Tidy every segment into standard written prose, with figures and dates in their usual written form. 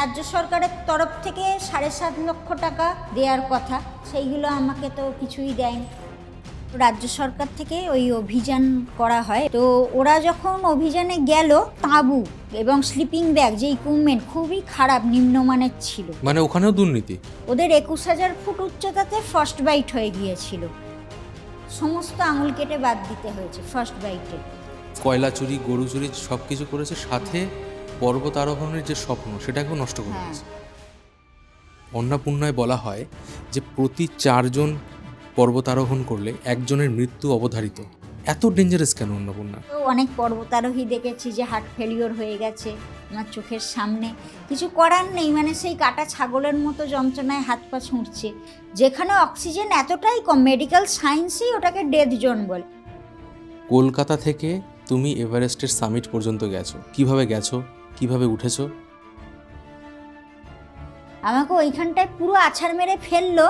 রাজ্য সরকারের তরফ থেকে 7.5 লক্ষ টাকা দেওয়ার কথা, সেইগুলো আমাকে তো কিছুই দেয়নি। রাজ্য সরকার থেকে ওই অভিযান করা হয়, তো ওরা যখন অভিযানে গেল, তাঁবু এবং স্লিপিং ব্যাগ যে ইকুইপমেন্ট খুবই খারাপ, নিম্নমানের ছিল। মানে ওখানেও দুর্নীতি? ওদের 21,000 ফুট উচ্চতাতে ফ্রস্ট বাইট হয়ে গিয়েছিল, সমস্ত আঙুল কেটে বাদ দিতে হয়েছে ফ্রস্ট বাইটে। কয়লা চুরি, গরু চুরি সব কিছু করেছে, সাথে পর্বত আরোহণের যে স্বপ্ন সেটাকেও নষ্ট করে দিয়েছে। অন্নপূর্ণায় বলা হয় যে প্রতি 4 জন পর্বত আরোহণ করলে একজনের মৃত্যু অবধারিত। এত ডেঞ্জারাস কেন অন্নপূর্ণা? তো অনেক পর্বতারোহী দেখেছি যে হার্ট ফেলিওর হয়ে গেছে আমার চোখের সামনে, কিছু করার নেই, মানে সেই কাটা ছাগলের মতো যন্ত্রণায় হাত পা ছুঁড়ছে, যেখানে অক্সিজেন এতটাই কম, মেডিকেল সায়েন্সেই ওটাকে ডেথ জোন বলে। কলকাতা থেকে তুমি এভারেস্টের সামিট পর্যন্ত গেছো, কিভাবে গেছো, কিভাবে উঠেছো? আমাকে ওইখানটায় পুরো আছাড় মেরে ফেললো,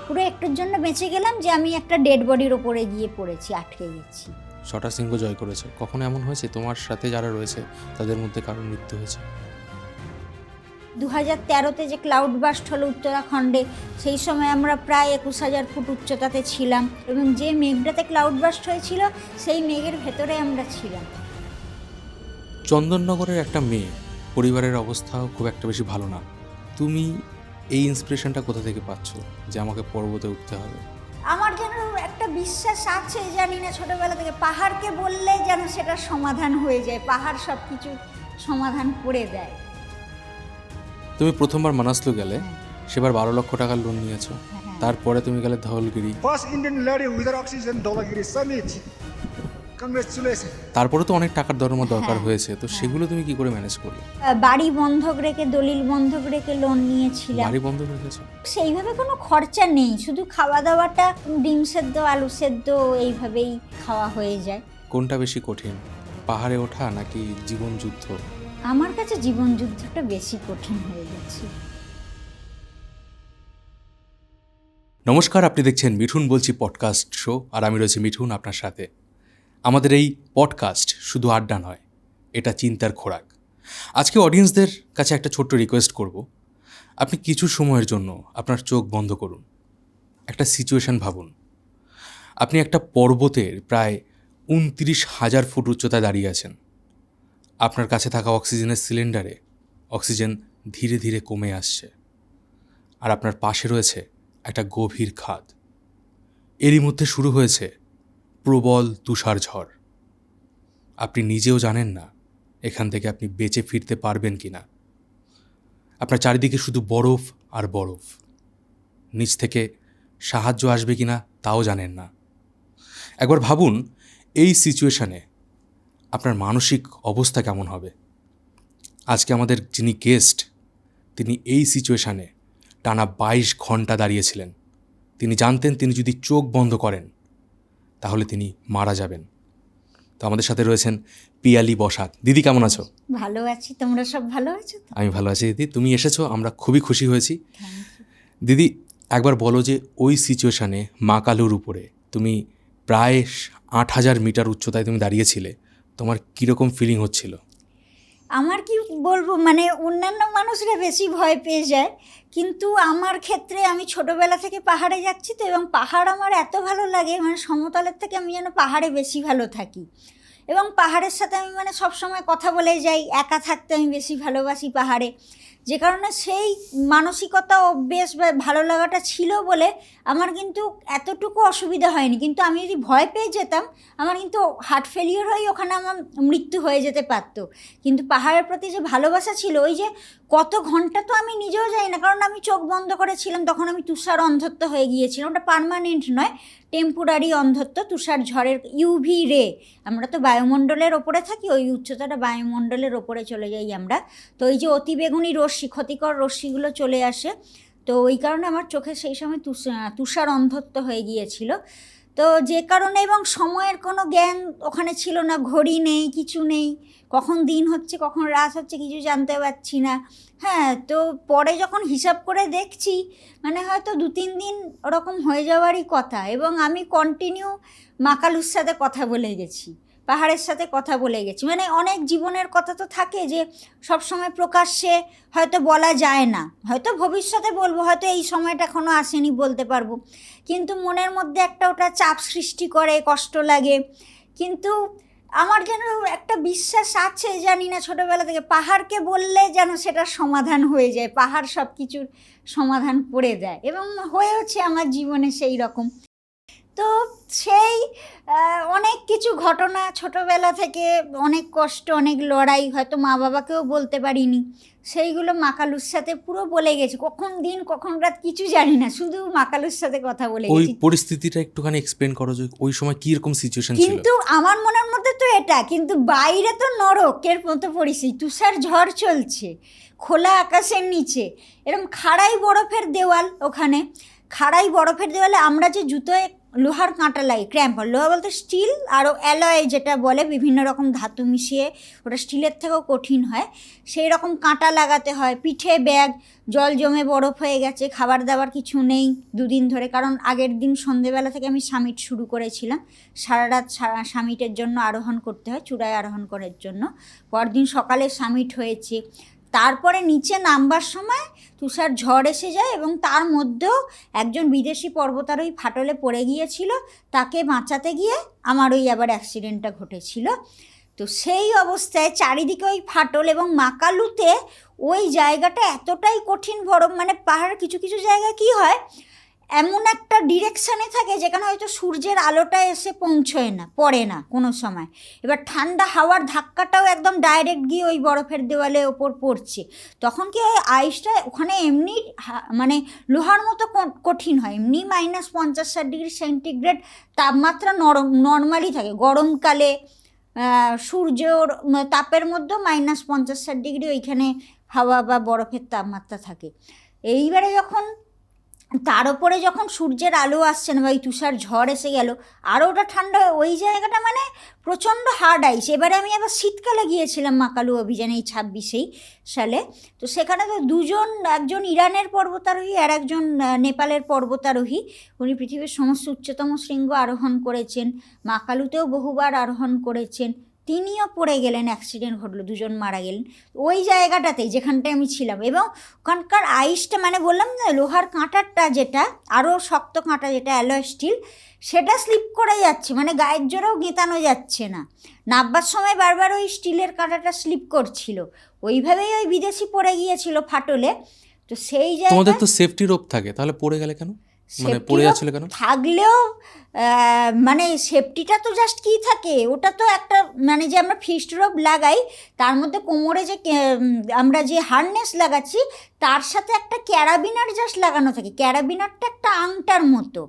পুরো একটুর জন্য বেঁচে গেলাম যে আমি একটা ডেড বডির ওপরে গিয়ে পড়েছি, আটকে গেছি। 6টা সিংহ জয় করেছে। কখনো এমন হয়েছে তোমার সাথে যারা রয়েছে তাদের মধ্যে কারোর মৃত্যু হয়েছে? 2013-তে যে ক্লাউড বাস্ট হলো উত্তরাখণ্ডে, সেই সময় আমরা প্রায় 21,000 ফুট উচ্চতাতে ছিলাম, এবং যে মেঘটাতে ক্লাউড বাস্ট হয়েছিল সেই মেঘের ভেতরে আমরা ছিলাম। চন্দননগরের একটা মেয়ে, পরিবারের অবস্থাও খুব একটা বেশি ভালো না। তুমি এই ইন্সপিরেশনটা কোথা থেকে পাচ্ছ যে আমাকে পর্বতে উঠতে হবে? আমার যেন একটা বিশ্বাস আছে, জানি না, ছোটবেলা থেকে পাহাড়কে বললে যেন সেটা সমাধান হয়ে যায়, পাহাড় সব কিছু সমাধান করে দেয়। তুমি প্রথমবার মানাসলু গেলে, সেবার 12 লক্ষ টাকার লোন নিয়েছো। তারপরে তুমি গেলে ধওলগিরি, First Indian lady without oxygen, Dhaulagiri summit. Congratulations. তারপরে তো অনেক টাকার দরকার হয়েছে, তো সেগুলো তুমি কি করে ম্যানেজ করলে? বাড়ি বন্ধক রেখে, দলিল বন্ধক রেখে লোন নিয়েছিলাম। বাড়ি বন্ধ রেখেছো? সেইভাবে কোনো খরচা নেই, শুধু খাওয়া দাওয়াটা ডিম সেদ্ধ, আলু সেদ্ধ এইভাবেই খাওয়া হয়ে যায়। কোনটা বেশি কঠিন, পাহাড়ে ওঠা নাকি জীবন যুদ্ধ? আমার কাছে জীবন যুদ্ধটা বেশি কঠিন হয়ে গেছে। নমস্কার, আপনি দেখছেন মিঠুন বলছি পডকাস্ট শো, আর আমি রয়েছি মিঠুন আপনার সাথে। আমাদের এই পডকাস্ট শুধু আড্ডা নয়, এটা চিন্তার খোরাক। আজকে অডিয়েন্সদের কাছে একটা ছোট্ট রিকোয়েস্ট করব, আপনি কিছু সময়ের জন্য আপনার চোখ বন্ধ করুন, একটা সিচুয়েশন ভাবুন। আপনি একটা পর্বতের প্রায় 29,000 ফুট উচ্চতায় দাঁড়িয়ে আছেন। আপনার কাছে থাকা অক্সিজেনের সিলিন্ডারে অক্সিজেন ধীরে ধীরে কমে আসছে, আর আপনার পাশে রয়েছে একটা গভীর খাদ। এরই মধ্যে শুরু হয়েছে প্রবল তুষার ঝড়। আপনি নিজেও জানেন না এখান থেকে আপনি বেঁচে ফিরতে পারবেন কি না। আপনার চারিদিকে শুধু বরফ আর বরফ, নিচ থেকে সাহায্য আসবে কি না তাও জানেন না। একবার ভাবুন এই সিচুয়েশানে আপনার মানসিক অবস্থা কেমন হবে। আজকে আমাদের যিনি গেস্ট, তিনি এই সিচুয়েশানে টানা 22 ঘন্টা দাঁড়িয়েছিলেন। তিনি জানতেন তিনি যদি চোখ বন্ধ করেন তাহলে তিনি মারা যাবেন। তো আমাদের সাথে রয়েছেন পিয়ালি বসাক। দিদি, কেমন আছো? ভালো আছি, তোমরা সব ভালো আছো তো? আমি ভালো আছি দিদি, তুমি এসেছো, আমরা খুবই খুশি হয়েছি। দিদি, একবার বলো যে ওই সিচুয়েশানে মা কালুর উপরে তুমি প্রায় 8,000 মিটার উচ্চতায় তুমি দাঁড়িয়েছিলে, তোমার কীরকম ফিলিং হচ্ছিল? আমার কি বলবো, মানে অন্যান্য মানুষরা বেশি ভয় পেয়ে যায়, কিন্তু আমার ক্ষেত্রে আমি ছোটবেলা থেকে পাহাড়ে যাচ্ছি তো, এবং পাহাড় আমার এত ভালো লাগে, মানে সমতলের থেকে আমি যেন পাহাড়ে বেশি ভালো থাকি, এবং পাহাড়ের সাথে আমি মানে সবসময় কথা বলে যাই, একা থাকতে আমি বেশি ভালোবাসি পাহাড়ে, যে কারণে সেই মানসিকতা অভ্যেস বা ভালো লাগাটা ছিল বলে আমার কিন্তু এতটুকু অসুবিধা হয়নি। কিন্তু আমি যদি ভয় পেয়ে যেতাম, আমার কিন্তু হার্ট ফেলিওর হয়ে ওখানে আমার মৃত্যু হয়ে যেতে পারতো। কিন্তু পাহাড়ের প্রতি যে ভালোবাসা ছিল, ওই যে কত ঘন্টা তো আমি নিজেও জানি না, কারণ আমি চোখ বন্ধ করেছিলাম, তখন আমি তুষার অন্ধত্ব হয়ে গিয়েছিলাম। ওটা পার্মানেন্ট নয়, টেম্পোরারি অন্ধত্ব, তুষার ঝড়ের ইউভি রে। আমরা তো বায়ুমণ্ডলের ওপরে থাকি, ওই উচ্চতাটা বায়ুমণ্ডলের ওপরে চলে যাই আমরা, তো এই যে অতিবেগুনি রশ্মি, ক্ষতিকর রশ্মিগুলো চলে আসে, তো ওই কারণে আমার চোখে সেই সময় তুষার অন্ধত্ব হয়ে গিয়েছিল। তো যে কারণে, এবং সময়ের কোনো জ্ঞান ওখানে ছিল না, ঘড়ি নেই, কিছু নেই, কখন দিন হচ্ছে কখন রাত হচ্ছে কিছু জানতে পারছি না। হ্যাঁ, তো পরে যখন হিসাব করে দেখছি, মানে হয়তো 2-3 দিন ওরকম হয়ে যাওয়ারই কথা, এবং আমি কন্টিনিউ মা কালুর সাথে কথা বলে গেছি, পাহাড়ের সাথে কথা বলে গেছি। মানে অনেক জীবনের কথা তো থাকে যে সবসময় প্রকাশ্যে হয়তো বলা যায় না, হয়তো ভবিষ্যতে বলবো, হয়তো এই সময়টা এখনও আসেনি বলতে পারবো, কিন্তু মনের মধ্যে একটা ওটা চাপ সৃষ্টি করে, কষ্ট লাগে। কিন্তু আমার যেন একটা বিশ্বাস আছে, জানি না ছোটোবেলা থেকে, পাহাড়কে বললে যেন সেটা সমাধান হয়ে যায়, পাহাড় সব কিছুর সমাধান করে দেয়, এবং হয়েওছে আমার জীবনে সেই রকম। তো সেই অনেক কিছু ঘটনা ছোটোবেলা থেকে, অনেক কষ্ট, অনেক লড়াই, হয়তো মা বাবাকেও বলতে পারিনি, সেইগুলো মা কালুর সাথে পুরো বলে গেছি। কখন দিন কখন রাত কিছু জানি না, শুধু মা কালুর সাথে কথা বলে ওই গেছি। পরিস্থিতিটা একটুখানি এক্সপ্লেন করো যে ওই সময় কি রকম সিচুয়েশন ছিল। কিন্তু আমার মনের মধ্যে তো এটা, কিন্তু বাইরে তো নরকের মতো পরিস্থিতি, তুষার ঝড় চলছে, খোলা আকাশের নিচে, এরকম খাড়াই বরফের দেওয়াল, ওখানে খাড়াই বরফের দেওয়ালে আমরা যে জুতোয় লোহার কাঁটা লাগে, ক্র্যাম্পন, লোহা বলতে স্টিল, আরও অ্যালয় যেটা বলে, বিভিন্ন রকম ধাতু মিশিয়ে, ওটা স্টিলের থেকেও কঠিন হয়, সেই রকম কাঁটা লাগাতে হয়, পিঠে ব্যাগ, জল জমে বরফ হয়ে গেছে, খাবার দাবার কিছু নেই দুদিন ধরে, কারণ আগের দিন সন্ধেবেলা থেকে আমি সামিট শুরু করেছিলাম, সারা রাত সামিটের জন্য আরোহণ করতে হয়, চূড়ায় আরোহণ করার জন্য, পরদিন সকালে সামিট হয়েছে। তারপরে নিচে নামবার সময় তুষার ঝড় এসে যায়, এবং তার মধ্যেও একজন বিদেশি পর্বতারোহী ফাটলে পড়ে গিয়েছিল, তাকে বাঁচাতে গিয়ে আমার ওই আবার অ্যাক্সিডেন্টটা ঘটেছিল। তো সেই অবস্থায় চারিদিকে ওই ফাটল, এবং মাকালুতে ওই জায়গাটা এতটাই কঠিন বরফ, মানে পাহাড়ের কিছু কিছু জায়গায় কী হয়, এমন একটা ডিরেকশানে থাকে যেখানে হয়তো সূর্যের আলোটা এসে পৌঁছয় না, পড়ে না কোনো সময়, এবার ঠান্ডা হাওয়ার ধাক্কাটাও একদম ডাইরেক্ট গিয়ে ওই বরফের দেওয়ালে ওপর পড়ছে, তখন কি ওই আইসটা ওখানে এমনি মানে লোহার মতো কঠিন হয়, এমনি -50-60 ডিগ্রি সেন্টিগ্রেড তাপমাত্রা নর্মালি থাকে, গরমকালে সূর্যর তাপের মধ্যেও -50-60 ডিগ্রি ওইখানে হাওয়া বা বরফের তাপমাত্রা থাকে। এইবারে যখন তার উপরে যখন সূর্যের আলো আসছে না, বা ওই তুষার ঝড় এসে গেল, আরও ওটা ঠান্ডা হয়, ওই জায়গাটা মানে প্রচণ্ড হার্ড আইস। এবারে আমি আবার শীতকালে গিয়েছিলাম মাকালু অভিযানে, এই 26 সালে। তো সেখানে তো দুজন, একজন ইরানের পর্বতারোহী আর একজন নেপালের পর্বতারোহী, উনি পৃথিবীর সমস্ত উচ্চতম শৃঙ্গ আরোহণ করেছেন, মাকালুতেও বহুবার আরোহণ করেছেন, তিনিও পড়ে গেলেন, অ্যাক্সিডেন্ট ঘটলো, দুজন মারা গেলেন ওই জায়গাটাতেই যেখানটায় আমি ছিলাম। এবং ওখানকার আইসটা, মানে বললাম না, লোহার কাঁটাটা যেটা আরও শক্ত কাঁটা, যেটা অ্যালয় স্টিল, সেটা স্লিপ করে যাচ্ছে, মানে গায়ের জোরেও গেঁতানো যাচ্ছে না, নাববার সময় বারবার ওই স্টিলের কাঁটাটা স্লিপ করছিল, ওইভাবেই ওই বিদেশি পড়ে গিয়েছিল ফাটলে। তো সেই জায়গায় তোমাদের তো সেফটি রোপ থাকে, তাহলে পড়ে গেলে কেন, মানে পড়ে যাচ্ছিল কেন? থাকলেও মানে সেফটিটা তো জাস্ট কী থাকে, ওটা তো একটা, মানে যে আমরা ফিস্ট রোপ লাগাই, তার মধ্যে কোমরে যে আমরা যে হারনেস লাগাচ্ছি, তার সাথে একটা ক্যারাবিনার জাস্ট লাগানো থাকে, ক্যারাবিনারটা একটা আংটার মতো।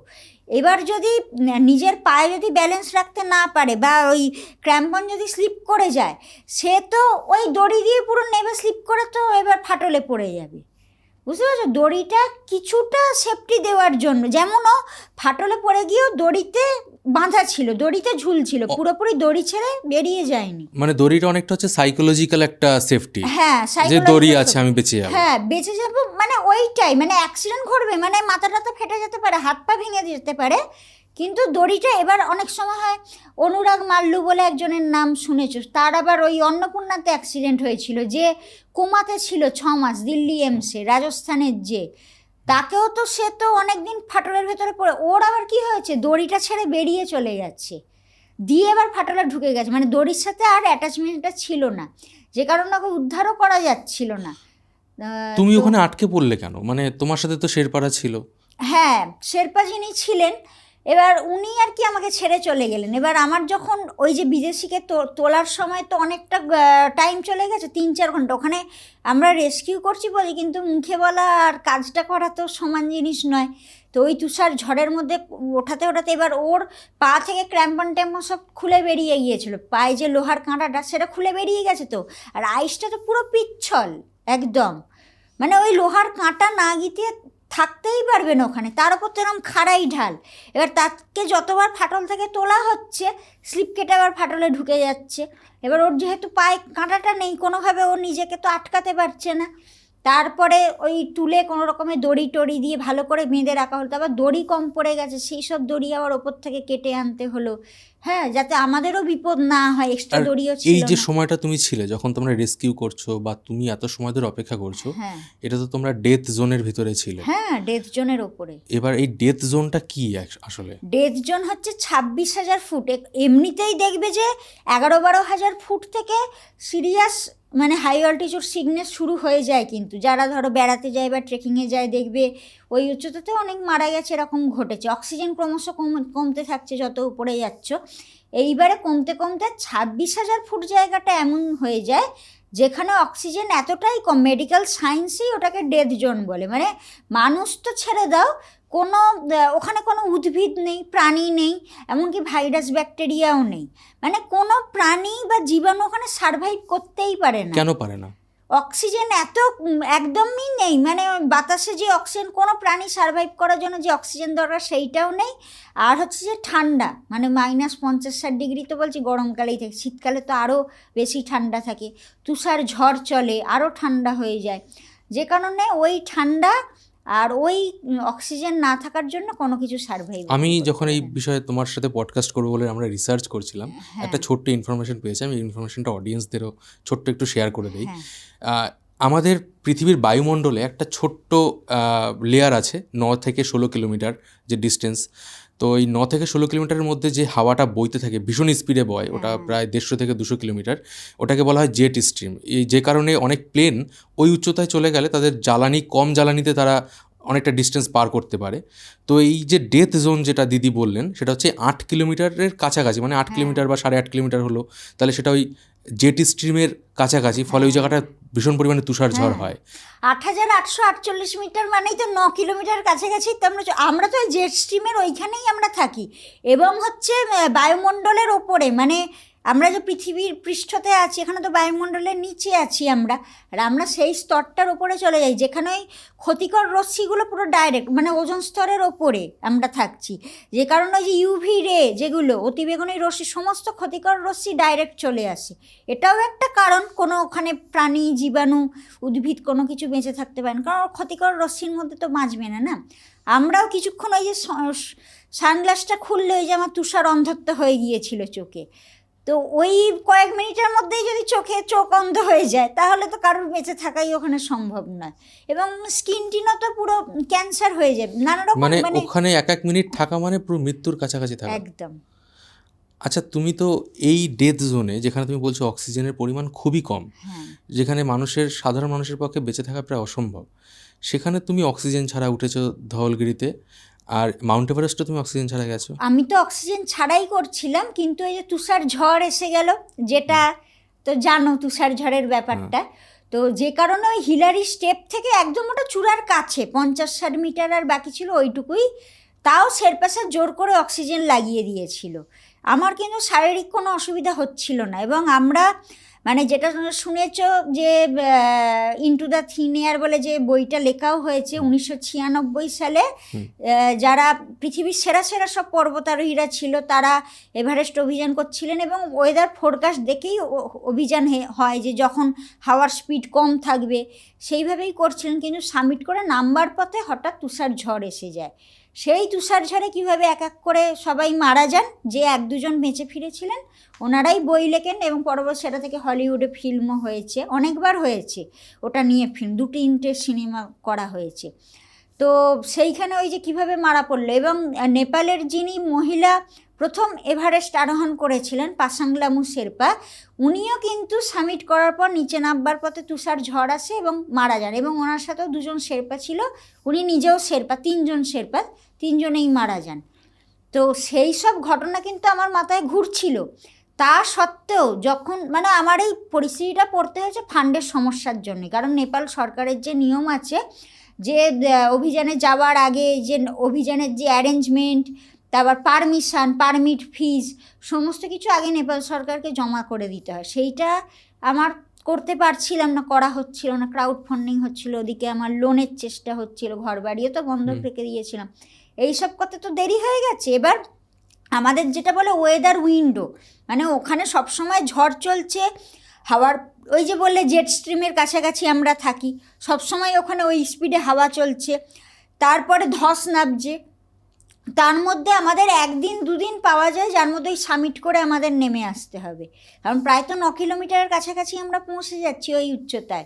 এবার যদি নিজের পায়ে যদি ব্যালেন্স রাখতে না পারে, বা ওই ক্র্যাম্পন যদি স্লিপ করে যায়, সে তো ওই দড়ি দিয়ে পুরো নেবে স্লিপ করে, তো এবার ফাটলে পড়ে যাবে, বুঝতে পারছো? দড়িটা কিছুটা সেফটি দেওয়ার জন্য, যেমন ও ফাটলে পড়ে গিয়েও দড়িতে বাঁধা ছিল, দড়িতে ঝুলছিল, পুরোপুরি দড়ি ছেড়ে বেরিয়ে যায়নি। মানে দড়িটা অনেকটা হচ্ছে সাইকোলজিক্যাল একটা সেফটি, হ্যাঁ, যে দড়ি আছে আমি বেঁচে যাবো। হ্যাঁ, বেঁচে যাবো, মানে ওইটাই, মানে অ্যাক্সিডেন্ট ঘটবে, মানে মাথা টাথা ফেটে যেতে পারে, হাত পা ভেঙে যেতে পারে, কিন্তু দড়িটা, এবার অনেক সময় হয়, অনুরাগ মাল্লু বলে একজনের নাম শুনেছো, তার আবার ওই অন্নপূর্ণাতে অ্যাক্সিডেন্ট হয়েছিল, যে কোমাতে ছিল 6 মাস, দিল্লি এমসে, রাজস্থানের, যে তাকেও তো, সে তো অনেক দিন ফাটলের ভেতরে পড়ে, ওর আবার কি হয়েছে, দড়িটা ছেড়ে বেরিয়ে চলে যাচ্ছে, দিয়ে এবার ফাটলে ঢুকে গেছে, মানে দড়ির সাথে আর অ্যাটাচমেন্টটা ছিল না, যে কারণে ওকে উদ্ধারও করা যাচ্ছিল না। তুমি ওখানে আটকে পড়লে কেন? মানে তোমার সাথে তো শেরপারা ছিল। হ্যাঁ, শেরপা যিনি ছিলেন, এবার উনি আর কি আমাকে ছেড়ে চলে গেলেন। এবার আমার যখন ওই যে বিদেশিকে তোলার সময় তো অনেকটা টাইম চলে গেছে, 3-4 ঘন্টা, ওখানে আমরা রেস্কিউ করছি বলি, কিন্তু মুখে বলা আর কাজটা করা তো সমান জিনিস নয়। তো ওই তুষার ঝড়ের মধ্যে ওঠাতে ওঠাতে এবার ওর পা থেকে ক্র্যাম্পন ট্যাম্পন সব খুলে বেরিয়ে গিয়েছিল, পায়ে যে লোহার কাঁটাটা সেটা খুলে বেরিয়ে গেছে, তো আর আইসটা তো পুরো পিচ্ছল একদম, মানে ওই লোহার কাঁটা না গিয়ে থাকতেই পারবে না ওখানে, তার উপর তো এরকম খাড়াই ঢাল। এবার তাকে যতবার ফাটল থেকে তোলা হচ্ছে, স্লিপ কেটে আবার ফাটলে ঢুকে যাচ্ছে। এবার ওর যেহেতু পায়ে কাঁটাটা নেই, কোনোভাবে ও নিজেকে তো আটকাতে পারছে না, তারপরে ওই তুলে কোনো রকমের দড়ি টড়ি দিয়ে ভালো করে বেঁধে রাখা হলো, আবার দড়ি কম পড়ে গেছে, সেই সব দড়ি আবার ওপর থেকে কেটে আনতে হলো, হ্যাঁ, যাতে আমাদেরও বিপদ না হয়, এক্সট্রা আর দড়িও এই ছিল যে না। সময়টা তুমি ছিলে যখন তোমরা রেস্কিউ করছো বা তুমি এত সময় ধরে অপেক্ষা করছো, হ্যাঁ এটা তো তোমরা ডেথ জোনের ভিতরে ছিলে। হ্যাঁ, ডেথ জোনের ওপরে। এবার এই ডেথ জোনটা কি আসলে? ডেথ জোন হচ্ছে 26,000 ফুট। এমনিতেই দেখবে যে 11-12 হাজার ফুট থেকে সিরিয়াস মানে হাই অল্টিটিউড সিকনেস শুরু হয়ে যায়, কিন্তু যারা ধরো বেড়াতে যায় বা ট্রেকিংয়ে যায় দেখবে ওই উচ্চতাতে অনেক মারা গেছে, এরকম ঘটেছে। অক্সিজেন ক্রমশ কমতে থাকছে যত উপরে যাচ্ছ। এইবারে কমতে কমতে 26,000 ফুট জায়গাটা এমন হয়ে যায় যেখানে অক্সিজেন এতটাই কম, মেডিকেল সায়েন্সেই ওটাকে ডেথ জোন বলে। মানে মানুষ তো ছেড়ে দাও, কোনো ওখানে কোনো উদ্ভিদ নেই, প্রাণী নেই, এমনকি ভাইরাস ব্যাকটেরিয়াও নেই। মানে কোনো প্রাণী বা জীবাণু ওখানে সার্ভাইভ করতেই পারে না। কেন পারে না? অক্সিজেন এত একদমই নেই। মানে বাতাসে যে অক্সিজেন, কোনো প্রাণী সার্ভাইভ করার জন্য যে অক্সিজেন দরকার সেইটাও নেই। আর হচ্ছে যে ঠান্ডা, মানে -50-60 ডিগ্রি তো বলছি গরমকালেই থাকে, শীতকালে তো আরও বেশি ঠান্ডা থাকে। তুষার ঝড় চলে, আরও ঠান্ডা হয়ে যায়। যে কারণে ওই ঠান্ডা আর ওই অক্সিজেন না থাকার জন্য কোনো কিছু সার্ভাইভ। আমি যখন এই বিষয়ে তোমার সাথে পডকাস্ট করবো বলে আমরা রিসার্চ করছিলাম, হ্যাঁ। একটা ছোট্ট ইনফরমেশন পেয়েছি। আমি এই ইনফরমেশনটা অডিয়েন্সদেরও ছোট্ট একটু শেয়ার করে দিই। হ্যাঁ। আমাদের পৃথিবীর বায়ুমণ্ডলে একটা ছোট্ট লেয়ার আছে 9 থেকে 16 কিলোমিটার যে ডিস্টেন্স। তো এই 9 থেকে 16 কিলোমিটারের মধ্যে যে হাওয়াটা বইতে থাকে ভীষণ স্পিডে বয়, ওটা প্রায় 150 থেকে 200 কিলোমিটার, ওটাকে বলা হয় জেট স্ট্রিম। এই যে কারণে অনেক প্লেন ওই উচ্চতায় চলে গেলে তাদের কম জ্বালানিতে তারা অনেকটা ডিস্টেন্স পার করতে পারে। তো এই যে ডেথ জোন যেটা দিদি বললেন, সেটা হচ্ছে 8 কিলোমিটারের কাছাকাছি, মানে 8 কিলোমিটার বা 8.5 কিলোমিটার হলো, তাহলে সেটা ওই জেট স্ট্রিমের কাছাকাছি। ফলে ওই জায়গাটা ভীষণ পরিমাণে তুষার ঝড় হয়। 8,848 মিটার মানেই তো 9 কিলোমিটার কাছাকাছি। তো আমরা তো জেট স্ট্রিমের ওইখানেই আমরা থাকি, এবং হচ্ছে বায়ুমণ্ডলের ওপরে, মানে আমরা যে পৃথিবীর পৃষ্ঠতে আছি এখানে তো বায়ুমণ্ডলের নিচে আছি আমরা। আর আমরা সেই স্তরটার ওপরে চলে যাই যেখানে ওই ক্ষতিকর রশ্মিগুলো পুরো ডাইরেক্ট, মানে ওজোন স্তরের ওপরে আমরা থাকছি। যে কারণে ওই যে ইউভি রে, যেগুলো অতিবেগুনি রশ্মি, সমস্ত ক্ষতিকর রশ্মি ডাইরেক্ট চলে আসে। এটাও একটা কারণ কোনো ওখানে প্রাণী, জীবাণু, উদ্ভিদ কোনো কিছু বেঁচে থাকতে পারে না, কারণ ক্ষতিকর রশ্মির মধ্যে তো বাঁচবে না। আমরাও কিছুক্ষণ ওই যে সানগ্লাসটা খুললে ওই যে আমার তুষার অন্ধত্ব হয়ে গিয়েছিল চোখে। তো ওই কয়েক মিনিটের মধ্যেই যদি চোখ অন্ধ হয়ে যায় তাহলে তো কারোর বেঁচে থাকাই ওখানে সম্ভব নয়। এবং স্কিন টিনও তো পুরো ক্যান্সার হয়ে যাবে, নানা রকম। মানে ওখানে এক মিনিট থাকা মানে পুরো মৃত্যুর কাছাকাছি থাকা। একদম। আচ্ছা, তুমি তো এই ডেথ জোনে, যেখানে তুমি বলছো অক্সিজেনের পরিমাণ খুবই কম, যেখানে সাধারণ মানুষের পক্ষে বেঁচে থাকা প্রায় অসম্ভব, সেখানে তুমি অক্সিজেন ছাড়া উঠেছো ধওলগিরিতে। আর মাউন্ট এভারেস্টে তুমি অক্সিজেন ছাড়া গেছো। আমি তো অক্সিজেন ছাড়াই করছিলাম, কিন্তু এই যে তুষার ঝড় এসে গেল, যেটা তো জানো তুষার ঝড়ের ব্যাপারটা। তো যে কারণে ওই হিলারি স্টেপ থেকে একদম ওটা চূড়ার কাছে 50-60 মিটার আর বাকি ছিল ওইটুকুই, তাও শেরপাশা জোর করে অক্সিজেন লাগিয়ে দিয়েছিল। আমার কিন্তু শারীরিক কোনো অসুবিধা হচ্ছিল না। এবং আমরা মানে যেটা শুনেছ যে ইনটু দ্য থিন এয়ার বলে যে বইটা লেখাও হয়েছে 1996 সালে, যারা পৃথিবীর সেরা সেরা সব পর্বতারোহীরা ছিল তারা এভারেস্ট অভিযান করছিলেন, এবং ওয়েদার ফোরকাস্ট দেখেই অভিযান হয় যে যখন হাওয়ার স্পিড কম থাকবে সেইভাবেই করছিলেন। কিন্তু সাবমিট করে নামবার পথে হঠাৎ তুষার ঝড় এসে যায়। সেই তুষার ঝড়ে কীভাবে এক এক করে সবাই মারা যান, যে 1-2 জন বেঁচে ফিরেছিলেন ওনারাই বই লেখেন, এবং পরবর্তী সেটা থেকে হলিউডে ফিল্মও হয়েছে, অনেকবার হয়েছে ওটা নিয়ে ফিল্ম, 2-3টে সিনেমা করা হয়েছে। তো সেইখানে ওই যে কীভাবে মারা পড়লো। এবং নেপালের যিনি মহিলা প্রথম এভারেস্ট আরোহণ করেছিলেন, পাসাংলামু শেরপা, উনিও কিন্তু সামিট করার পর নিচে নামবার পথে তুষার ঝড় আসে এবং মারা যান। এবং ওনার সাথেও 2 জন শেরপা ছিল, উনি নিজেও শেরপা, 3 জন শেরপা, 3 জনেই মারা যান। তো সেই সব ঘটনা কিন্তু আমার মাথায় ঘুরছিল। তা সত্ত্বেও যখন মানে আমার এই পরিস্থিতিটা পড়তে হয়েছে ফান্ডের সমস্যার জন্য, কারণ নেপাল সরকারের যে নিয়ম আছে যে অভিযানে যাওয়ার আগে যে অভিযানের যে অ্যারেঞ্জমেন্ট, তারপর পারমিট ফিজ সমস্ত কিছু আগে নেপাল সরকারকে জমা করে দিতে হয়, সেইটা আমার করতে পারছিলাম না, করা হচ্ছিল না। ক্রাউড ফান্ডিং হচ্ছিল, ওদিকে আমার লোনের চেষ্টা হচ্ছিল, ঘর বাড়িও তো বন্ধক রেখে দিয়েছিলাম, এইসব করতে তো দেরি হয়ে গেছে। এবার আমাদের যেটা বলে ওয়েদার উইন্ডো, মানে ওখানে সবসময় ঝড় চলছে, হাওয়ার ওই যে বললে জেট স্ট্রিমের কাছাকাছি আমরা থাকি, সবসময় ওখানে ওই স্পিডে হাওয়া চলছে, তারপরে ধস নামছে, তার মধ্যে আমাদের 1-2 দিন পাওয়া যায়, যার মধ্যে ওই সামিট করে আমাদের নেমে আসতে হবে, কারণ প্রায় তো 9 কিলোমিটারের কাছাকাছি আমরা পৌঁছে যাচ্ছি ওই উচ্চতায়।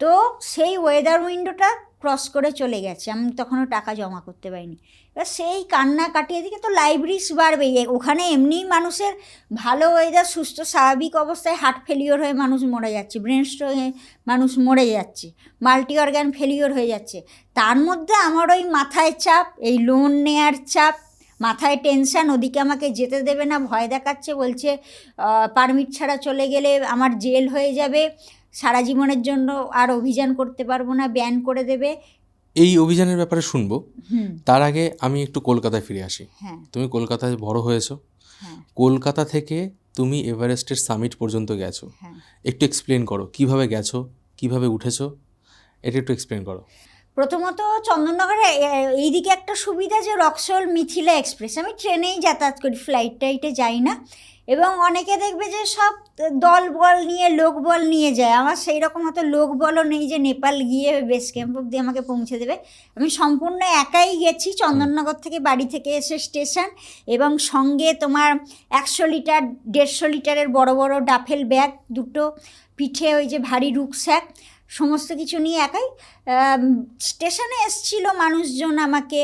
তো সেই ওয়েদার উইন্ডোটা ক্রস করে চলে গেছে, আমি তখনও টাকা জমা করতে পারিনি। এবার সেই কান্না কাটিয়ে দিকে তো লাইব্রেরিস বাড়বেই, ওখানে এমনিই মানুষের ভালো ওয়েদার, সুস্থ স্বাভাবিক অবস্থায় হার্ট ফেলিওর হয়ে মানুষ মরে যাচ্ছে, ব্রেন স্ট্রোক হয়ে মানুষ মরে যাচ্ছে, মাল্টি অর্গান ফেলিওর হয়ে যাচ্ছে। তার মধ্যে আমার ওই মাথায় চাপ, এই লোন নেয়ার চাপ, মাথায় টেনশান, ওদিকে আমাকে যেতে দেবে না, ভয় দেখাচ্ছে, বলছে পারমিট ছাড়া চলে গেলে আমার জেল হয়ে যাবে, সারা জীবনের জন্য আর অভিযান করতে পারবো না, ব্যান করে দেবে। এই অভিযানের ব্যাপারে শুনবো, তার আগে আমি একটু কলকাতায় ফিরে আসি। হ্যাঁ তুমি কলকাতায় বড় হয়েছো, হ্যাঁ কলকাতা থেকে তুমি এভারেস্টের সামিট পর্যন্ত গেছো, হ্যাঁ। একটু এক্সপ্লেন করো কিভাবে গেছো, কিভাবে উঠেছো, এটা একটু এক্সপ্লেন করো। প্রথমত চন্দননগরে এইদিকে একটা সুবিধা যে রক্সোল মিথিলা এক্সপ্রেস, আমি ট্রেনেই যাতায়াত করি, ফ্লাইট টাইটে যাই না। এবং অনেকে দেখবে যে সব দল বল নিয়ে, লোক বল নিয়ে যায়, আমার সেই রকম হয়তো লোক বলও নেই যে নেপাল গিয়ে বেস ক্যাম্প অব্দি আমাকে পৌঁছে দেবে। আমি সম্পূর্ণ একাই গেছি, চন্দননগর থেকে বাড়ি থেকে এসে স্টেশন, এবং সঙ্গে তোমার 100 লিটার 150 লিটারের বড় বড় ডাফেল ব্যাগ দুটো, পিঠে ওই যে ভারী রুকস্যাক, সমস্ত কিছু নিয়ে একাই স্টেশনে এসছিল মানুষজন আমাকে।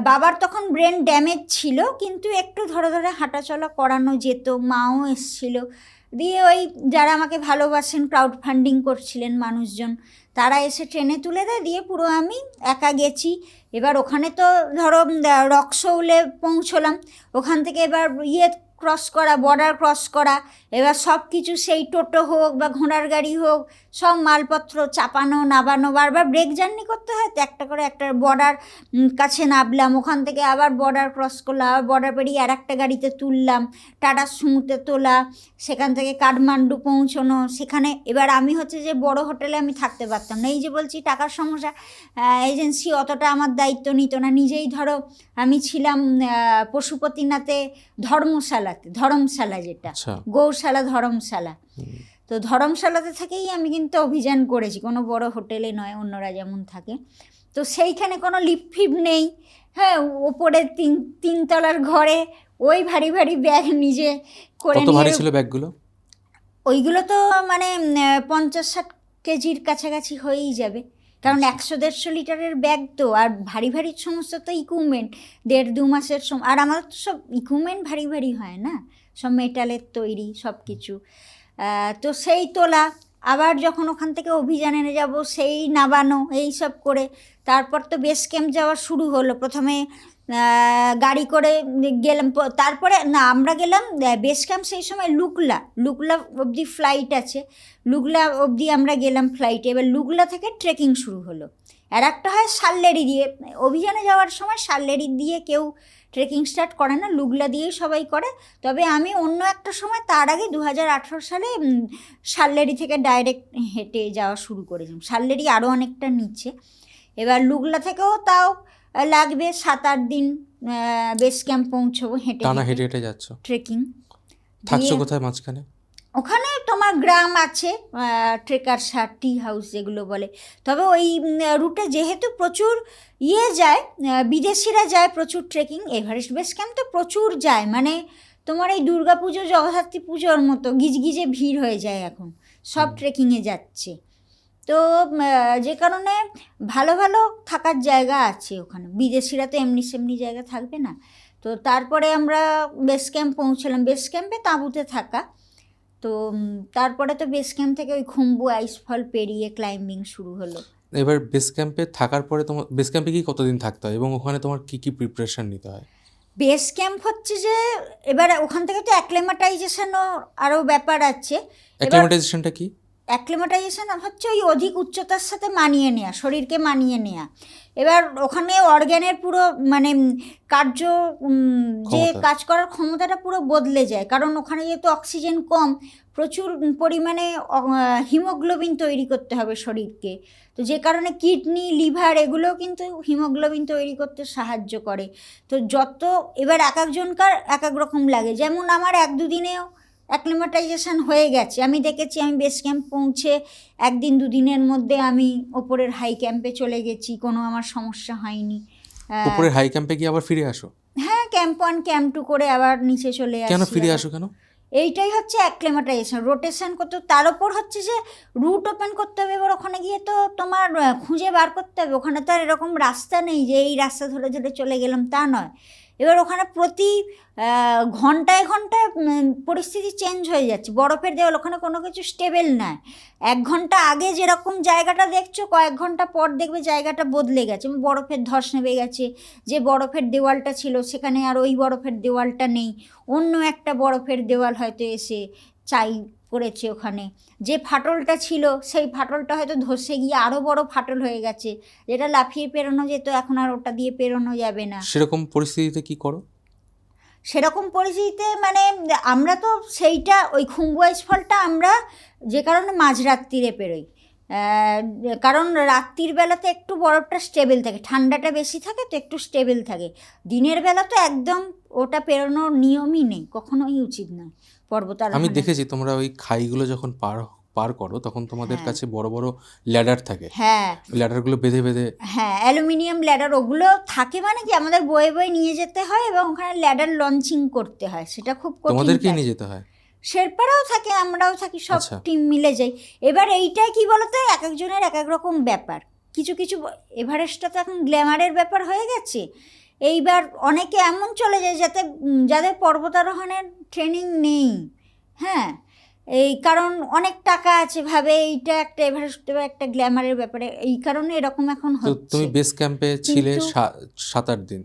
বাবার তখন ব্রেন ড্যামেজ ছিল, কিন্তু একটু ধরে ধরে হাঁটাচলা করানো যেত, মাও এসছিল। দিয়ে ওই যারা আমাকে ভালোবাসেন, ক্রাউড ফান্ডিং করছিলেন মানুষজন, তারা এসে ট্রেনে তুলে দেয়, দিয়ে পুরো আমি একা গেছি। এবার ওখানে তো ধরো রক্সৌলে পৌঁছলাম, ওখান থেকে এবার ক্রস করা, বর্ডার ক্রস করা, এবার সব কিছু সেই টোটো হোক বা ঘোড়ার গাড়ি হোক, সব মালপত্র চাপানো নামানো, বারবার ব্রেক জার্নি করতে হয়, তো একটা করে একটা বর্ডার কাছে নামলাম, ওখান থেকে আবার বর্ডার ক্রস করলাম, আবার বর্ডার পেরিয়ে আর একটা গাড়িতে তুললাম, টাটা সুমুতে তোলা, সেখান থেকে কাঠমান্ডু পৌঁছনো। সেখানে এবার আমি হচ্ছে যে বড় হোটেলে আমি থাকতে পারতাম না, এই যে বলছি টাকার সমস্যা, এজেন্সি অতটা আমার দায়িত্ব নিত না, নিজেই ধরো আমি ছিলাম পশুপতিনাথে ধর্মশালা যেটা গৌশালা ধর্মশালা, তো ধর্মশালাতে থেকেই আমি কিন্তু অভিযান করেছি, কোনো বড় হোটেলে নয়, অন্যরা যেমন থাকে। তো সেইখানে কোনো লিফট ফিপ নেই, হ্যাঁ, ওপরে তিনতলার ঘরে ওই ভারী ভারী ব্যাগ নিজে করে কত ভারী ছিল ব্যাগগুলো? ওইগুলো তো মানে 50-60 কেজির কাছাকাছি হয়েই যাবে, কারণ 100-150 লিটারের ব্যাগ তো, আর ভারী ভারী সমস্ত তো ইকুইপমেন্ট, 1.5-2 মাসের আর আমার তো সব ইকুইপমেন্ট ভারী ভারী হয় না, সব মেটালের তৈরি সব কিছু। তো সেই তোলা, আবার যখন ওখান থেকে অভিযানে যাব সেই নামানো, এই সব করে তারপর তো বেস ক্যাম্প যাওয়া শুরু হলো। প্রথমে গাড়ি করে গেলাম, তারপরে না আমরা গেলাম বেস ক্যাম্প, সেই সময় লুকলা অবধি ফ্লাইট আছে, লুগলা অবধি আমরা গেলাম ফ্লাইটে। এবার লুগলা থেকে ট্রেকিং শুরু হলো, আর একটা হয় শাল্লেরি দিয়ে, অভিযানে যাওয়ার সময় শাল্লেরি দিয়ে কেউ ট্রেকিং স্টার্ট করে না, লুগলা দিয়েই সবাই করে। তবে আমি অন্য একটা সময় তার আগে 2018 সালে শাল্লেরি থেকে ডাইরেক্ট হেঁটে যাওয়া শুরু করেছিলাম, শাল্লেরি আরও অনেকটা নিচে। এবার লুগলা থেকেও তাও লাগবে 7-8 দিন বেস ক্যাম্প পৌঁছবো, হেঁটে হেঁটে যাচ্ছ ট্রেকিং। থাকছো কোথায় মাঝখানে? ওখানে তোমার গ্রাম আছে, ট্রেকার্স হাট, টি হাউস যেগুলো বলে। তবে ওই রুটে যেহেতু প্রচুর যায়, বিদেশিরা যায় প্রচুর ট্রেকিং, এভারেস্ট বেস ক্যাম্প তো প্রচুর যায়, মানে তোমার এই দুর্গা পুজো জগদ্ধাত্রী পুজোর মতো গিজগিজে ভিড় হয়ে যায়, এখন সব ট্রেকিংয়ে যাচ্ছে। তো যে কারণে ভালো ভালো থাকার জায়গা আছে ওখানে, বিদেশিরা তো এমনি সেমনি জায়গা থাকবে না। তো তারপরে আমরা বেস ক্যাম্প পৌঁছলাম, বেস ক্যাম্পে তাঁবুতে থাকা। তো তারপরে তো বেস ক্যাম্প থেকে ওই খুম্বু আইসফল পেরিয়ে ক্লাইম্বিং শুরু হলো। এবার বেস ক্যাম্পে থাকার পরে তোমার বেস ক্যাম্পে কি কতদিন থাকতে হয় এবং ওখানে তোমার কি কি প্রিপারেশন নিতে হয়? বেস ক্যাম্প হচ্ছে যে এবার ওখান থেকে তো অ্যাক্লেমাটাইজেশনও আরও ব্যাপার আছে। অ্যাক্লেমাটাইজেশনটা কি? অ্যাক্লেমাটাইজেশন হচ্ছে ওই অধিক উচ্চতার সাথে মানিয়ে নেওয়া, শরীরকে মানিয়ে নেওয়া। এবার ওখানে অর্গ্যানের পুরো মানে যে কাজ করার ক্ষমতাটা পুরো বদলে যায়, কারণ ওখানে যেহেতু অক্সিজেন কম, প্রচুর পরিমাণে হিমোগ্লোবিন তৈরি করতে হবে শরীরকে। তো যে কারণে কিডনি, লিভার এগুলোও কিন্তু হিমোগ্লোবিন তৈরি করতে সাহায্য করে। তো যত এবার এক একজনকার এক এক রকম লাগে, যেমন আমার 1-2 দিনেও অ্যাক্লিমাটাইজেশন হয়ে গেছে। আমি দেখেছি আমি বেস ক্যাম্প পৌঁছে 1-2 দিনের মধ্যে আমি ওপরের হাই ক্যাম্পে চলে গেছি, কোনো আমার সমস্যা হয়নি। উপরের হাই ক্যাম্পে গিয়ে আবার ফিরে আসো? হ্যাঁ, ক্যাম্প 1 ক্যাম্প 2 করে আবার নিচে চলে আসি। কেন ফিরে আবার। আসো কেন? এইটাই হচ্ছে অ্যাক্লেমাটাইজেশন, রোটেশন করতে, তার উপর হচ্ছে যে রুট ওপেন করতে হবে। এবার ওখানে গিয়ে তো তোমার খুঁজে বার করতে হবে, ওখানে তো আর এরকম রাস্তা নেই যে এই রাস্তা ধরে ধরে চলে গেলাম, তা নয়। এবার ওখানে প্রতি ঘন্টায় ঘন্টায় পরিস্থিতি চেঞ্জ হয়ে যাচ্ছে, বরফের দেওয়াল, ওখানে কোনো কিছু স্টেবল নয়। 1 ঘন্টা আগে যেরকম জায়গাটা দেখছো, কয়েক ঘন্টা পর দেখবে জায়গাটা বদলে গেছে, বরফের ধস নেমে গেছে। যে বরফের দেওয়ালটা ছিল সেখানে আর ওই বরফের দেওয়ালটা নেই, অন্য একটা বরফের দেওয়াল হয়তো এসে চাই করেছে ওখানে। যে ফাটলটা ছিল সেই ফাটলটা হয়তো ধসে গিয়ে আরও বড় ফাটল হয়ে গেছে, যেটা লাফিয়ে পেরোনো যেত, এখন আর ওটা দিয়ে পেরোনো যাবে না। সেরকম পরিস্থিতিতে কি করো? সেরকম পরিস্থিতিতে মানে আমরা তো সেইটা ওই খুম্বু আইসফলটা আমরা যে কারণে মাঝরাত্রিরে পেরোই, কারণ রাত্রির বেলাতে একটু বরফটা স্টেবল থাকে, ঠান্ডাটা বেশি থাকে তো একটু স্টেবল থাকে। দিনের বেলা তো একদম ওটা পেরোনোর নিয়মই নেই, কখনোই উচিত নয় পর্বতারোহণে। আমি দেখেছি তোমরা ওই খাইগুলো যখন পার করো তখন তোমাদের কাছে বড় বড় ল্যাডার থাকে। হ্যাঁ, ল্যাডারগুলো বেঁধে বেঁধে, হ্যাঁ, অ্যালুমিনিয়াম ল্যাডার ওগুলো থাকে, মানে কি আমাদের বয়ে বয়ে নিয়ে যেতে হয় এবং ওখানে ল্যাডার লঞ্চিং করতে হয়, সেটা খুব কঠিন। তোমাদেরকেই কাজ। নিয়ে যেতে হয়? শেরপারাও থাকে, আমরাও থাকি, সব আচ্ছা। টিম মিলে যাই। এবার এইটাই কি বলতো, এক একজনের এক এক রকম ব্যাপার। কিছু কিছু এভারেস্টটা তো এখন গ্ল্যামারের ব্যাপার হয়ে গেছে। এইবার অনেকে এমন চলে যায় যাদের পর্বতারোহণের ট্রেনিং নেই। হ্যাঁ, এই কারণ অনেক টাকা আছে, ভাবে এইটা একটা এভারেস্ট একটা গ্ল্যামারের ব্যাপারে, এই কারণে এরকম এখন তো হচ্ছে। তুমি বেস ক্যাম্পে ছিলে কিন্তু 7-8 দিন।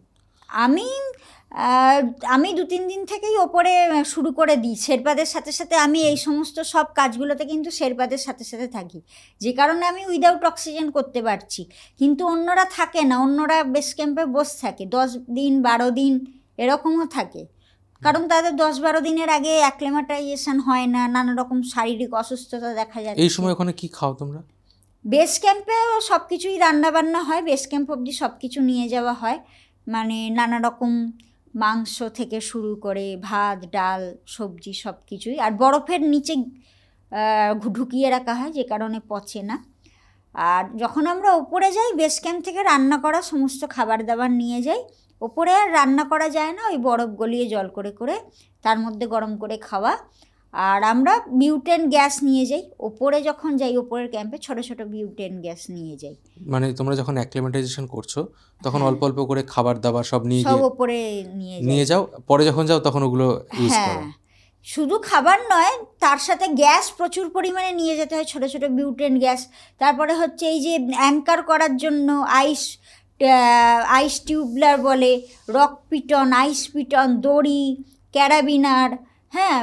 আমি 2-3 দিন থেকেই ওপরে শুরু করে দিই শেরপাদের সাথে সাথে। আমি এই সমস্ত সব কাজগুলোতে কিন্তু শেরপাদের সাথে সাথে থাকি, যে কারণে আমি উইদাউট অক্সিজেন করতে পারছি। কিন্তু অন্যরা থাকে না, অন্যরা বেস ক্যাম্পে বসে থাকে 10 দিন 12 দিন এরকমও থাকে, কারণ তাদের 10-12 দিনের আগে অ্যাক্লেমাটাইজেশন হয় না, নানা রকম শারীরিক অসুস্থতা দেখা যাচ্ছে। এই সময় ওখানে কি খাও তোমরা? বেস ক্যাম্পে সব কিছুই রান্নাবান্না হয়, বেস ক্যাম্প অবধি সব কিছু নিয়ে যাওয়া হয়, মানে নানা রকম মাংস থেকে শুরু করে ভাত ডাল সবজি সব কিছুই, আর বরফের নিচে ঢুকিয়ে রাখা হয় যে কারণে পচে না। আর যখন আমরা ওপরে যাই বেস ক্যাম্প থেকে রান্না করা সমস্ত খাবার দাবার নিয়ে যাই। ওপরে আর রান্না করা যায় না, ওই বরফ গলিয়ে জল করে করে তার মধ্যে গরম করে খাওয়া। আর আমরা বিউটেন গ্যাস নিয়ে যাই ওপরে, যখন যাই ওপরের ক্যাম্পে ছোট ছোট বিউটেন গ্যাস নিয়ে যাই। মানে তোমরা যখন অ্যাক্লিমেটাইজেশন করছো তখন অল্প অল্প করে খাবার দাবার সব সব ওপরে নিয়ে যাও, পরে যখন যাও তখন ওগুলো ইউজ করো? হ্যাঁ, শুধু খাবার নয়, তার সাথে গ্যাস প্রচুর পরিমাণে নিয়ে যেতে হয়, ছোট ছোট বিউটেন গ্যাস। তারপরে হচ্ছে এই যে অ্যাঙ্কার করার জন্য আইস টিউবলার বলে, রক পিটন, আইস পিটন, দড়ি, ক্যারাবিনার, হ্যাঁ,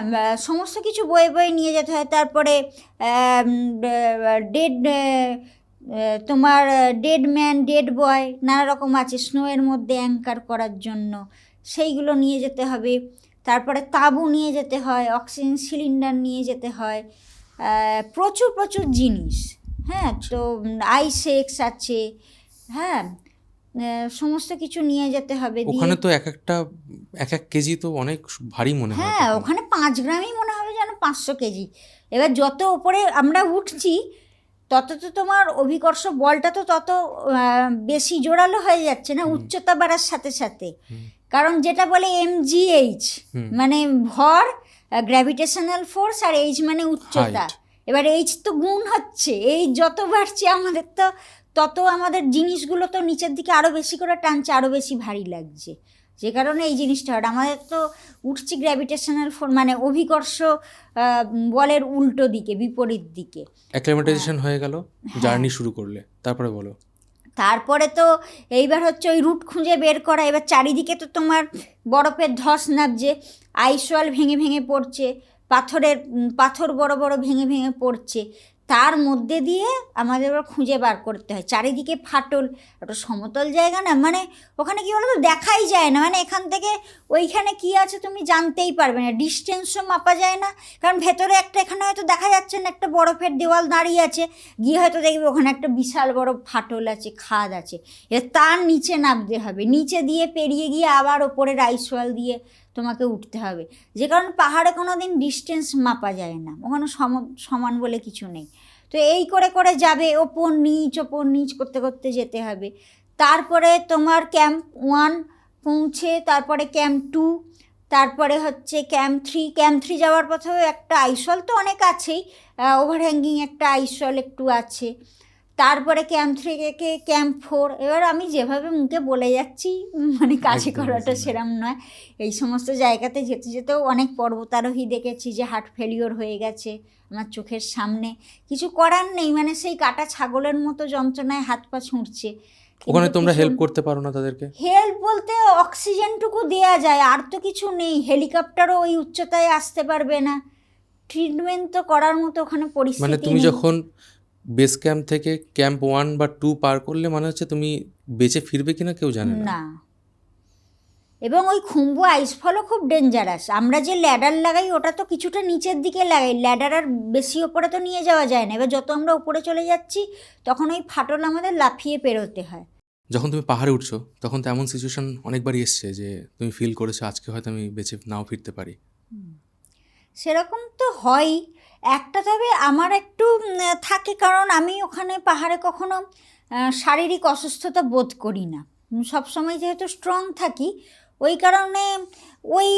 সমস্ত কিছু বয়ে বয়ে নিয়ে যেতে হয়। তারপরে তোমার ডেড ম্যান, ডেড বয়, নানা রকম আছে স্নোয়ের মধ্যে অ্যাঙ্কার করার জন্য, সেইগুলো নিয়ে যেতে হবে। তারপরে তাঁবু নিয়ে যেতে হয়, অক্সিজেন সিলিন্ডার নিয়ে যেতে হয়, প্রচুর প্রচুর জিনিস। হ্যাঁ, তো আইসেক্স আছে, হ্যাঁ, সমস্ত কিছু নিয়ে যেতে হবে। ওখানে তো এক এক কেজি তো অনেক ভারী মনে হয়। হ্যাঁ, ওখানে 5 গ্রামই মনে হবে যেন 500 কেজি। এবার যত ওপরে আমরা উঠছি তত তো তোমার অভিকর্ষ বলটা তো তত বেশি জোরালো হয়ে যাচ্ছে না উচ্চতা বাড়ার সাথে সাথে। কারণ যেটা বলে mgh মানে ভর, গ্র্যাভিটেশনাল ফোর্স, আর এইচ মানে উচ্চতা। এবার এইচ তো গুণ হচ্ছে, এই যত বাড়ছে আমাদের তো তত আমাদের জিনিসগুলো তো নিচের দিকে আরও বেশি করে টানছে, আরও বেশি ভারী লাগছে, যে কারণে এই জিনিসটা হয়। আমাদের তো উঠছি গ্র্যাভিটেশনাল ফোর্স মানে অভিকর্ষ বলের উল্টো দিকে, বিপরীত দিকে। অ্যাক্লিমেটাইজেশন হয়ে গেল, জার্নি শুরু করলে, তারপরে বলো। তারপরে তো এইবার হচ্ছে ওই রুট খুঁজে বের করা। এবার চারিদিকে তো তোমার বরফের ধস নামছে, আইসওয়াল ভেঙে ভেঙে পড়ছে, পাথর বড় বড় ভেঙে ভেঙে পড়ছে, তার মধ্যে দিয়ে আমাদের এবার খুঁজে বার করতে হয়। চারিদিকে ফাটল, একটা সমতল জায়গা না, মানে ওখানে কী বলো তো দেখাই যায় না, মানে এখান থেকে ওইখানে কি আছে তুমি জানতেই পারবে না, ডিস্টেন্সও মাপা যায় না। কারণ ভেতরে এখানে হয়তো দেখা যাচ্ছে না, একটা বরফের দেওয়াল দাঁড়িয়ে আছে, গিয়ে হয়তো দেখবে ওখানে একটা বিশাল বড় ফাটল আছে, খাদ আছে, তার নিচে নামতে হবে, নিচে দিয়ে পেরিয়ে গিয়ে আবার ওপরের আইসওয়াল দিয়ে তোমাকে উঠতে হবে, যে কারণে পাহাড়ে কোনো দিন ডিস্টেন্স মাপা যায় না, ওখানে সমান বলে কিছু নেই। তো এই করে করে যাবে, ওপর নিচ করতে করতে যেতে হবে। তারপরে তোমার ক্যাম্প 1 পৌঁছে তারপরে ক্যাম্প 2, তারপরে হচ্ছে ক্যাম্প 3 যাওয়ার পথেও একটা আইসল তো অনেক আছেই, ওভারহ্যাঙ্গিং একটা আইসল একটু আছে। তারপরে ক্যাম্প 3 থেকে ক্যাম্প 4। এবার আমি যেভাবে মুখে বলে যাচ্ছি মানে কাছে একদম, করাটা একদম। সেরম নয়। এই সমস্ত জায়গাতে যেতে যেতেও অনেক পর্বতারোহী দেখেছি যে হার্ট ফেলিওর হয়ে গেছে আমার চোখের সামনে। কিছু করার নেই, মানে সেই কাটা ছাগলের মতো যন্ত্রণায় হাত পা ছুঁড়ছে। ওখানে তোমরা হেল্প করতে পারো না তাদেরকে? হেল্প বলতে অক্সিজেনটুকু দেওয়া যায়, আর তো কিছু নেই। হেলিকপ্টারও ওই উচ্চতায় আসতে পারবে না, ট্রিটমেন্ট তো করার মতো ওখানে মানে পরিস্থিতি তুমি নেই। যখন বেস ক্যাম্প থেকে ক্যাম্প 1 বা 2 পার করলে মানে হচ্ছে তুমি বেঁচে ফিরবে কিনা কেউ জানে না। না, এবং ওই খুম্বু আইসফলও খুব ডেঞ্জারাস। আমরা যে ল্যাডার লাগাই ওটা তো কিছুটা নিচের দিকে লাগাই, ল্যাডার আর বেশি ওপরে তো নিয়ে যাওয়া যায় না। এবার যত আমরা উপরে চলে যাচ্ছি তখন ওই ফাটল আমাদের লাফিয়ে পেরোতে হয়। যখন তুমি পাহাড়ে উঠছো তখন তো এমন সিচুয়েশন অনেকবারই এসছে যে তুমি ফিল করেছো আজকে হয়তো আমি বেঁচে নাও ফিরতে পারি। সেরকম তো হয়ই। একটা তবে আমার একটু থাকে, কারণ আমি ওখানে পাহাড়ে কখনো শারীরিক অসুস্থতা বোধ করি না। সবসময় যেহেতু স্ট্রং থাকি, ওই কারণে ওই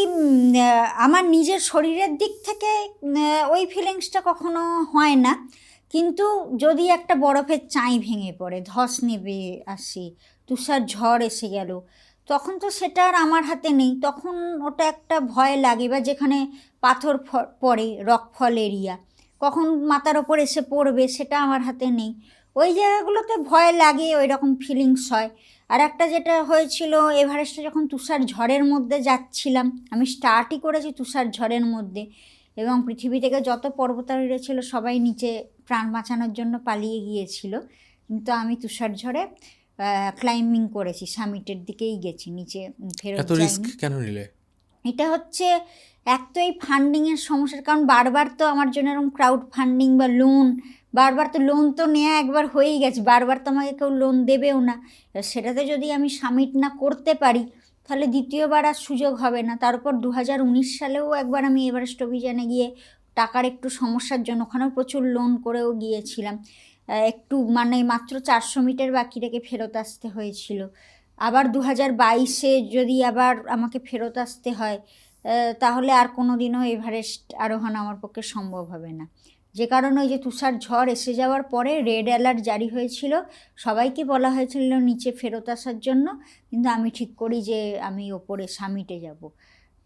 আমার নিজের শরীরের দিক থেকে ওই ফিলিংসটা কখনো হয় না। কিন্তু যদি একটা বরফের চাঁই ভেঙে পড়ে, ধস নেবে আসে, তুষার ঝড় এসে গেল, তখন তো সেটা আর আমার হাতে নেই। তখন ওটা একটা ভয় লাগে। বা যেখানে পাথর পড়ে, রকফল এরিয়া, কখন মাথার ওপর এসে পড়বে সেটা আমার হাতে নেই। ওই জায়গাগুলোতে ভয় লাগে, ওই রকম ফিলিংস হয়। আর একটা যেটা হয়েছিল এভারেস্টে, যখন তুষার ঝড়ের মধ্যে যাচ্ছিলাম, আমি স্টার্টই করেছি তুষার ঝড়ের মধ্যে, এবং পৃথিবী থেকে যত পর্বতারোহীরা ছিল সবাই নিচে প্রাণ বাঁচানোর জন্য পালিয়ে গিয়েছিল, কিন্তু আমি তুষার ঝড়ে ক্লাইম্বিং করেছি, সামিটের দিকেই গেছি, নিচে ফেরত এত রিস্ক যাইনি। কেন নিলে? এটা হচ্ছে এক তো এই ফান্ডিংয়ের সমস্যার কারণ, বারবার তো আমার জন্য এরকম ক্রাউড ফান্ডিং বা লোন, বারবার তো লোন তো নেওয়া একবার হয়েই গেছে, বারবার তো আমাকে কেউ লোন দেবেও না। সেটাতে যদি আমি সামিট না করতে পারি তাহলে দ্বিতীয়বার আর সুযোগ হবে না। তার উপর 2019 সালেও একবার আমি এভারেস্ট অভিযানে গিয়ে টাকার একটু সমস্যার জন্য ওখানেও প্রচুর লোন করেও গিয়েছিলাম, একটু মানে মাত্র 400 মিটার বাকি রেখে ফেরত আসতে হয়েছিল। আবার 2022-এ যদি আবার আমাকে ফেরত আসতে হয়, তাহলে আর কোনো দিনও এভারেস্ট আরোহণ আমার পক্ষে সম্ভব হবে না। যে কারণে ওই যে তুষার ঝড় এসে যাওয়ার পরে রেড অ্যালার্ট জারি হয়েছিল, সবাইকে বলা হয়েছিল নিচে ফেরত আসার জন্য, কিন্তু আমি ঠিক করি যে আমি ওপরে সামিটে যাব।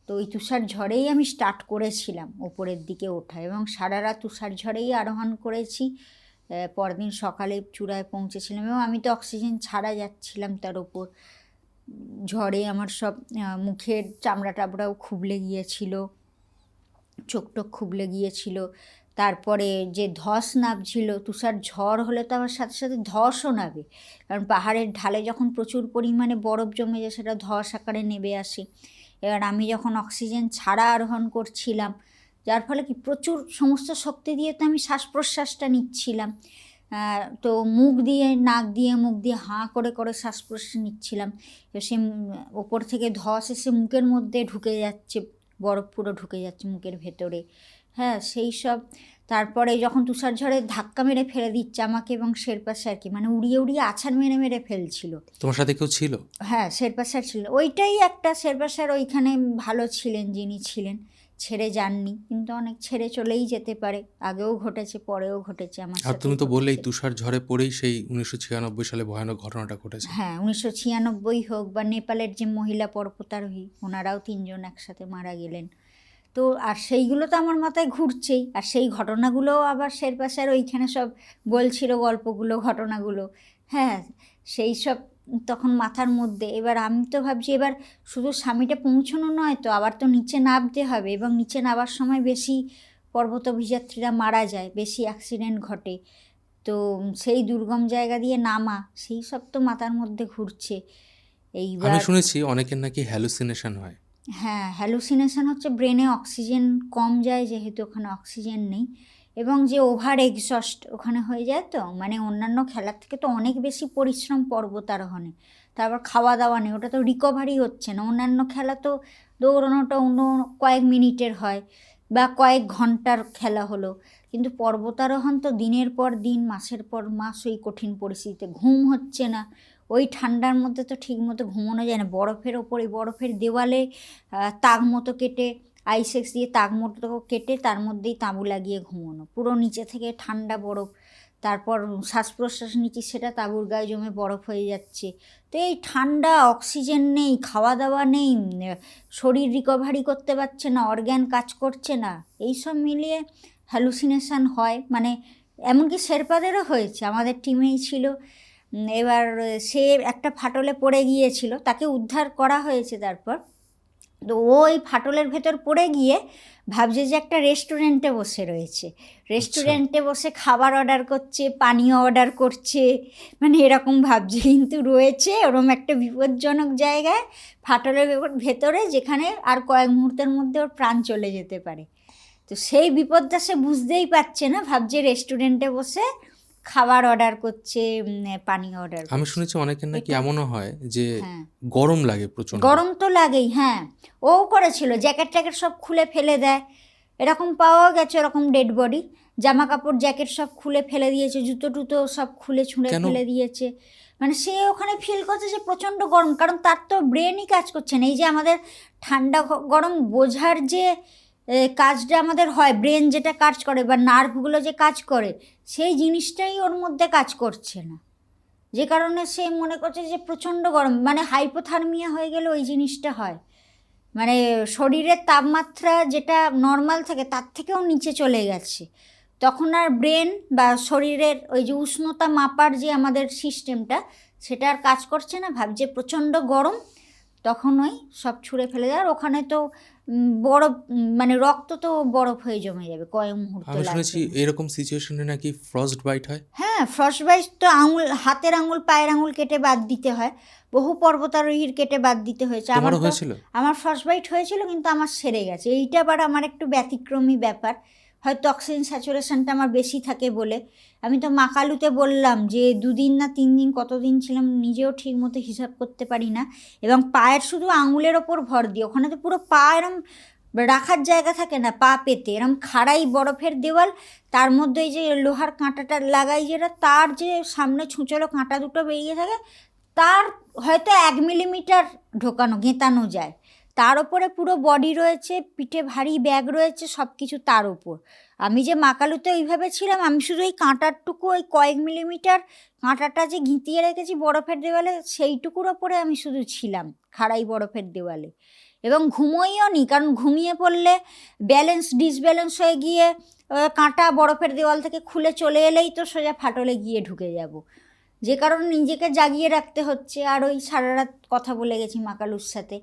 তো ওই তুষার ঝড়েই আমি স্টার্ট করেছিলাম ওপরের দিকে ওঠা, এবং সারা রাত তুষার ঝড়েই আরোহণ করেছি। পরদিন সকালে চূড়ায় পৌঁছেছিলাম, এবং আমি তো অক্সিজেন ছাড়া যাচ্ছিলাম তার ওপর। ঝড়ে আমার সব মুখের চামড়া টামড়াও খুবলে গিয়েছিল, চোখ টোক খুবলে গিয়েছিল। তারপরে যে ধস নামছিল, তুষার ঝড় হলে তো আমার সাথে সাথে ধসও নামে, কারণ পাহাড়ের ঢালে যখন প্রচুর পরিমাণে বরফ জমে যায় সেটা ধস আকারে নেমে আসে। এবার আমি যখন অক্সিজেন ছাড়া আরোহণ করছিলাম, যার ফলে কি প্রচুর সমস্ত শক্তি দিয়ে তো আমি শ্বাস প্রশ্বাসটা নিচ্ছিলাম, তো মুখ দিয়ে নাক দিয়ে মুখ দিয়ে হাঁ করে করে শ্বাস প্রশ্বাস নিচ্ছিলাম। সে ওপর থেকে ধস এসে মুখের মধ্যে ঢুকে যাচ্ছে, বরফ পুরো ঢুকে যাচ্ছে মুখের ভেতরে। হ্যাঁ, সেই সব। তারপরে যখন তুষার ঝড়ে ধাক্কা মেরে ফেলে দিচ্ছে আমাকে, এবং শেরপা স্যার কি মানে উড়িয়ে উড়িয়ে আছাড় মেরে মেরে ফেলছিল। তোমার সাথে কেউ ছিল? হ্যাঁ, শেরপা স্যার ছিল। ওইটাই একটা, শেরপা স্যার ওইখানে ভালো ছিলেন, যিনি ছিলেন, ছেড়ে যাননি। কিন্তু অনেক ছেড়ে চলেই যেতে পারে, আগেও ঘটেছে পরেও ঘটেছে আমার আর সাথে। তুমি তো বললেই তুষার ঝড়ে পড়েই সেই 1996 সালে ভয়ানক ঘটনাটা ঘটেছে। হ্যাঁ, 1996 হোক, বা নেপালের যে মহিলা পর্বতারোহী ওনারাও 3 জন একসাথে মারা গেলেন। তো আর সেইগুলো তো আমার মাথায় ঘুরছেই, আর সেই ঘটনাগুলোও আবার শেরপা স্যার ওইখানে সব বলছিল গল্পগুলো, ঘটনাগুলো। হ্যাঁ, সেই সব তখন মাথার মধ্যে। এবার আমি তো ভাবছি এবার শুধু সামিটে পৌঁছানো নয় তো, আবার তো নিচে নামতে হবে, এবং নিচে নামার সময় বেশি পর্বত অভিযাত্রীরা মারা যায়, বেশি অ্যাক্সিডেন্ট ঘটে। তো সেই দুর্গম জায়গা দিয়ে নামা, সেই সব তো মাথার মধ্যে ঘুরছে আমি এইবার। শুনেছি অনেকের নাকি হ্যালুসিনেশন হয়। হ্যাঁ, হ্যালুসিনেশন হচ্ছে ব্রেনে অক্সিজেন কম যায়, যেহেতু ওখানে অক্সিজেন নেই, এবং যে ওভার এক্সস্ট ওখানে হয়ে যায়। তো মানে অন্যান্য খেলার থেকে তো অনেক বেশি পরিশ্রম পর্বতারোহণে, তারপর খাওয়া দাওয়া নেই, ওটা তো রিকভারি হচ্ছে না। অন্যান্য খেলা তো দৌড়ানোটা অন্য কয়েক মিনিটের হয় বা কয়েক ঘন্টার খেলা হলো, কিন্তু পর্বতারোহণ তো দিনের পর দিন, মাসের পর মাস ওই কঠিন পরিস্থিতিতে, ঘুম হচ্ছে না, ওই ঠান্ডার মধ্যে তো ঠিক মতো ঘুমানো যায় না, বরফের ওপরে বরফের দেওয়ালে তাক মতো কেটে আইসেক্স দিয়ে তাক মতো কেটে তার মধ্যেই তাঁবু লাগিয়ে ঘুমানো, পুরো নিচে থেকে ঠান্ডা বরফ, তারপর শ্বাস প্রশ্বাস নিচ্ছি সেটা তাঁবুর গায়ে জমে বরফ হয়ে যাচ্ছে। তো এই ঠান্ডা, অক্সিজেন নেই, খাওয়া দাওয়া নেই, শরীর রিকভারি করতে পারছে না, অর্গ্যান কাজ করছে না, এইসব মিলিয়ে হ্যালুসিনেশান হয়। মানে এমনকি শেরপাদেরও হয়েছে, আমাদের টিমেই ছিল। এবার সে একটা ফাটলে পড়ে গিয়েছিল, তাকে উদ্ধার করা হয়েছে তারপর। তো ও ওই ফাটলের ভেতর পড়ে গিয়ে ভাবছে যে একটা রেস্টুরেন্টে বসে রয়েছে, রেস্টুরেন্টে বসে খাবার অর্ডার করছে, পানীয় অর্ডার করছে, মানে এরকম ভাবছে, কিন্তু রয়েছে ওরম একটা বিপজ্জনক জায়গায়, ফাটলের ভেতরে, যেখানে আর কয়েক মুহূর্তের মধ্যে ওর প্রাণ চলে যেতে পারে। তো সেই বিপদটা সে বুঝতেই পারছে না, ভাবছে রেস্টুরেন্টে বসে খাবার অর্ডার করছে, পানীয় অর্ডার করছে। আমি শুনেছি অনেকের নাকি এটা- এমনও হয় যে হ্যাঁ, গরম লাগে প্রচন্ড। গরম তো লাগেই, হ্যাঁ। ও করেছিল, জ্যাকেট ট্যাকেট সব খুলে ফেলে দেয়, এরকম পাওয়া গেছে, এরকম ডেড বডি, জামা কাপড় জ্যাকেট সব খুলে ফেলে দিয়েছে, জুতো টুতো সব খুলে ছুঁড়ে কেন? ফেলে দিয়েছে। মানে সে ওখানে ফিল করছে যে প্রচণ্ড গরম, কারণ তার তো ব্রেনই কাজ করছে না। এই যে আমাদের ঠান্ডা গরম বোঝার যে কাজটা আমাদের হয়, ব্রেন যেটা কাজ করে বা নার্ভগুলো যে কাজ করে, সেই জিনিসটাই ওর মধ্যে কাজ করছে না, যে কারণে সে মনে করছে যে প্রচণ্ড গরম, মানে হাইপোথার্মিয়া হয়ে গেলে ওই জিনিসটা হয়, মানে শরীরের তাপমাত্রা যেটা নর্মাল থাকে তার থেকেও নিচে চলে গেছে, তখন আর ব্রেন বা শরীরের ওই যে উষ্ণতা মাপার যে আমাদের সিস্টেমটা, সেটা আর কাজ করছে না, ভাবছে প্রচণ্ড গরম, তখন ওই সব ছুঁড়ে ফেলে দেয়। আর ওখানে তো বরফ, মানে রক্ত তো বরফ হয়ে জমে যাবে, কয়েক মুহূর্ত আমি শুনেছি লাগবে না। এরকম সিচুয়েশনে নাকি ফ্রস্ট বাইট হয়। হ্যাঁ, ফ্রস্ট বাইট তো আঙুল, হাতের আঙুল, পায়ের আঙুল কেটে বাদ দিতে হয়, বহু পর্বতারোহীর কেটে বাদ দিতে হয়েছে। তোমারও হয়েছিল? আমার ফ্রস্ট বাইট হয়েছিল, কিন্তু আমার সেরে গেছে। এইটা আবার আমার একটু ব্যতিক্রমী ব্যাপার, হয়তো অক্সিজেন স্যাচুরেশনটা আমার বেশি থাকে বলে। আমি তো মাকালুতে বললাম যে 2 দিন না 3 দিন কতদিন ছিলাম নিজেও ঠিক মতো হিসাব করতে পারি না, এবং পায়ের শুধু আঙুলের ওপর ভর দিয়ে, ওখানে তো পুরো পা এরম রাখার জায়গা থাকে না, পা পেতে এরম খাড়াই বরফের দেওয়াল, তার মধ্যে এই যে লোহার কাঁটাটা লাগাই যেটা, তার যে সামনে ছুঁচলো কাঁটা দুটো বেরিয়ে থাকে, তার হয়তো 1 মিলিমিটার ঢোকানো গেঁতানো যায়, তার ওপরে পুরো বডি রয়েছে, পিঠে ভারী ব্যাগ রয়েছে, সব কিছু তার ওপর। আমি যে মাকালুতে ওইভাবে ছিলাম, আমি শুধু ওই কাঁটারটুকু, ওই কয়েক মিলিমিটার কাঁটাটা যে ঘিঁতিয়ে রেখেছি বরফের দেওয়ালে, সেইটুকুর ওপরে আমি শুধু ছিলাম, খাড়াই বরফের দেওয়ালে। এবং ঘুমোইও নি, কারণ ঘুমিয়ে পড়লে ব্যালেন্স ডিসব্যালেন্স হয়ে গিয়ে কাঁটা বরফের দেওয়াল থেকে খুলে চলে এলেই তো সোজা ফাটলে গিয়ে ঢুকে যাব, যে কারণে নিজেকে জাগিয়ে রাখতে হচ্ছে। আর ওই সারা রাত কথা বলে গেছি মাকালুর সাথে,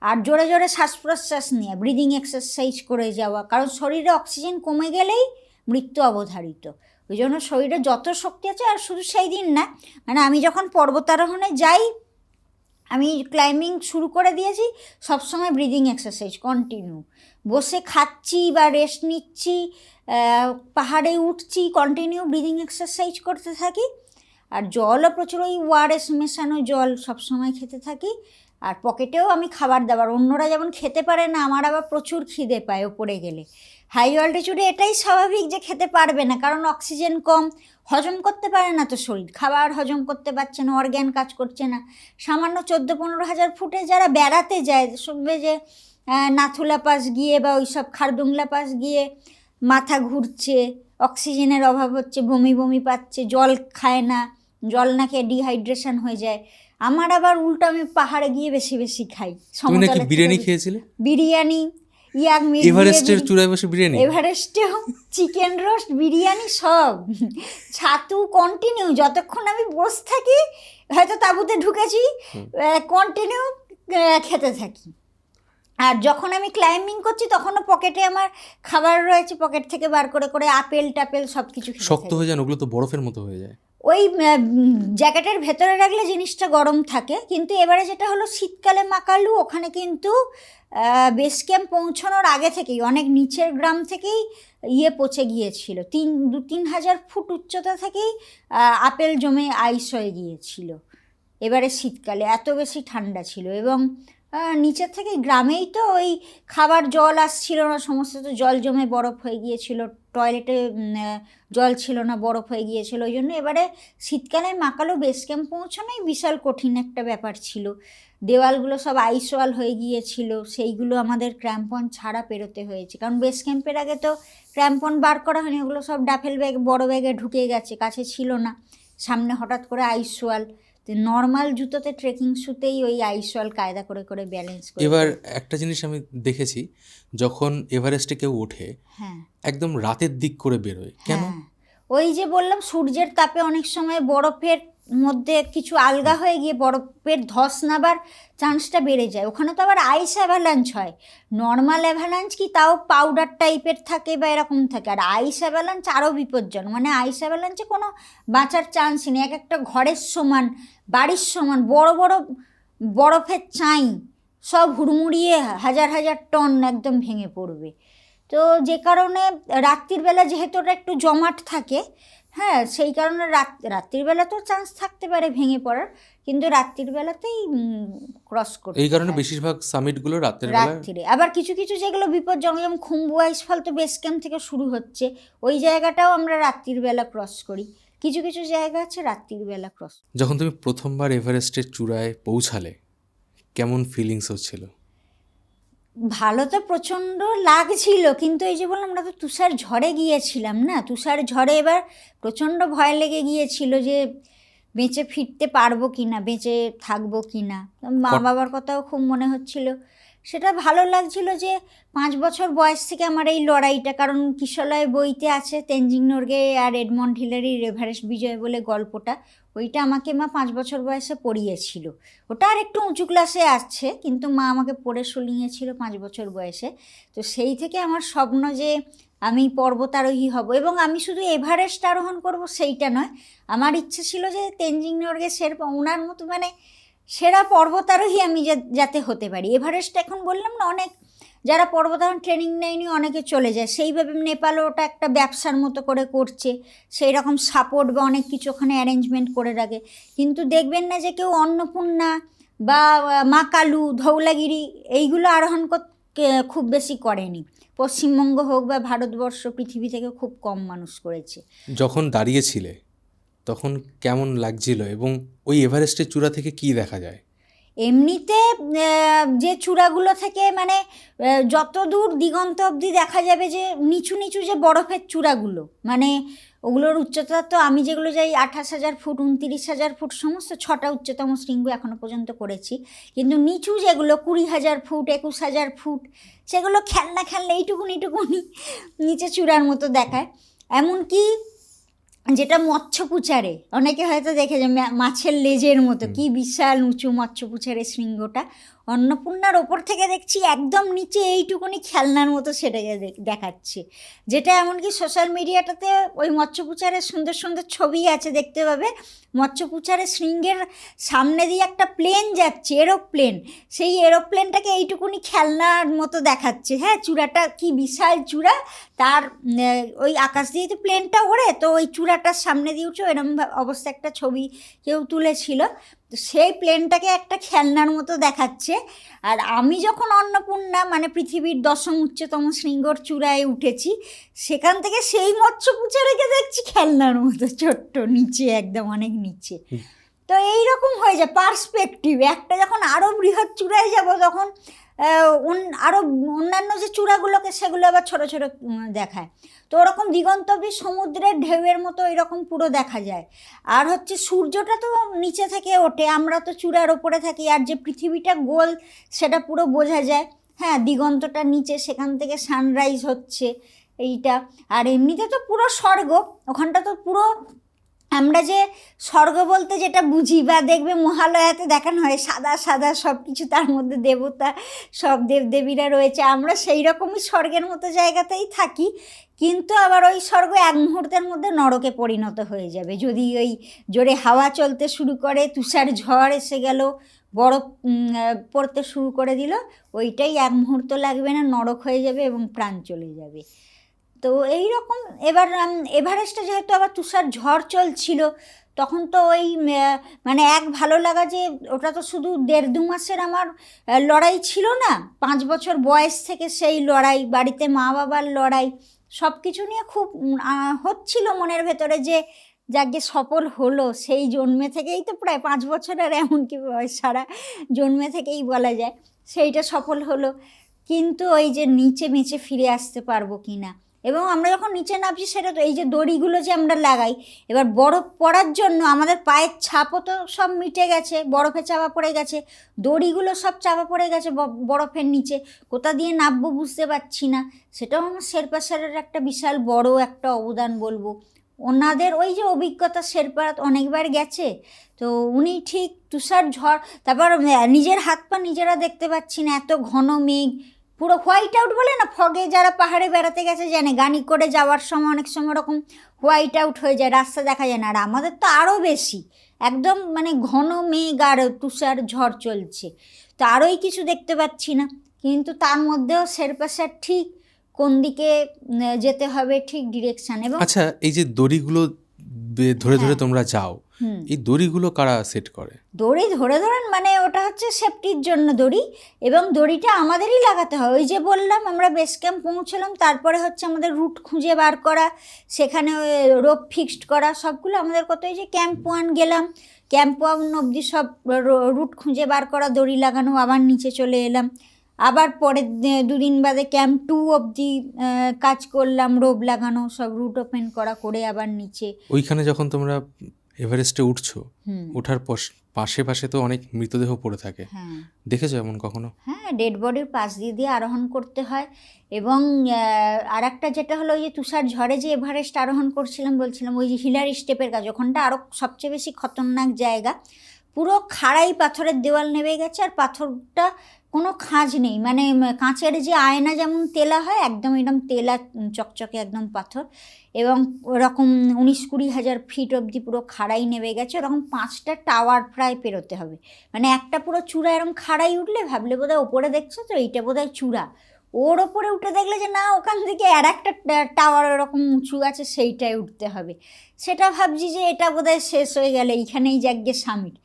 আর জোরে জোরে শ্বাস প্রশ্বাস নিয়ে ব্রিদিং এক্সারসাইজ করে যাওয়া, কারণ শরীরে অক্সিজেন কমে গেলেই মৃত্যু অবধারিত। ওই জন্য শরীরে যত শক্তি আছে, আর শুধু সেই দিন না, মানে আমি যখন পর্বতারোহণে যাই, আমি ক্লাইম্বিং শুরু করে দিয়েছি, সবসময় ব্রিদিং এক্সারসাইজ কন্টিনিউ, বসে খাচ্ছি বা রেস্ট নিচ্ছি, পাহাড়ে উঠছি, কন্টিনিউ ব্রিদিং এক্সারসাইজ করতে থাকি। আর জলও প্রচুর, ওই ওআরএস মেশানো জল সবসময় খেতে থাকি। আর পকেটেও আমি খাবার দাবার, অন্যরা যেমন খেতে পারে না, আমার আবার প্রচুর খিদে পায় ওপরে গেলে। হাই অল্টিটিউডে এটাই স্বাভাবিক যে খেতে পারবে না, কারণ অক্সিজেন কম, হজম করতে পারে না তো শরীর, খাবার হজম করতে পারছে না, অর্গ্যান কাজ করছে না। সামান্য 14-15 হাজার ফুটে যারা বেড়াতে যায়, শুনবে যে নাথুলা পাস গিয়ে বা ওই সব খারদুংলা পাস গিয়ে মাথা ঘুরছে, অক্সিজেনের অভাব হচ্ছে, বমি বমি পাচ্ছে, জল খায় না, জল না খেয়ে ডিহাইড্রেশন হয়ে যায়। আমার আবার উল্টো, আমি পাহাড়ে গিয়ে বেশি বেশি খাই। তুমি নাকি সমতলের বিরিয়ানি থেকে খেয়েছিলে? বিরিয়ানি, ইয়াক মিট, এভারেস্টের চূড়ায় বসে বিরিয়ানি? এভারেস্টেও চিকেন রোস্ট, বিরিয়ানি সব, ছাতু কন্টিনিউ, যতক্ষণ আমি বসে থাকি, হয়তো তাঁবুতে ঢুকেছি, কন্টিনিউ খেতে থাকি। আর যখন আমি ক্লাইম্বিং করছি, তখনও পকেটে আমার খাবার রয়েছে, পকেট থেকে বার করে করে আপেল টাপেল সব কিছু খেতে শক্ত থাকি। হয়ে যান, ওগুলো তো বরফের মতো হয়ে যায়। ওই জ্যাকেটের ভেতরে রাখলে জিনিসটা গরম থাকে। কিন্তু এবারে যেটা হলো, শীতকালে মাকালু, ওখানে কিন্তু বেস ক্যাম্প পৌঁছানোর আগে থেকেই, অনেক নিচের গ্রাম থেকেই পচে গিয়েছিল, 2-3 হাজার ফুট উচ্চতা থেকেই আপেল জমে আইস হয়ে গিয়েছিল। এবারে শীতকালে এত বেশি ঠান্ডা ছিল, এবং নিচের থেকে গ্রামেই তো ওই খাবার জল আসছিল না, সমস্ত তো জল জমে বরফ হয়ে গিয়েছিল, টয়লেটে জল ছিল না, বরফ হয়ে গিয়েছিল। ওই জন্য এবারে শীতকালে মাকালো বেস ক্যাম্প পৌঁছানোই বিশাল কঠিন একটা ব্যাপার ছিল। দেওয়ালগুলো সব আইস ওয়াল হয়ে গিয়েছিল, সেইগুলো আমাদের ক্র্যাম্পন ছাড়া পেরোতে হয়েছে, কারণ বেস ক্যাম্পের আগে তো ক্র্যাম্পন বার করা হয়নি, ওগুলো সব ডাফেল ব্যাগ বড় ব্যাগে ঢুকে গেছে, কাছে ছিল না। সামনে হঠাৎ করে আইস ওয়াল, নর্মাল জুতোতে ট্রেকিং শুতেই ওই আইসওয়াল কায়দা করে করে ব্যালেন্স করে। এবার একটা জিনিস আমি দেখেছি, যখন এভারেস্টে কেউ ওঠে হ্যাঁ একদম রাতের দিক করে বেরোয়, কেন? হ্যাঁ, ওই যে বললাম সূর্যের তাপে অনেক সময় বরফের মধ্যে কিছু আলগা হয়ে গিয়ে বরফের ধস নাবার চান্সটা বেড়ে যায়। ওখানে তো আবার আইস অ্যাভালাঞ্চ হয়, নর্মাল অ্যাভালাঞ্চ কি তাও পাউডার টাইপের থাকে বা এরকম থাকে, আর আইস অ্যাভালাঞ্চ আরও বিপজ্জনক। মানে আইস অ্যাভালাঞ্চে কোনো বাঁচার চান্স নেই, এক একটা ঘরের সমান, বাড়ির সমান বড় বড় বরফের চাই সব হুড়মুড়িয়ে হাজার হাজার টন একদম ভেঙে পড়বে। তো যে কারণে রাত্রির বেলা যেহেতু ওটা একটু জমাট থাকে, হ্যাঁ সেই কারণে রাত্রির বেলা তো চান্স থাকতে পারে ভেঙে পড়ার, কিন্তু রাত্রির বেলাতেই ক্রস করতে এই কারণে হয়। বেশিরভাগ সামিটগুলো রাতের বেলা। রাত্রিরে আবার কিছু কিছু যেগুলো বিপজ্জনক, যেমন খুম্বু আইসফল তো বেস ক্যাম্প থেকে শুরু হচ্ছে, ওই জায়গাটাও আমরা রাত্রির বেলা ক্রস করি। কিছু কিছু জায়গা আছে রাত্রির বেলা ক্রস। যখন তুমি প্রথমবার এভারেস্টের চূড়ায় পৌঁছালে কেমন ফিলিংস হচ্ছিল? ভালো তো প্রচণ্ড লাগছিল, কিন্তু এই যে বললাম আমরা তো তুষার ঝড়ে গিয়েছিলাম না, তুষার ঝড়ে এবার প্রচণ্ড ভয় লেগে গিয়েছিল যে বেঁচে ফিরতে পারবো কি না, বেঁচে থাকবো কি না। মা বাবার কথাও খুব মনে হচ্ছিল। সেটা ভালো লাগছিল যে 5 বছর বয়স থেকে আমার এই লড়াইটা, কারণ কিশলয় বইতে আছে তেনজিং নোরগে আর এডমন্ড হিলারির এভারেস্ট বিজয় বলে গল্পটা, ওইটা আমাকে মা 5 বছর বয়সে পড়িয়েছিল। ওটা আর একটু উঁচু ক্লাসে আসছে, কিন্তু মা আমাকে পড়ে শুনিয়েছিল 5 বছর বয়সে। তো সেই থেকে আমার স্বপ্ন যে আমি পর্বতারোহী হব, এবং আমি শুধু এভারেস্ট আরোহণ করব সেইটা নয়, আমার ইচ্ছে ছিল যে তেনজিং নোরগে শেরপা ওনার মতো মানে সেরা পর্বতারোহী আমি যাতে হতে পারি। এভারেস্ট এখন বললাম না, অনেক যারা পর্বতারোহণ ট্রেনিং নেয়নি অনেকে চলে যায়, সেইভাবে নেপালও ওটা একটা ব্যবসার মতো করে করছে, সেই রকম সাপোর্ট বা অনেক কিছু ওখানে অ্যারেঞ্জমেন্ট করে রাখে। কিন্তু দেখবেন না যে কেউ অন্নপূর্ণা বা মা কালু, ধৌলাগিরি এইগুলো আরোহণ খুব বেশি করেনি। পশ্চিমবঙ্গ হোক বা ভারতবর্ষ, পৃথিবী থেকে খুব কম মানুষ করেছে। যখন দাঁড়িয়েছিলে তখন কেমন লাগছিল, এবং ওই এভারেস্টের চূড়া থেকে কি দেখা যায়? এমনিতে যে চূড়াগুলো থেকে মানে যত দূর দিগন্ত অবধি দেখা যাবে যে নিচু নিচু যে বরফের চূড়াগুলো, মানে ওগুলোর উচ্চতা তো আমি যেগুলো যাই 28,000 ফুট, 29,000 ফুট, সমস্ত 6টা উচ্চতম শৃঙ্গ এখনও পর্যন্ত করেছি। কিন্তু নিচু যেগুলো 20,000 ফুট, 21,000 ফুট, সেগুলো খেলনা খেলনা এইটুকুনি নিচে চূড়ার মতো দেখায়। এমনকি যেটা মৎস্যপুচারে অনেকে হয়তো দেখে যে মাছের লেজের মতো, কি বিশাল উঁচু মৎস্যপুচারের শৃঙ্গটা, অন্নপূর্ণার ওপর থেকে দেখছি একদম নিচে এইটুকুনি খেলনার মতো সেটা দেখাচ্ছে। যেটা এমনকি সোশ্যাল মিডিয়াটাতে ওই মৎস্যপুচারের সুন্দর সুন্দর ছবি আছে, দেখতে পাবে মৎস্যপুচারের শৃঙ্গের সামনে দিয়ে একটা প্লেন যাচ্ছে, এরোপ্লেন, সেই এরোপ্লেনটাকে এইটুকুনি খেলনার মতো দেখাচ্ছে। হ্যাঁ, চূড়াটা কি বিশাল চূড়া, তার ওই আকাশ দিয়ে তো প্লেনটা ওড়ে, তো ওই চূড়াটার সামনে দিয়ে উঠছে, এরকম অবস্থা একটা ছবি কেউ তুলেছিল। তো সেই প্লেনটাকে একটা খেলনার মতো দেখাচ্ছে। আর আমি যখন অন্নপূর্ণা মানে পৃথিবীর 10ম উচ্চতম শৃঙ্গর চূড়ায় উঠেছি, সেখান থেকে সেই মৎস্যপুচারেকে দেখছি খেলনার মতো ছোট্ট, নিচে একদম অনেক নিচে। তো এইরকম হয়ে যায় পার্সপেক্টিভ। একটা যখন আরও বৃহৎ চূড়ায় যাব তখন আরও অন্যান্য যে চূড়াগুলোকে সেগুলো আবার ছোটো ছোটো দেখায়। তো ওরকম দিগন্তবী সমুদ্রের ঢেউয়ের মতো এরকম পুরো দেখা যায়। আর হচ্ছে সূর্যটা তো নিচে থেকে ওঠে, আমরা তো চূড়ার ওপরে থাকি, আর যে পৃথিবীটা গোল সেটা পুরো বোঝা যায়। হ্যাঁ, দিগন্তটা নিচে, সেখান থেকে সানরাইজ হচ্ছে এইটা। আর এমনিতে তো পুরো স্বর্গ, ওখানটা তো পুরো আমরা যে স্বর্গ বলতে যেটা বুঝি বা দেখবে মহালয়াতে দেখানো হয় সাদা সাদা সব কিছু, তার মধ্যে দেবতা সব দেবদেবীরা রয়েছে, আমরা সেই রকমই স্বর্গের মতো জায়গাতেই থাকি। কিন্তু আবার ওই স্বর্গ এক মুহূর্তের মধ্যে নরকে পরিণত হয়ে যাবে যদি ওই জোরে হাওয়া চলতে শুরু করে, তুষার ঝড় এসে গেল, বরফ পড়তে শুরু করে দিল, ওইটাই এক মুহূর্ত লাগবে না, নরক হয়ে যাবে এবং প্রাণ চলে যাবে। তো এই রকম এবার এভারেস্টে যেহেতু আবার তুষার ঝড় চলছিল, তখন তো ওই মানে এক ভালো লাগা যে ওটা তো শুধু 1.5-2 মাসের আমার লড়াই ছিল না, 5 বছর বয়স থেকে সেই লড়াই, বাড়িতে মা বাবার লড়াই, সব কিছু নিয়ে খুব হচ্ছিল মনের ভেতরে যে যাকে সফল হলো। সেই জন্মে থেকেই তো প্রায় 5 বছরের এমনকি বয়স, সারা জন্মে থেকেই বলা যায় সেইটা সফল হলো। কিন্তু ওই যে নিচে ফিরে আসতে পারবো কি না, এবং আমরা যখন নিচে নামছি সেটা তো এই যে দড়িগুলো যে আমরা লাগাই, এবার বরফ পড়ার জন্য আমাদের পায়ের ছাপও তো সব মিটে গেছে, বরফে চাপা পড়ে গেছে, দড়িগুলো সব চাপা পড়ে গেছে বরফের নিচে, কোথা দিয়ে নামবো বুঝতে পারছি না। সেটাও আমার শেরপা স্যারের একটা বিশাল বড় একটা অবদান বলবো। ওনাদের ওই যে অভিজ্ঞতা, শেরপা অনেকবার গেছে, তো উনি ঠিক তুষার ঝড়, তারপর নিজের হাত পা নিজেরা দেখতে পাচ্ছি না, এত ঘন মেঘ, পুরো হোয়াইট আউট বলে না, ফগে যারা পাহাড়ে বেড়াতে গেছে জানে, গাড়ি করে যাওয়ার সময় অনেক সময় ওরকম হোয়াইট আউট হয়ে যায়, রাস্তা দেখা যায় না। আর আমাদের তো আরও বেশি, একদম মানে ঘন মেঘ আর তুষার ঝড় চলছে, তো আরোই কিছু দেখতে পাচ্ছি না। কিন্তু তার মধ্যেও শেরপা স্যার ঠিক কোন দিকে যেতে হবে, ঠিক ডিরেকশন। এবং আচ্ছা, এই যে দড়িগুলো ধরে ধরে তোমরা যাও, এই দড়িগুলো কারা সেট করে? দড়ি ধরেন মানে ওটা হচ্ছে সেফটির জন্য দড়ি, এবং দড়িটা আমাদেরই লাগাতে হয়। ওই যে বললাম আমরা বেস ক্যাম্প পৌঁছলাম, তারপরে হচ্ছে আমাদের রুট খুঁজে বার করা, সেখানে রোপ ফিক্সড করা, সবগুলো আমাদের কত। এই যে ক্যাম্প 1 গেলাম, ক্যাম্প 1 অবধি সব রুট খুঁজে বার করা, দড়ি লাগানো, আবার নিচে চলে এলাম, আবার পরের 2 দিন বাদে ক্যাম্প 2 অবধি কাজ করলাম, রোপ লাগানো, সব রুট ওপেন করা, করে আবার নিচে। ওইখানে যখন তোমরা এভারেস্টে উঠছো, ওঠার পাশে পাশে তো অনেক মৃতদেহ পড়ে থাকে, দেখেছো এমন কখনো? হ্যাঁ, ডেড বডির পাশ দিয়ে আরোহণ করতে হয়। এবং আর একটা যেটা হলো, ওই যে তুষার ঝড়ে যে এভারেস্ট আরোহণ করছিলাম বলছিলাম, ওই যে হিলারি স্টেপের কাজ, ওখানটা আরও সবচেয়ে বেশি খতরনাক জায়গা। পুরো খাড়াই পাথরের দেওয়াল নেমে গেছে, আর পাথরটা কোনো খাঁজ নেই, মানে কাঁচের যে আয়না যেমন তেলা হয়, একদম এরকম তেলা চকচকে একদম পাথর, এবং ওরকম 19-20 হাজার ফিট অবধি পুরো খাড়াই নেমে গেছে। ওরকম 5টা টাওয়ার প্রায় পেরোতে হবে, মানে একটা পুরো চূড়া এরকম খাড়াই উঠলে ভাবলে বোধহয় ওপরে দেখছো তো, এইটা বোধহয় চূড়া, ওর ওপরে উঠে দেখলে যে না, ওখান থেকে আর একটা টাওয়ার এরকম উঁচু আছে, সেইটাই উঠতে হবে। সেটা ভাবছি যে এটা বোধহয় শেষ হয়ে গেলে এইখানেই যাগ্যে সামিট।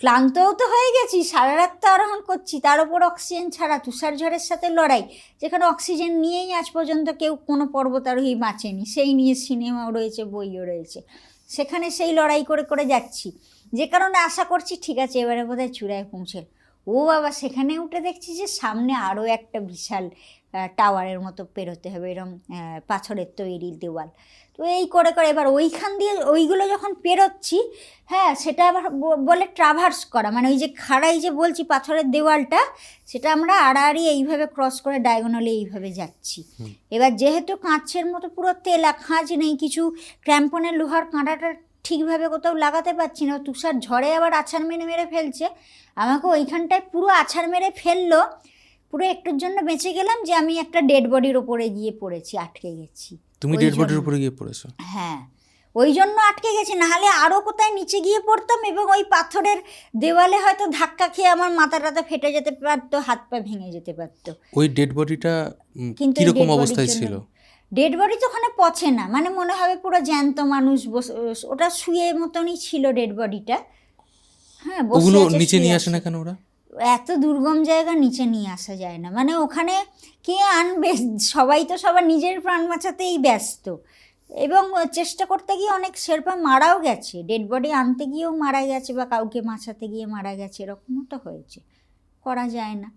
ক্লান্তও তো হয়ে গেছি, সারা রাত তো আরোহণ করছি, তার উপর অক্সিজেন ছাড়া, তুষার ঝড়ের সাথে লড়াই, যেখানে অক্সিজেন নিয়েই আজ পর্যন্ত কেউ কোনো পর্বতারোহী বাঁচেনি, সেই নিয়ে সিনেমাও রয়েছে, বইও রয়েছে, সেখানে সেই লড়াই করে করে যাচ্ছি, যে কারণে আশা করছি ঠিক আছে এবারে বোধহয় চূড়ায় পৌঁছে। ও বাবা, সেখানে উঠে দেখছি যে সামনে আরও একটা বিশাল টাওয়ারের মতো পেরোতে হবে, এরকম পাথরের তৈরি দেওয়াল। তো এই করে করে এবার ওইখান দিয়ে ওইগুলো যখন পেরোচ্ছি, হ্যাঁ, সেটা আবার বলে ট্রাভার্স করা, মানে ওই যে খাড়াই যে বলছি পাথরের দেওয়ালটা, সেটা আমরা আড়াআড়ি এইভাবে ক্রস করে ডায়াগোনালি এইভাবে যাচ্ছি। এবার যেহেতু কাঁচের মতো পুরো তেলা, খাঁজ নেই, কিছু ক্র্যাম্পনের লোহার কাঁটাটা ঠিকভাবে কোথাও লাগাতে পারছি না, তুষার ঝড়ে আবার আছাড় মেরে ফেলছে আমাকে, ওইখানটায় পুরো আছাড় মেরে ফেললো, পুরো একটুর জন্য বেঁচে গেলাম যে আমি একটা ডেড বডির ওপরে গিয়ে পড়েছি, আটকে গেছি। তুমি ডেড বডির উপরে গিয়ে পড়েছো? হ্যাঁ, ওই জন্য আটকে গেছি, নাহলে আরও কোথায় নিচে গিয়ে পড়তাম, এবং ওই পাথরের দেওয়ালে হয়তো ধাক্কা খেয়ে আমার মাথা টাথা ফেটে যেতে পারতো, হাত পা ভেঙে যেতে পারতো। ওই ডেড বডিটা কিরকম অবস্থায় ছিল? ডেড বডি তো ওখানে পচে না, মানে মনে হবে পুরো জ্যান্ত মানুষ, ওটা শুয়ে মতনই ছিল ডেড বডিটা। হ্যাঁ, ওগুলো নিচে নিয়ে আসে না কেন ওরা? এত দুর্গম জায়গা নিচে নিয়ে আসা যায় না, মানে ওখানে কে আনবে, সবাই তো সবার নিজের প্রাণ বাঁচাতেই ব্যস্ত, এবং চেষ্টা করতে গিয়ে অনেক শেরপা মারাও গেছে, ডেড বডি আনতে গিয়েও মারা গেছে, বা কাউকে বাঁচাতে গিয়ে মারা গেছে, এরকমও তো হয়েছে, করা যায় না।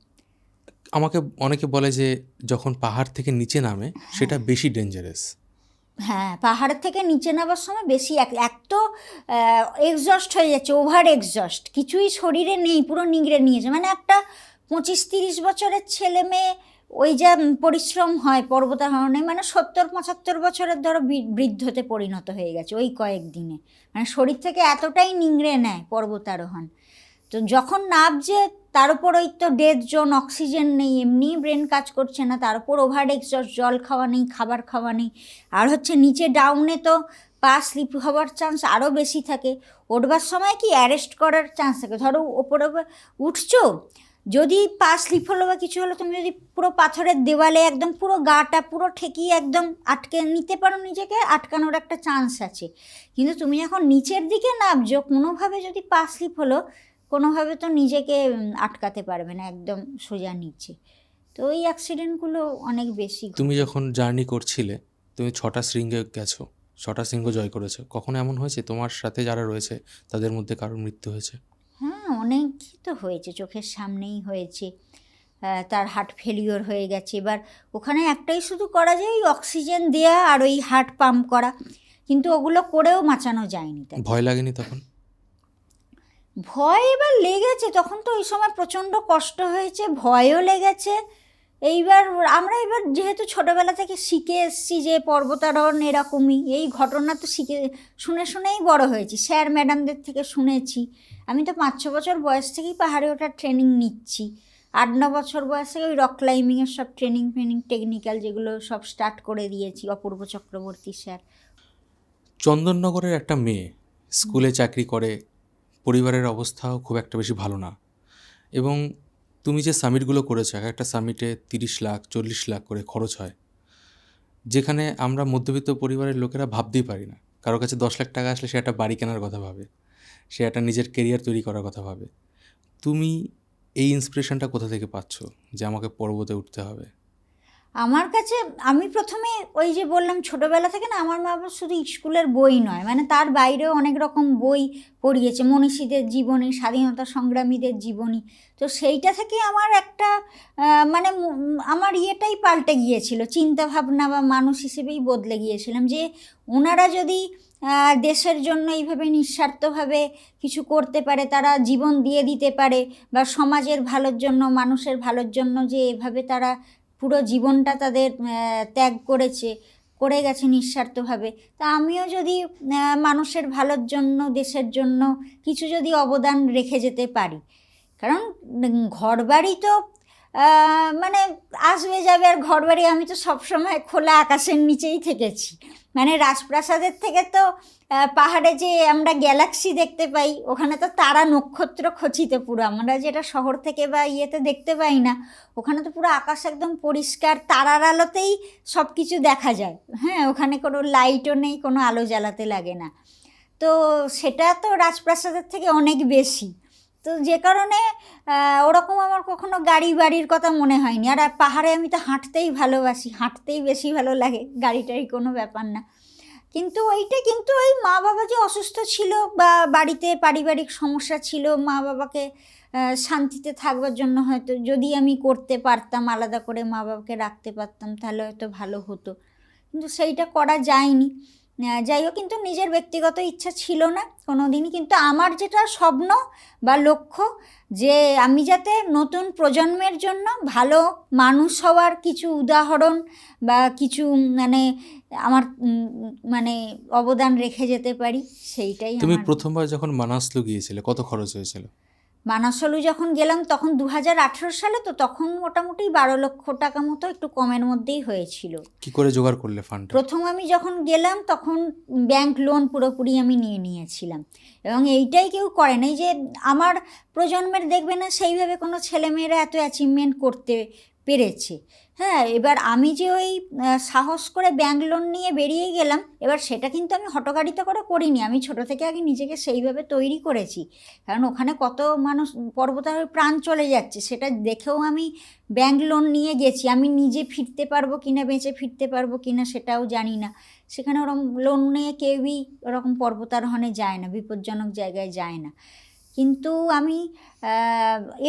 আমাকে অনেকে বলে যে যখন পাহাড় থেকে নিচে নামে সেটা বেশি ডেঞ্জারাস। হ্যাঁ, পাহাড়ের থেকে নিচে নামার সময় বেশি এক তো এক্সস্ট হয়ে যাচ্ছে, ওভার এক্সস্ট, কিছুই শরীরে নেই, পুরো নিংড়ে নিয়েছে, মানে একটা 25-30 বছরের ছেলে মেয়ে ওই যা পরিশ্রম হয় পর্বতারোহণে, মানে 70-75 বছরের ধরো বৃদ্ধতে পরিণত হয়ে গেছে ওই কয়েকদিনে, মানে শরীর থেকে এতটাই নিংড়ে নেয় পর্বতারোহণ। তো যখন নামছে তার উপর ওই তো ডেথ জোন, অক্সিজেন নেই, এমনি ব্রেন কাজ করছে না, তার উপর ওভার এক্সস্ট, জল খাওয়া নেই, খাবার খাওয়া নেই, আর হচ্ছে নিচে ডাউনে তো পা স্লিপ হওয়ার চান্স আরও বেশি থাকে, উঠবার সময় কি অ্যারেস্ট করার চান্স থাকে, ধরো ওপরে উঠছো, যদি পা স্লিপ হলো বা কিছু হলো, তুমি যদি পুরো পাথরের দেওয়ালে একদম পুরো গাটা পুরো ঠেকিয়ে একদম আটকে নিতে পারো, নিজেকে আটকানোর একটা চান্স আছে। কিন্তু তুমি যখন নিচের দিকে নামছো, কোনোভাবে যদি পা স্লিপ হলো, কোনোভাবে তো নিজেকে আটকাতে পারবে না একদম সোজা নিচে। তো ওই অ্যাক্সিডেন্টগুলো অনেক বেশি তুমি ঘটে। যখন জার্নি করছিলে, তুমি 6টা শৃঙ্গে গেছো, 6টা শৃঙ্গ জয় করেছো, কখনো এমন হয়েছে তোমার সাথে যারা রয়েছে তাদের মধ্যে কারোর মৃত্যু হয়েছে? হ্যাঁ, অনেকই তো হয়েছে, চোখের সামনেই হয়েছে। তার হার্ট ফেলিওর হয়ে গেছে। এবার ওখানে একটাই শুধু করা যায়, ওই অক্সিজেন দেওয়া আর ওই হার্ট পাম্প করা, কিন্তু ওগুলো করেও বাঁচানো যায়নি তাকে। ভয় লাগেনি তখন? ভয় এবার লেগেছে, তখন তো ওই সময় প্রচণ্ড কষ্ট হয়েছে, ভয়ও লেগেছে। এইবার আমরা এবার যেহেতু ছোটোবেলা থেকে শিখে এসেছি যে পর্বতারোহণ এরকমই, এই ঘটনা তো শুনে শুনেই বড় হয়েছি, স্যার ম্যাডামদের থেকে শুনেছি। আমি তো 5-6 বছর বয়স থেকেই পাহাড়ে ওঠার ট্রেনিং নিচ্ছি। 8-9 বছর বয়স থেকে ওই রক ক্লাইম্বিংয়ের সব ট্রেনিং টেকনিক্যাল যেগুলো সব স্টার্ট করে দিয়েছি অপূর্ব চক্রবর্তী স্যার। চন্দননগরের একটা মেয়ে স্কুলে চাকরি করে, পরিবারের অবস্থাও খুব একটা বেশি ভালো না, এবং তুমি যে সামিটগুলো করেছো, এক একটা সামিটে 30 লাখ 40 লাখ করে খরচ হয়, যেখানে আমরা মধ্যবিত্ত পরিবারের লোকেরা ভাবতেই পারি না। কারো কাছে 10 লাখ টাকা আসলে সে একটা বাড়ি কেনার কথা ভাবে, সে একটা নিজের কেরিয়ার তৈরি করার কথা ভাবে। তুমি এই ইন্সপিরেশনটা কোথা থেকে পাচ্ছ যে আমাকে পর্বতে উঠতে হবে? আমার কাছে, আমি প্রথমে ওই যে বললাম ছোটোবেলা থেকে না, আমার মা বাবা শুধু স্কুলের বই নয়, মানে তার বাইরেও অনেক রকম বই পড়িয়েছে, মনীষীদের জীবনী, স্বাধীনতা সংগ্রামীদের জীবনী। তো সেইটা থেকে আমার একটা মানে আমার ইয়েটাই পাল্টে গিয়েছিল, চিন্তাভাবনা বা মানুষ হিসেবেই বদলে গিয়েছিলাম, যে ওনারা যদি দেশের জন্য এইভাবে নিঃস্বার্থভাবে কিছু করতে পারে, তারা জীবন দিয়ে দিতে পারে, বা সমাজের ভালোর জন্য, মানুষের ভালোর জন্য যে এভাবে তারা পুরো জীবনটা তাদের ত্যাগ করে গেছে নিঃস্বার্থভাবে, তা আমিও যদি মানুষের ভালোর জন্য, দেশের জন্য কিছু যদি অবদান রেখে যেতে পারি। কারণ ঘরবাড়ি তো মানে আসবে যাবে, আর ঘরবাড়ি আমি তো সবসময় খোলা আকাশের নিচেই থেকেছি। মানে রাজপ্রাসাদের থেকে তো পাহাড়ে যে আমরা গ্যালাক্সি দেখতে পাই, ওখানে তো তারা নক্ষত্র খচিত পুরো, আমরা যেটা শহর থেকে বা ইয়েতে দেখতে পাই না, ওখানে তো পুরো আকাশ একদম পরিষ্কার, তারার আলোতেই সব কিছু দেখা যায়। হ্যাঁ, ওখানে কোনো লাইটও নেই, কোনো আলো জ্বালাতে লাগে না। তো সেটা তো রাজপ্রাসাদের থেকে অনেক বেশি। তো যে কারণে ওরকম আমার কখনো গাড়ি বাড়ির কথা মনে হয়নি। আর পাহাড়ে আমি তো হাঁটতেই ভালোবাসি, হাঁটতেই বেশি ভালো লাগে, গাড়িটাই কোনো ব্যাপার না। কিন্তু ওই মা বাবা যে অসুস্থ ছিল বা বাড়িতে পারিবারিক সমস্যা ছিল, মা বাবাকে শান্তিতে থাকবার জন্য হয়তো যদি আমি করতে পারতাম, আলাদা করে মা বাবাকে রাখতে পারতাম, তাহলে হয়তো ভালো হতো, কিন্তু সেইটা করা যায়নি। যাই হোক, কিন্তু নিজের ব্যক্তিগত ইচ্ছা ছিল না কোনো দিনই। কিন্তু আমার যেটা স্বপ্ন বা লক্ষ্য, যে আমি যাতে নতুন প্রজন্মের জন্য ভালো মানুষ হওয়ার কিছু উদাহরণ বা কিছু মানে আমার মানে অবদান রেখে যেতে পারি, সেইটাই। তুমি আমার প্রথমবার যখন মানাসলু গিয়েছিলে কত খরচ হয়েছিল? মানাসলু যখন গেলাম তখন 2018 সালে, তো তখন মোটামুটি 12 লক্ষ টাকা মতো, একটু কমের মধ্যেই হয়েছিল। কি করে জোগাড় করলে ফান্ড? প্রথম আমি যখন গেলাম তখন ব্যাংক লোন পুরোপুরি আমি নিয়েছিলাম, এবং এইটাই কেউ করে নাই, যে আমার প্রজন্মের দেখবে না সেইভাবে কোনো ছেলেমেয়েরা এত অ্যাচিভমেন্ট করতে পেরেছে। হ্যাঁ, এবার আমি যে ওই সাহস করে ব্যাংক লোন নিয়ে বেরিয়ে গেলাম, এবার সেটা কিন্তু আমি হঠকারিতা করে করিনি, আমি ছোট থেকে আগে নিজেকে সেইভাবে তৈরি করেছি। কারণ ওখানে কত মানুষ পর্বতারোহীর প্রাণ চলে যাচ্ছে, সেটা দেখেও আমি ব্যাংক লোন নিয়ে গেছি। আমি নিজে ফিরতে পারবো কিনা, বেঁচে ফিরতে পারবো কিনা সেটাও জানি না। সেখানে ওরকম লোন নিয়ে কেউই ওরকম পর্বতারোহণে যায় না, বিপজ্জনক জায়গায় যায় না। কিন্তু আমি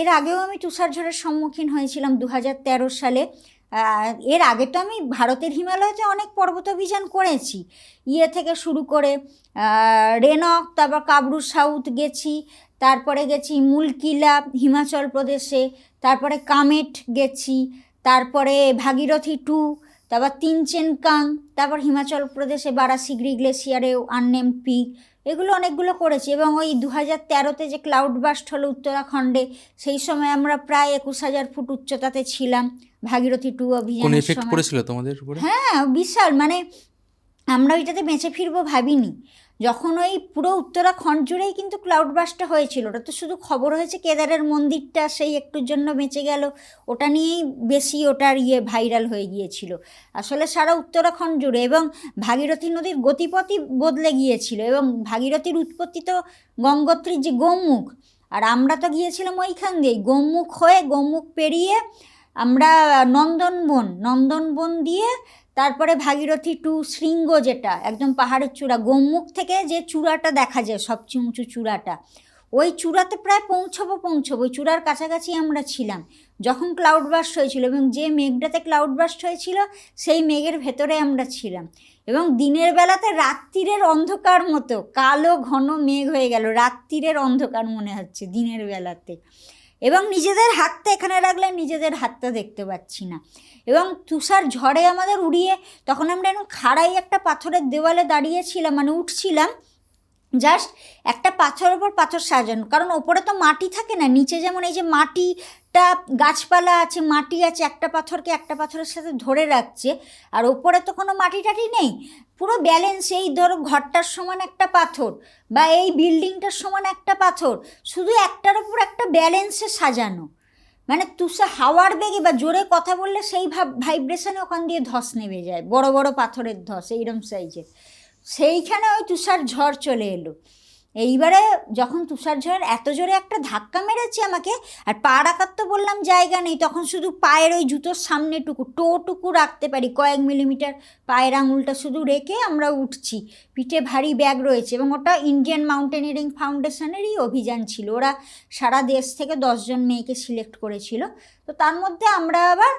এর আগেও আমি তুষারঝড়ের সম্মুখীন হয়েছিলাম 2013 সালে। এর আগে তো আমি ভারতের হিমালয়তে অনেক পর্বতাভিযান করেছি, ইয়ে থেকে শুরু করে রেনক, তারপর কাবরু সাউথ গেছি, তারপরে গেছি মুলকিলা হিমাচল প্রদেশে, তারপরে কামেট গেছি, তারপরে ভাগীরথী 2, তারপর তিনচেনকাং, তারপর হিমাচল প্রদেশে বারাসিগড়ি গ্লেসিয়ারেও আননেম পিক, এগুলো অনেকগুলো করেছি। এবং ওই 2013-তে যে ক্লাউড বাস্ট হলো উত্তরাখণ্ডে, সেই সময় আমরা প্রায় 21,000 ফুট উচ্চতাতে ছিলাম ভাগীরথী 2 কোন অভিযানের এফেক্ট সময়। পড়েছিল তোমাদের উপরে? হ্যাঁ, বিশাল, মানে আমরা ওইটাতে বেঁচে ফিরবো ভাবিনি। যখন ওই পুরো উত্তরাখণ্ড জুড়েই কিন্তু ক্লাউড বাস্টটা হয়েছিল। ওটা তো শুধু খবর হয়েছে কেদারের মন্দিরটা সেই একটুর জন্য বেঁচে গেল, ওটা নিয়েই বেশি ওটার ভাইরাল হয়ে গিয়েছিল। আসলে সারা উত্তরাখণ্ড জুড়ে, এবং ভাগীরথী নদীর গতিপথই বদলে গিয়েছিল, এবং ভাগীরথীর উৎপত্তি তো গঙ্গোত্রীর যে গোমুখ, আর আমরা তো গিয়েছিলাম ওইখান দিয়েই গোমুখ হয়ে, গোমুখ পেরিয়ে আমরা নন্দনবন দিয়ে তারপরে ভাগীরথী টু শৃঙ্গ, যেটা একদম পাহাড়ের চূড়া, গোমুখ থেকে যে চূড়াটা দেখা যায় সবচেয়ে উঁচু চূড়াটা, ওই চূড়াতে প্রায় পৌঁছবো ওই চূড়ার কাছাকাছি আমরা ছিলাম যখন ক্লাউড বাস্ট হয়েছিল, এবং যে মেঘটাতে ক্লাউড বাস্ট হয়েছিল সেই মেঘের ভেতরে আমরা ছিলাম। এবং দিনের বেলাতে রাত্রিরের অন্ধকার মতো কালো ঘন মেঘ হয়ে গেল, রাত্রিরের অন্ধকার মনে হচ্ছে দিনের বেলাতে। এবং নিজেদের হাতটা এখানে রাখলে নিজেদের হাতটা দেখতে পাচ্ছি না, এবং তুষার ঝড়ে আমাদের উড়িয়ে, তখন আমরা এরকম খাড়াই একটা পাথরের দেওয়ালে দাঁড়িয়েছিলাম, মানে উঠছিলাম, জাস্ট একটা পাথরের ওপর পাথর সাজানো, কারণ ওপরে তো মাটি থাকে না, নিচে যেমন এই যে মাটিটা গাছপালা আছে, মাটি আছে, একটা পাথরকে একটা পাথরের সাথে ধরে রাখছে, আর ওপরে তো কোনো মাটি টাটি নেই, পুরো ব্যালেন্স। এই ধরো ঘরটার সমান একটা পাথর বা এই বিল্ডিংটার সমান একটা পাথর, শুধু একটার ওপর একটা ব্যালেন্সে সাজানো, মানে তুষার হাওয়ার বেগে বা জোরে কথা বললে সেই ভাইব্রেশনে ওখান দিয়ে ধস নেমে যায়, বড় বড় পাথরের ধস এইরকম সাইজের। সেইখানে ওই তুষার ঝড় চলে এলো। এইবারে যখন তুষার ঝড় এত জোরে একটা ধাক্কা মেরেছে আমাকে, আর পা রাখার তো বললাম জায়গা নেই, তখন শুধু পায়ের ওই জুতোর সামনেটুকু টোটুকু রাখতে পারি, কয়েক মিলিমিটার পায়ের আঙুলটা শুধু রেখে আমরা উঠছি, পিঠে ভারী ব্যাগ রয়েছে, এবং ওটা ইন্ডিয়ান মাউন্টেনিয়ারিং ফাউন্ডেশনেরই অভিযান ছিল, ওরা সারা দেশ থেকে 10 জন মেয়েকে সিলেক্ট করেছিল। তো তার মধ্যে আমরা আবার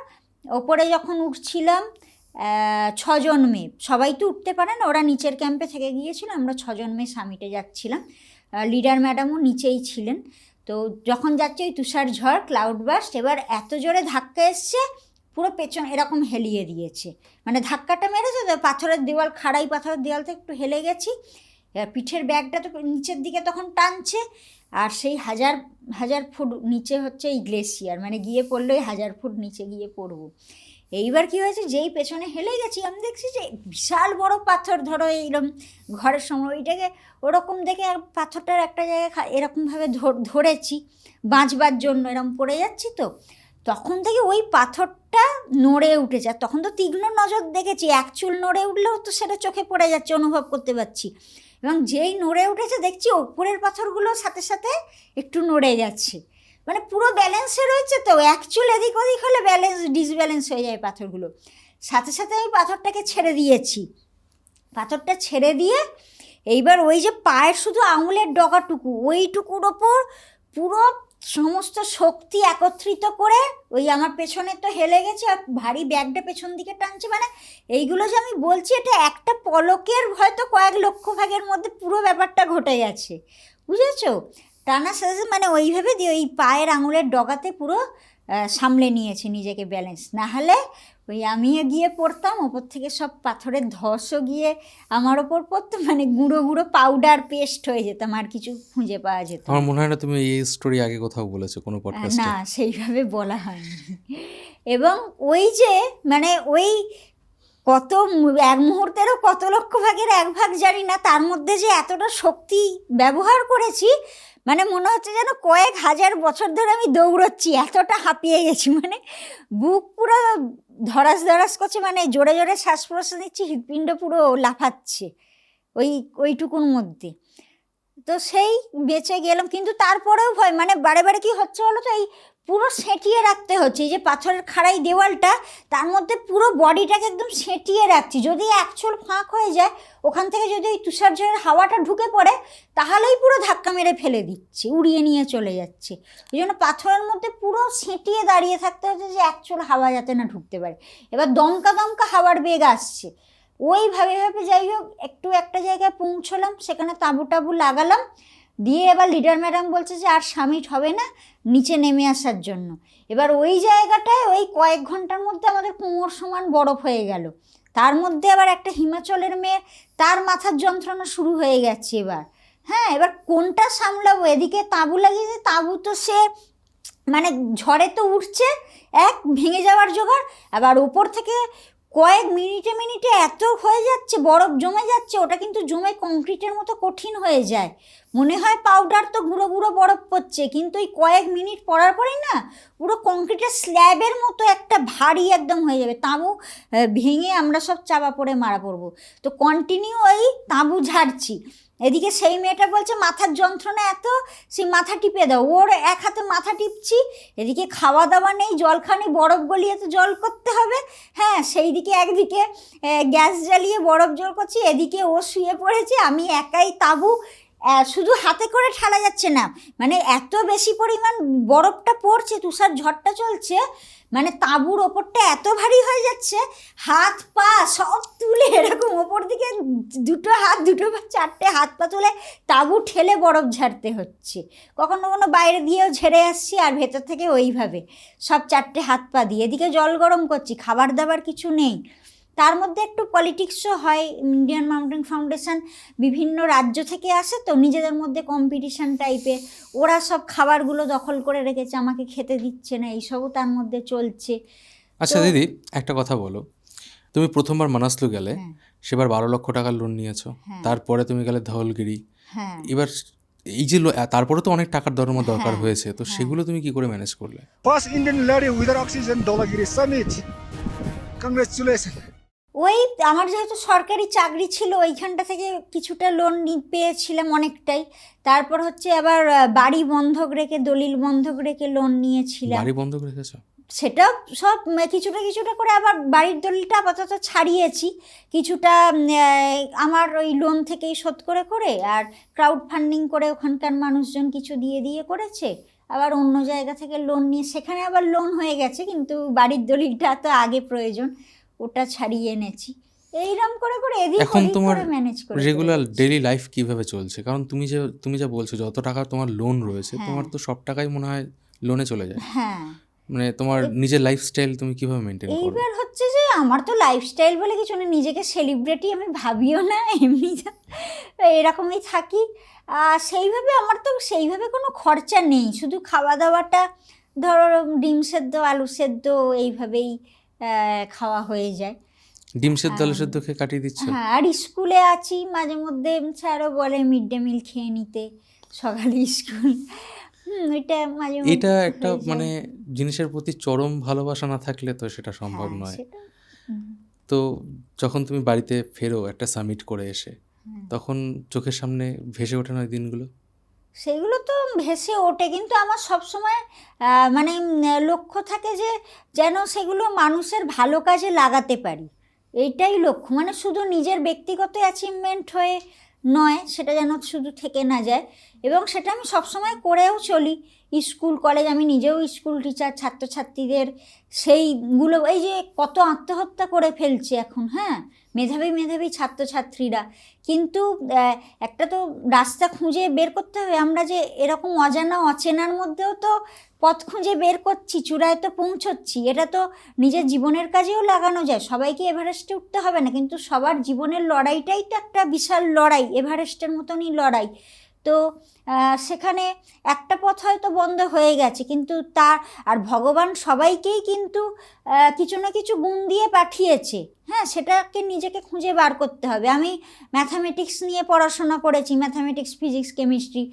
ওপরে যখন উঠছিলাম 6 জন মেয়ে, সবাই তো উঠতে পারে না, ওরা নিচের ক্যাম্পে থেকে গিয়েছিল, আমরা 6 জন মেয়ে সামিটে যাচ্ছিলাম, লিডার ম্যাডামও নিচেই ছিলেন। তো যখন যাচ্ছে ওই তুষার ঝড় ক্লাউড বাস্ট, এবার এত জোরে ধাক্কা এসছে পুরো পেছন এরকম হেলিয়ে দিয়েছে, মানে ধাক্কাটা মেরেছে তো পাথরের দেওয়াল, খাড়াই পাথরের দেওয়াল থেকে একটু হেলে গেছি, পিঠের ব্যাগটা তো নিচের দিকে তখন টানছে, আর সেই হাজার ফুট নিচে হচ্ছে এই গ্লেসিয়ার, মানে গিয়ে পড়লো 1000 ফুট নিচে গিয়ে পড়বো। এইবার কি হয়েছে, যেই পেছনে হেলে গেছি আমি দেখছি যে বিশাল বড় পাথর, ধরো এইরকম ঘরের সময় ওইটাকে ওরকম দেখে পাথরটার একটা জায়গায় এরকমভাবে ধরেছি বাঁচবার জন্য, এরকম পড়ে যাচ্ছি, তো তখন থেকে ওই পাথরটা নড়ে উঠেছে, আর তখন তো তীক্ষ্ণ নজর দেখেছি, এক চুল নড়ে উঠলেও তো সেটা চোখে পড়ে যাচ্ছে, অনুভব করতে পারছি, এবং যেই নড়ে উঠেছে দেখছি ওপরের পাথরগুলোর সাথে সাথে একটু নড়ে গেছে, মানে পুরো ব্যালেন্সে রয়েছে, তো এক চুল এদিক ওদিক হলে ডিসব্যালেন্স হয়ে যায় পাথরগুলো। সাথে সাথে আমি পাথরটাকে ছেড়ে দিয়েছি, পাথরটা ছেড়ে দিয়ে এইবার ওই যে পায়ের শুধু আঙুলের ডগাটুকু, ওইটুকুর ওপর পুরো সমস্ত শক্তি একত্রিত করে, ওই আমার পেছনে তো হেলে গেছে আর ভারী ব্যাগটা পেছন দিকে টানছে, মানে এইগুলো যে আমি বলছি এটা একটা পলকের হয়তো কয়েক লক্ষ ভাগের মধ্যে পুরো ব্যাপারটা ঘটে গেছে, বুঝেছো? টানা সাজে মানে ওইভাবে দিয়ে ওই পায়ের আঙুলের ডগাতে পুরো সামলে নিয়েছে নিজেকে ব্যালেন্স, না হলে ওই আমিও গিয়ে পড়তাম, ওপর থেকে সব পাথরের ধসও গিয়ে আমার ওপর পড়তো, মানে গুঁড়ো গুঁড়ো পাউডার পেস্ট হয়ে যেতাম, আর কিছু খুঁজে পাওয়া যেত আমার মনে হয় না তুমি এই স্টোরি আগে কোথাও বলেছো কোনো পডকাস্টে। না, সেইভাবে বলা হয়নি। এবং ওই যে মানে ওই কত এক মুহূর্তেরও কত লক্ষ ভাগের এক ভাগ জানি না, তার মধ্যে যে এতটা শক্তি ব্যবহার করেছি, মানে মনে হচ্ছে যেন কয়েক হাজার বছর ধরে আমি দৌড়চ্ছি, এতটা হাঁপিয়ে গেছি, মানে বুক পুরো ধরাস করছে, মানে জোরে জোরে শ্বাস প্রশ্বাস নিচ্ছি, হৃৎপিণ্ড পুরো লাফাচ্ছে ওইটুকুর মধ্যে। তো সেই বেঁচে গেলাম, কিন্তু তারপরেও ভয়, মানে বারে বারে কী হচ্ছে বলো তো, এই পুরো সেঁটিয়ে রাখতে হচ্ছে, এই যে পাথরের খাড়াই দেওয়ালটা, তার মধ্যে পুরো বডিটাকে একদম সেঁটিয়ে রাখছি, যদি একচুল ফাঁক হয়ে যায় ওখান থেকে যদি ওই তুষার ঝড়ের হাওয়াটা ঢুকে পড়ে তাহলেই পুরো ধাক্কা মেরে ফেলে দিচ্ছে, উড়িয়ে নিয়ে চলে যাচ্ছে, ওই জন্য পাথরের মধ্যে পুরো সেঁটিয়ে দাঁড়িয়ে থাকতে হচ্ছে যে একচুল হাওয়া যাতে না ঢুকতে পারে। এবার দমকা হাওয়ার বেগ আসছে, ওইভাবে যাই হোক একটু একটা জায়গায় পৌঁছলাম, সেখানে তাঁবু টাবু লাগালাম, দিয়ে এবার লিডার ম্যাডাম বলছে যে আর সামিট হবে না, নিচে নেমে আসার জন্য। এবার ওই জায়গাটায় ওই কয়েক ঘন্টার মধ্যে আমাদের কোমর সমান বরফ হয়ে গেল, তার মধ্যে আবার একটা হিমাচলের মেয়ে, তার মাথার যন্ত্রণা শুরু হয়ে গেছে এবার। হ্যাঁ, এবার কোনটা সামলাবো, এদিকে তাঁবু লাগিয়েছে, তাঁবু তো সে মানে ঝড়ে তো উঠছে, এক ভেঙে যাওয়ার জোগাড়, আবার ওপর থেকে কয়েক মিনিটে মিনিটে এত হয়ে যাচ্ছে, বরফ জমে যাচ্ছে, ওটা কিন্তু জমে কংক্রিটের মতো কঠিন হয়ে যায়। মনে হয় পাউডার তো গুঁড়ো গুঁড়ো বরফ পড়ছে, কিন্তু এই কয়েক মিনিট পড়ার পরেই না পুরো কংক্রিটের স্ল্যাবের মতো একটা ভারী একদম হয়ে যাবে। তাঁবু ভেঙে আমরা সব চাপা পড়ে মারা পড়বো। তো কন্টিনিউ ওই তাঁবু ঝাড়ছি। এদিকে সেই মেয়েটা বলছে মাথার যন্ত্রণা এত, সেই মাথা টিপে দাও। ওর এক হাতে মাথা টিপছি, এদিকে খাওয়া দাওয়া নেই, জলখানি, বরফ গলিয়ে তো জল করতে হবে। হ্যাঁ, সেই দিকে একদিকে গ্যাস জ্বালিয়ে বরফ জল করছি, এদিকে ও শুয়ে পড়েছে, আমি একাই তাঁবু। শুধু হাতে করে ঠালা যাচ্ছে না, মানে এত বেশি পরিমাণ বরফটা পড়ছে, তুষার ঝড়টা চলছে, মানে তাঁবুর ওপরটা এত ভারী হয়ে যাচ্ছে, হাত পা সব তুলে এরকম ওপর দিকে দুটো হাত, দুটো পা, চারটে হাত পা তুলে তাঁবু ঠেলে বরফ ঝাড়তে হচ্ছে। কখনো কখনো বাইরে দিয়েও ঝেড়ে আসছি, আর ভেতর থেকে ওইভাবে সব চারটে হাত পা দিয়ে। এদিকে জল গরম করছি, খাবার দাবার কিছু নেই। তার মধ্যে একটু পলিটিক্সও হয়। ইন্ডিয়ান মাউন্টেন ফাউন্ডেশন বিভিন্ন রাজ্য থেকে আসে, তো নিজেদের মধ্যে কম্পিটিশন টাইপের, ওরা সব খাবারগুলো দখল করে রেখেছে, আমাকে খেতে দিচ্ছে না, এইসবও তার মধ্যে চলছে। আচ্ছা দিদি, একটা কথা বলো, তুমি প্রথমবার মানাসলু গেলে, হ্যাঁ। সেবার 12 লক্ষ টাকার লোন নিয়েছো, হ্যাঁ। তারপরে তুমি গেলে ধওলগিরি। হ্যাঁ, এবার এই যে তারপরে তো অনেক টাকার দরকার হ্যাঁ, হয়েছে, তো হ্যাঁ। সেগুলো তুমি কি করে ম্যানেজ করলে? First Indian lady without oxygen Dholagiri summit. Congratulations. ওই আমার যেহেতু সরকারি চাকরি ছিল, ওইখানটা থেকে কিছুটা লোন পেয়েছিলাম অনেকটাই। তারপর হচ্ছে আবার বাড়ি বন্ধক রেখে, দলিল বন্ধক রেখে লোন নিয়েছিলাম। বাড়ি বন্ধক রেখেছো? সেটা সব কিছুটা কিছুটা করে আবার বাড়ির দলিলটা আপাতত ছাড়িয়েছি, কিছুটা আমার ওই লোন থেকেই শোধ করে করে, আর ক্রাউড ফান্ডিং করে ওখানকার মানুষজন কিছু দিয়ে দিয়ে করেছে। আবার অন্য জায়গা থেকে লোন নিয়ে সেখানে আবার লোন হয়ে গেছে, কিন্তু বাড়ির দলিলটা তো আগে প্রয়োজন, ওটা ছাড়িয়ে এনেছি। এইরকম করে করে এদিক এখন ওদিক তোমার করে ম্যানেজ করে রেগুলার যাচ্ছি। ডেইলি লাইফ কিভাবে চলছে? কারণ তুমি যা বলছো, যত টাকা তোমার লোন রয়েছে, হ্যাঁ। তোমার তো সব টাকাই মনে হয় লোনে চলে যায়। হ্যাঁ, মানে তোমার নিজের লাইফস্টাইল তুমি কিভাবে মেনটেন করো? এইবার হচ্ছে যে আমার তো লাইফস্টাইল বলে কিছু না, নিজেকে সেলিব্রিটি আমি ভাবিও না, এমনি এরকমই থাকি। সেইভাবে আমার তো সেইভাবে কোনো খরচা নেই, শুধু খাওয়া দাওয়াটা ধরো ডিম সেদ্ধ, আলু সেদ্ধ, এইভাবেই খাওয়া হয়ে যায়। ডিম সেদ্ধ, আলু সেদ্ধ খেয়ে কাটিয়ে দিচ্ছ? হ্যাঁ, আর স্কুলে আছি, মাঝে মধ্যে স্যারও বলে মিড ডে মিল খেয়ে নিতে, সকালে স্কুল। ওইটা মাঝে মধ্যে এটা একটা হয়ে যায়। মানে জিনিসের প্রতি চরম ভালোবাসা না থাকলে তো সেটা সম্ভব হ্যাঁ, নয়। সেটা তো যখন তুমি বাড়িতে ফেরো একটা সামিট করে এসে, তখন চোখের সামনে ভেসে ওঠে না ওই দিনগুলো? সেগুলো তো ভেসে ওঠে, কিন্তু আমার সবসময় মানে লক্ষ্য থাকে যে যেন সেগুলো মানুষের ভালো কাজে লাগাতে পারি, এইটাই লক্ষ্য। মানে শুধু নিজের ব্যক্তিগত অ্যাচিভমেন্ট হয়ে নয়, সেটা যেন শুধু থেকে না যায়, এবং সেটা আমি সবসময় করেও চলি। স্কুল কলেজ, আমি নিজেও স্কুল টিচার, ছাত্রছাত্রীদের সেইগুলো, এই যে কত আত্মহত্যা করে ফেলছে এখন, হ্যাঁ, মেধাবী মেধাবী ছাত্রছাত্রীরা, কিন্তু একটা তো রাস্তা খুঁজে বের করতে হবে। আমরা যে এরকম অজানা অচেনার মধ্যেও তো পথ খুঁজে বের করছি, চূড়ায় তো পৌঁছচ্ছি, এটা তো নিজের জীবনের কাজেও লাগানো যায়। সবাইকে এভারেস্টে উঠতে হবে না, কিন্তু সবার জীবনের লড়াইটাই তো একটা বিশাল লড়াই, এভারেস্টের মতনই লড়াই। তো সেখানে একটা পথ হয়তো বন্ধ হয়ে গেছে, কিন্তু তার আর ভগবান সবাইকেই কিন্তু কিছু না কিছু গুণ দিয়ে পাঠিয়েছে। হ্যাঁ, সেটাকে নিজেকে খুঁজে বার করতে হবে। আমি ম্যাথামেটিক্স নিয়ে পড়াশোনা করেছি, ম্যাথামেটিক্স, ফিজিক্স, কেমিস্ট্রি,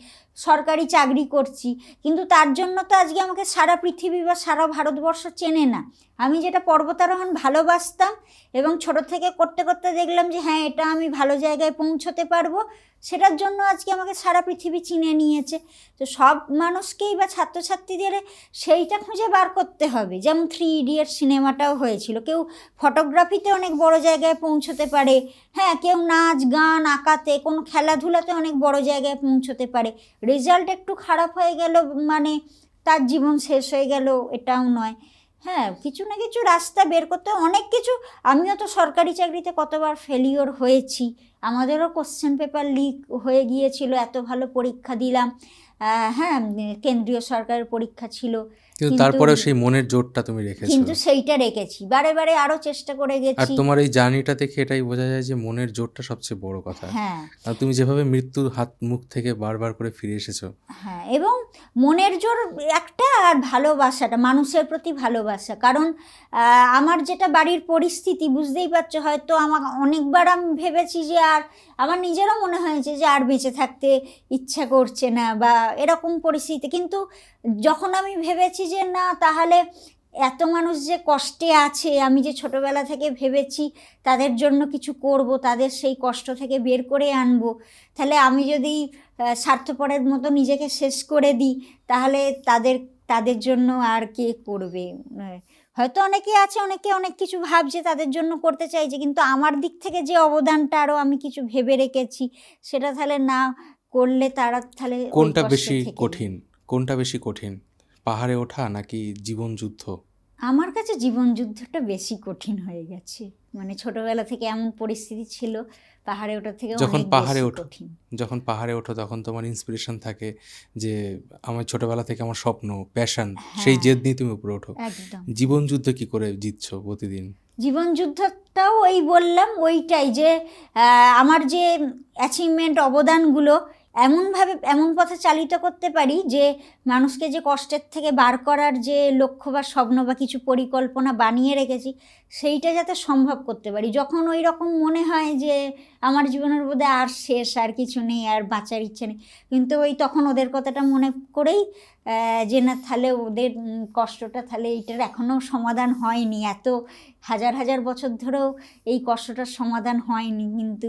সরকারি চাকরি করছি, কিন্তু তার জন্য তো আজকে আমাকে সারা পৃথিবী বা সারা ভারতবর্ষ চেনে না। আমি যেটা পর্বতারোহণ ভালোবাসতাম এবং ছোট থেকে করতে করতে দেখলাম যে হ্যাঁ, এটা আমি ভালো জায়গায় পৌঁছতে পারবো, সেটার জন্য আজকে আমাকে সারা পৃথিবী চিনে নিয়েছে। তো সব মানুষকেই বা ছাত্রছাত্রীদের সেইটা খুঁজে বার করতে হবে। যেমন 3 ইডিয়ট সিনেমাটাও হয়েছিল, কেউ ফটোগ্রাফিতে অনেক বড় জায়গায় পৌঁছতে পারে, হ্যাঁ, কেউ নাচ গান আঁকাতে, কোনো খেলাধুলাতে অনেক বড় জায়গায় পৌঁছতে পারে। রেজাল্ট একটু খারাপ হয়ে গেল মানে তার জীবন শেষ হয়ে গেল, এটাও নয়। হ্যাঁ, কিছু না কিছু রাস্তা বের করতে, অনেক কিছু। আমিও তো সরকারি চাকরিতে কতবার ফেলিওর হয়েছি, আমাদেরও কোশ্চেন পেপার লিক হয়ে গিয়েছিল, এত ভালো পরীক্ষা দিলাম, হ্যাঁ কেন্দ্রীয় সরকারের পরীক্ষা ছিল, কিন্তু কিন্তু তারপরেও সেই মনের জোরটা তুমি রেখেছো। কিন্তু সেইটা রেখেছি, বারে বারে আরও চেষ্টা করে আর গেছি। তোমার এই জার্নিটা দেখে এটাই বোঝা যায় যে মনের জোরটা সবচেয়ে বড় কথা। হ্যাঁ আর তুমি যেভাবে মৃত্যুর হাত মুখ থেকে বারবার করে ফিরে এসেছো। হ্যাঁ, এবং মনের জোর একটা, আর ভালোবাসাটা, মানুষের প্রতি ভালোবাসা। কারণ আমার যেটা বাড়ির পরিস্থিতি বুঝতেই পারছো, হয়তো আমার অনেকবার আমি ভেবেছি যে আর আমার নিজেরও মনে হয়েছে যে আর বেঁচে থাকতে ইচ্ছা করছে না বা এরকম পরিস্থিতি, কিন্তু যখন আমি ভেবেছি যে না, তাহলে এত মানুষ যে কষ্টে আছে, আমি যে ছোটবেলা থেকে ভেবেছি তাদের জন্য কিছু করব, তাদের সেই কষ্ট থেকে বের করে আনবো, তাহলে আমি যদি স্বার্থপরের মতো নিজেকে শেষ করে দিই, তাহলে তাদের জন্য আর কে করবে? হয়তো অনেকে আছে, অনেকে অনেক কিছু ভাবছে, তাদের জন্য করতে চাইছে, কিন্তু আমার দিক থেকে যে অবদানটা আরও আমি কিছু ভেবে রেখেছি, সেটা তাহলে না করলে তারা তাহলে ওই কোনটা কষ্ট বেশি থেকে কঠিন, কোনটা বেশি কঠিন, পাহাড়ে ওঠা নাকি জীবন যুদ্ধ? আমার কাছে জীবনযুদ্ধটা বেশি কঠিন হয়ে গেছে। মানে ছোটবেলা থেকে এমন পরিস্থিতি ছিল, পাহাড়ে ওঠার থেকে যখন অনেক পাহাড়ে বেশি ওঠো, কঠিন। যখন পাহাড়ে ওঠো তখন তোমার ইন্সপিরেশন থাকে যে আমার ছোটবেলা থেকে আমার স্বপ্ন, প্যাশন, সেই হ্যাঁ, জেদ নিয়ে তুমি উপরে ওঠো। একদম। জীবন যুদ্ধ কি করে জিতছো প্রতিদিন? জীবনযুদ্ধটাও ওই বললাম, ওইটাই যে আমার যে অ্যাচিভমেন্ট, অবদানগুলো এমন পথে চালিত করতে পারি যে মানুষকে যে কষ্টের থেকে বার করার যে লক্ষ্য বা স্বপ্ন বা কিছু পরিকল্পনা বানিয়ে রেখেছি, সেইটা যাতে সম্ভব করতে পারি। যখন ওই রকম মনে হয় যে আমার জীবনের বোধহয় আর শেষ, আর কিছু নেই, আর বাঁচার ইচ্ছে নেই, কিন্তু ওই তখন ওদের কথাটা মনে করেই যে না, তাহলে ওদের কষ্টটা, তাহলে এইটার এখনও সমাধান হয়নি, এত হাজার হাজার বছর ধরেও এই কষ্টটার সমাধান হয়নি, কিন্তু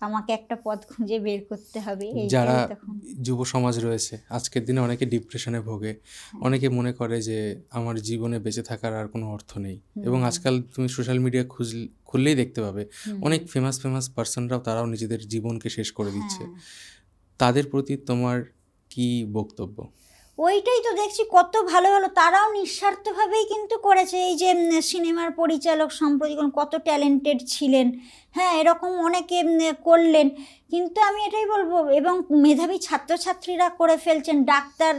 আমাকে একটা পথ খুঁজে বের করতে হবে। যারা তখন যুব সমাজ রয়েছে আজকের দিনে, অনেকে ডিপ্রেশনে ভোগে, অনেকে মনে করে যে আমার জীবনে বেঁচে থাকার আর কোনো অর্থ নেই। এবং আজকাল তুমি সোশ্যাল মিডিয়া খুললেই দেখতে পাবে অনেক ফেমাস পার্সনরাও, তারাও নিজেদের জীবনকে শেষ করে দিচ্ছে। তাদের প্রতি তোমার কি বক্তব্য? ওইটাই তো দেখছি, কত ভালো ভালো তারাও নিঃস্বার্থভাবেই কিন্তু করেছে। এই যে সিনেমার পরিচালক সম্প্রতি কত ট্যালেন্টেড ছিলেন, হ্যাঁ এরকম অনেকে করলেন, কিন্তু আমি এটাই বলবো, এবং মেধাবী ছাত্রছাত্রীরা করে ফেলছেন, ডাক্তার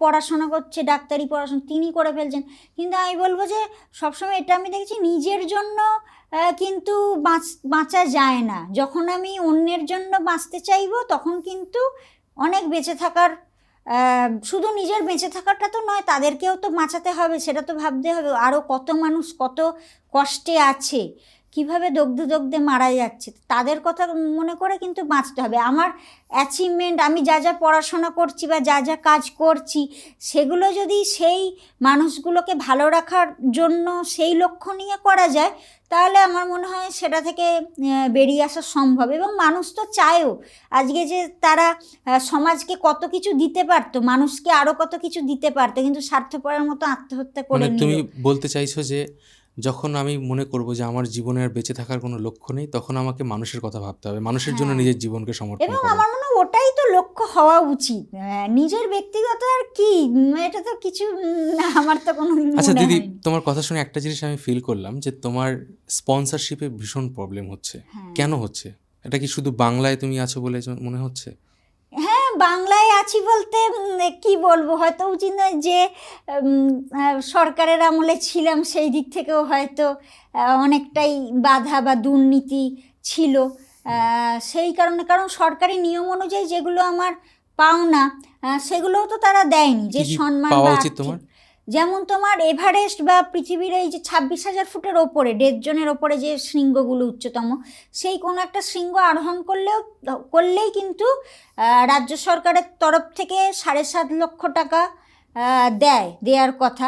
পড়াশোনা করছে, ডাক্তারি পড়াশোনা তিনি করে ফেলছেন, কিন্তু আমি বলবো যে সবসময় এটা আমি দেখেছি, নিজের জন্য কিন্তু বাঁচা যায় না। যখন আমি অন্যের জন্য বাঁচতে চাইবো, তখন কিন্তু অনেক বেঁচে থাকার, শুধু নিজের বেঁচে থাকাটা তো নয়, তাদেরকেও তো বাঁচাতে হবে, সেটা তো ভাবতে হবে। আরও কত মানুষ কত কষ্টে আছে, কিভাবে দগ্ধে মারা যাচ্ছে, তাদের কথা মনে করে কিন্তু বাঁচতে হবে। আমার অ্যাচিভমেন্ট, আমি যা যা পড়াশোনা করছি বা যা যা কাজ করছি, সেগুলো যদি সেই মানুষগুলোকে ভালো রাখার জন্য সেই লক্ষ্য নিয়ে করা যায়, তাহলে আমার মনে হয় সেটা থেকে বেরিয়ে আসা সম্ভব। এবং মানুষ তো চায়ও, আজকে যে তারা সমাজকে কত কিছু দিতে পারতো, মানুষকে আরও কত কিছু দিতে পারতো, কিন্তু স্বার্থপরের মতো আত্মহত্যা করে মানে তুমি নিল। বলতে চাইছো যে যখন আমি মনে করব যে আমার জীবনে আর বেঁচে থাকার কোনো লক্ষ্য নেই, তখন আমাকে মানুষের কথা ভাবতে হবে, মানুষের জন্য নিজের জীবনকে সমর্পণ এবং করা। আমার মনে হয় ওটাই তো লক্ষ্য হওয়া উচিত। নিজের ব্যক্তিগত আর কি, এটা তো কিছু আমার তো কোনো আচ্ছা মনে দিদি, হয়নি। তোমার কথা শুনে একটা জিনিস আমি ফিল করলাম যে তোমার স্পন্সরশিপে ভীষণ প্রবলেম হচ্ছে। কেন হচ্ছে? এটা কি শুধু বাংলায় তুমি আছো বলে মনে হচ্ছে? হ্যাঁ, বাংলায় আছি বলতে কি বলবো, হয়তো উচিত নয় যে সরকারের আমলে ছিলাম, সেই দিক থেকেও হয়তো অনেকটাই বাধা বা দুর্নীতি ছিল, সেই কারণে। কারণ সরকারি নিয়ম অনুযায়ী যেগুলো আমার পাওনা, সেগুলোও তো তারা দেয়নি, যে কি কি সম্মান পাওয়া বা উচিত তোমার? যেমন তোমার এভারেস্ট বা পৃথিবীর এই যে 26,000 ফুটের ওপরে, 1.5 জনের ওপরে যে শৃঙ্গগুলো উচ্চতম, সেই কোনো একটা শৃঙ্গ আরোহণ করলেই কিন্তু রাজ্য সরকারের তরফ থেকে 7.5 লক্ষ টাকা দেওয়ার কথা।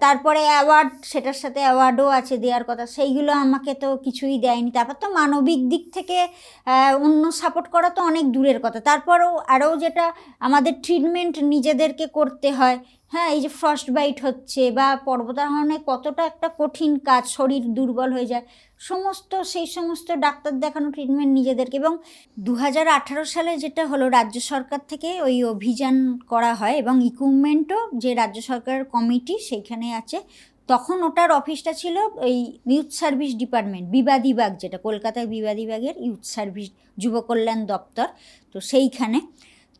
তারপরে অ্যাওয়ার্ড, সেটার সাথে অ্যাওয়ার্ডও আছে দেওয়ার কথা, সেইগুলো আমাকে তো কিছুই দেয়নি। তারপর তো মানবিক দিক থেকে অন্য সাপোর্ট করা তো অনেক দূরের কথা। তারপরেও আরও যেটা আমাদের ট্রিটমেন্ট নিজেদেরকে করতে হয়, হ্যাঁ এই যে ফ্রস্ট বাইট হচ্ছে বা পর্বতারোহণে কতটা একটা কঠিন কাজ, শরীর দুর্বল হয়ে যায়, সেই সমস্ত ডাক্তার দেখানো, ট্রিটমেন্ট নিজেদেরকে। এবং 2018 সালে যেটা হলো, রাজ্য সরকার থেকে ওই অভিযান করা হয়, এবং ইকুইপমেন্টও যে রাজ্য সরকারের কমিটি সেইখানে আছে, তখন ওটার অফিসটা ছিল ওই ইউথ সার্ভিস ডিপার্টমেন্ট, বিবাদীবাগ, যেটা কলকাতায় বিবাদীবাগের ইউথ সার্ভিস যুব কল্যাণ দপ্তর, তো সেইখানে।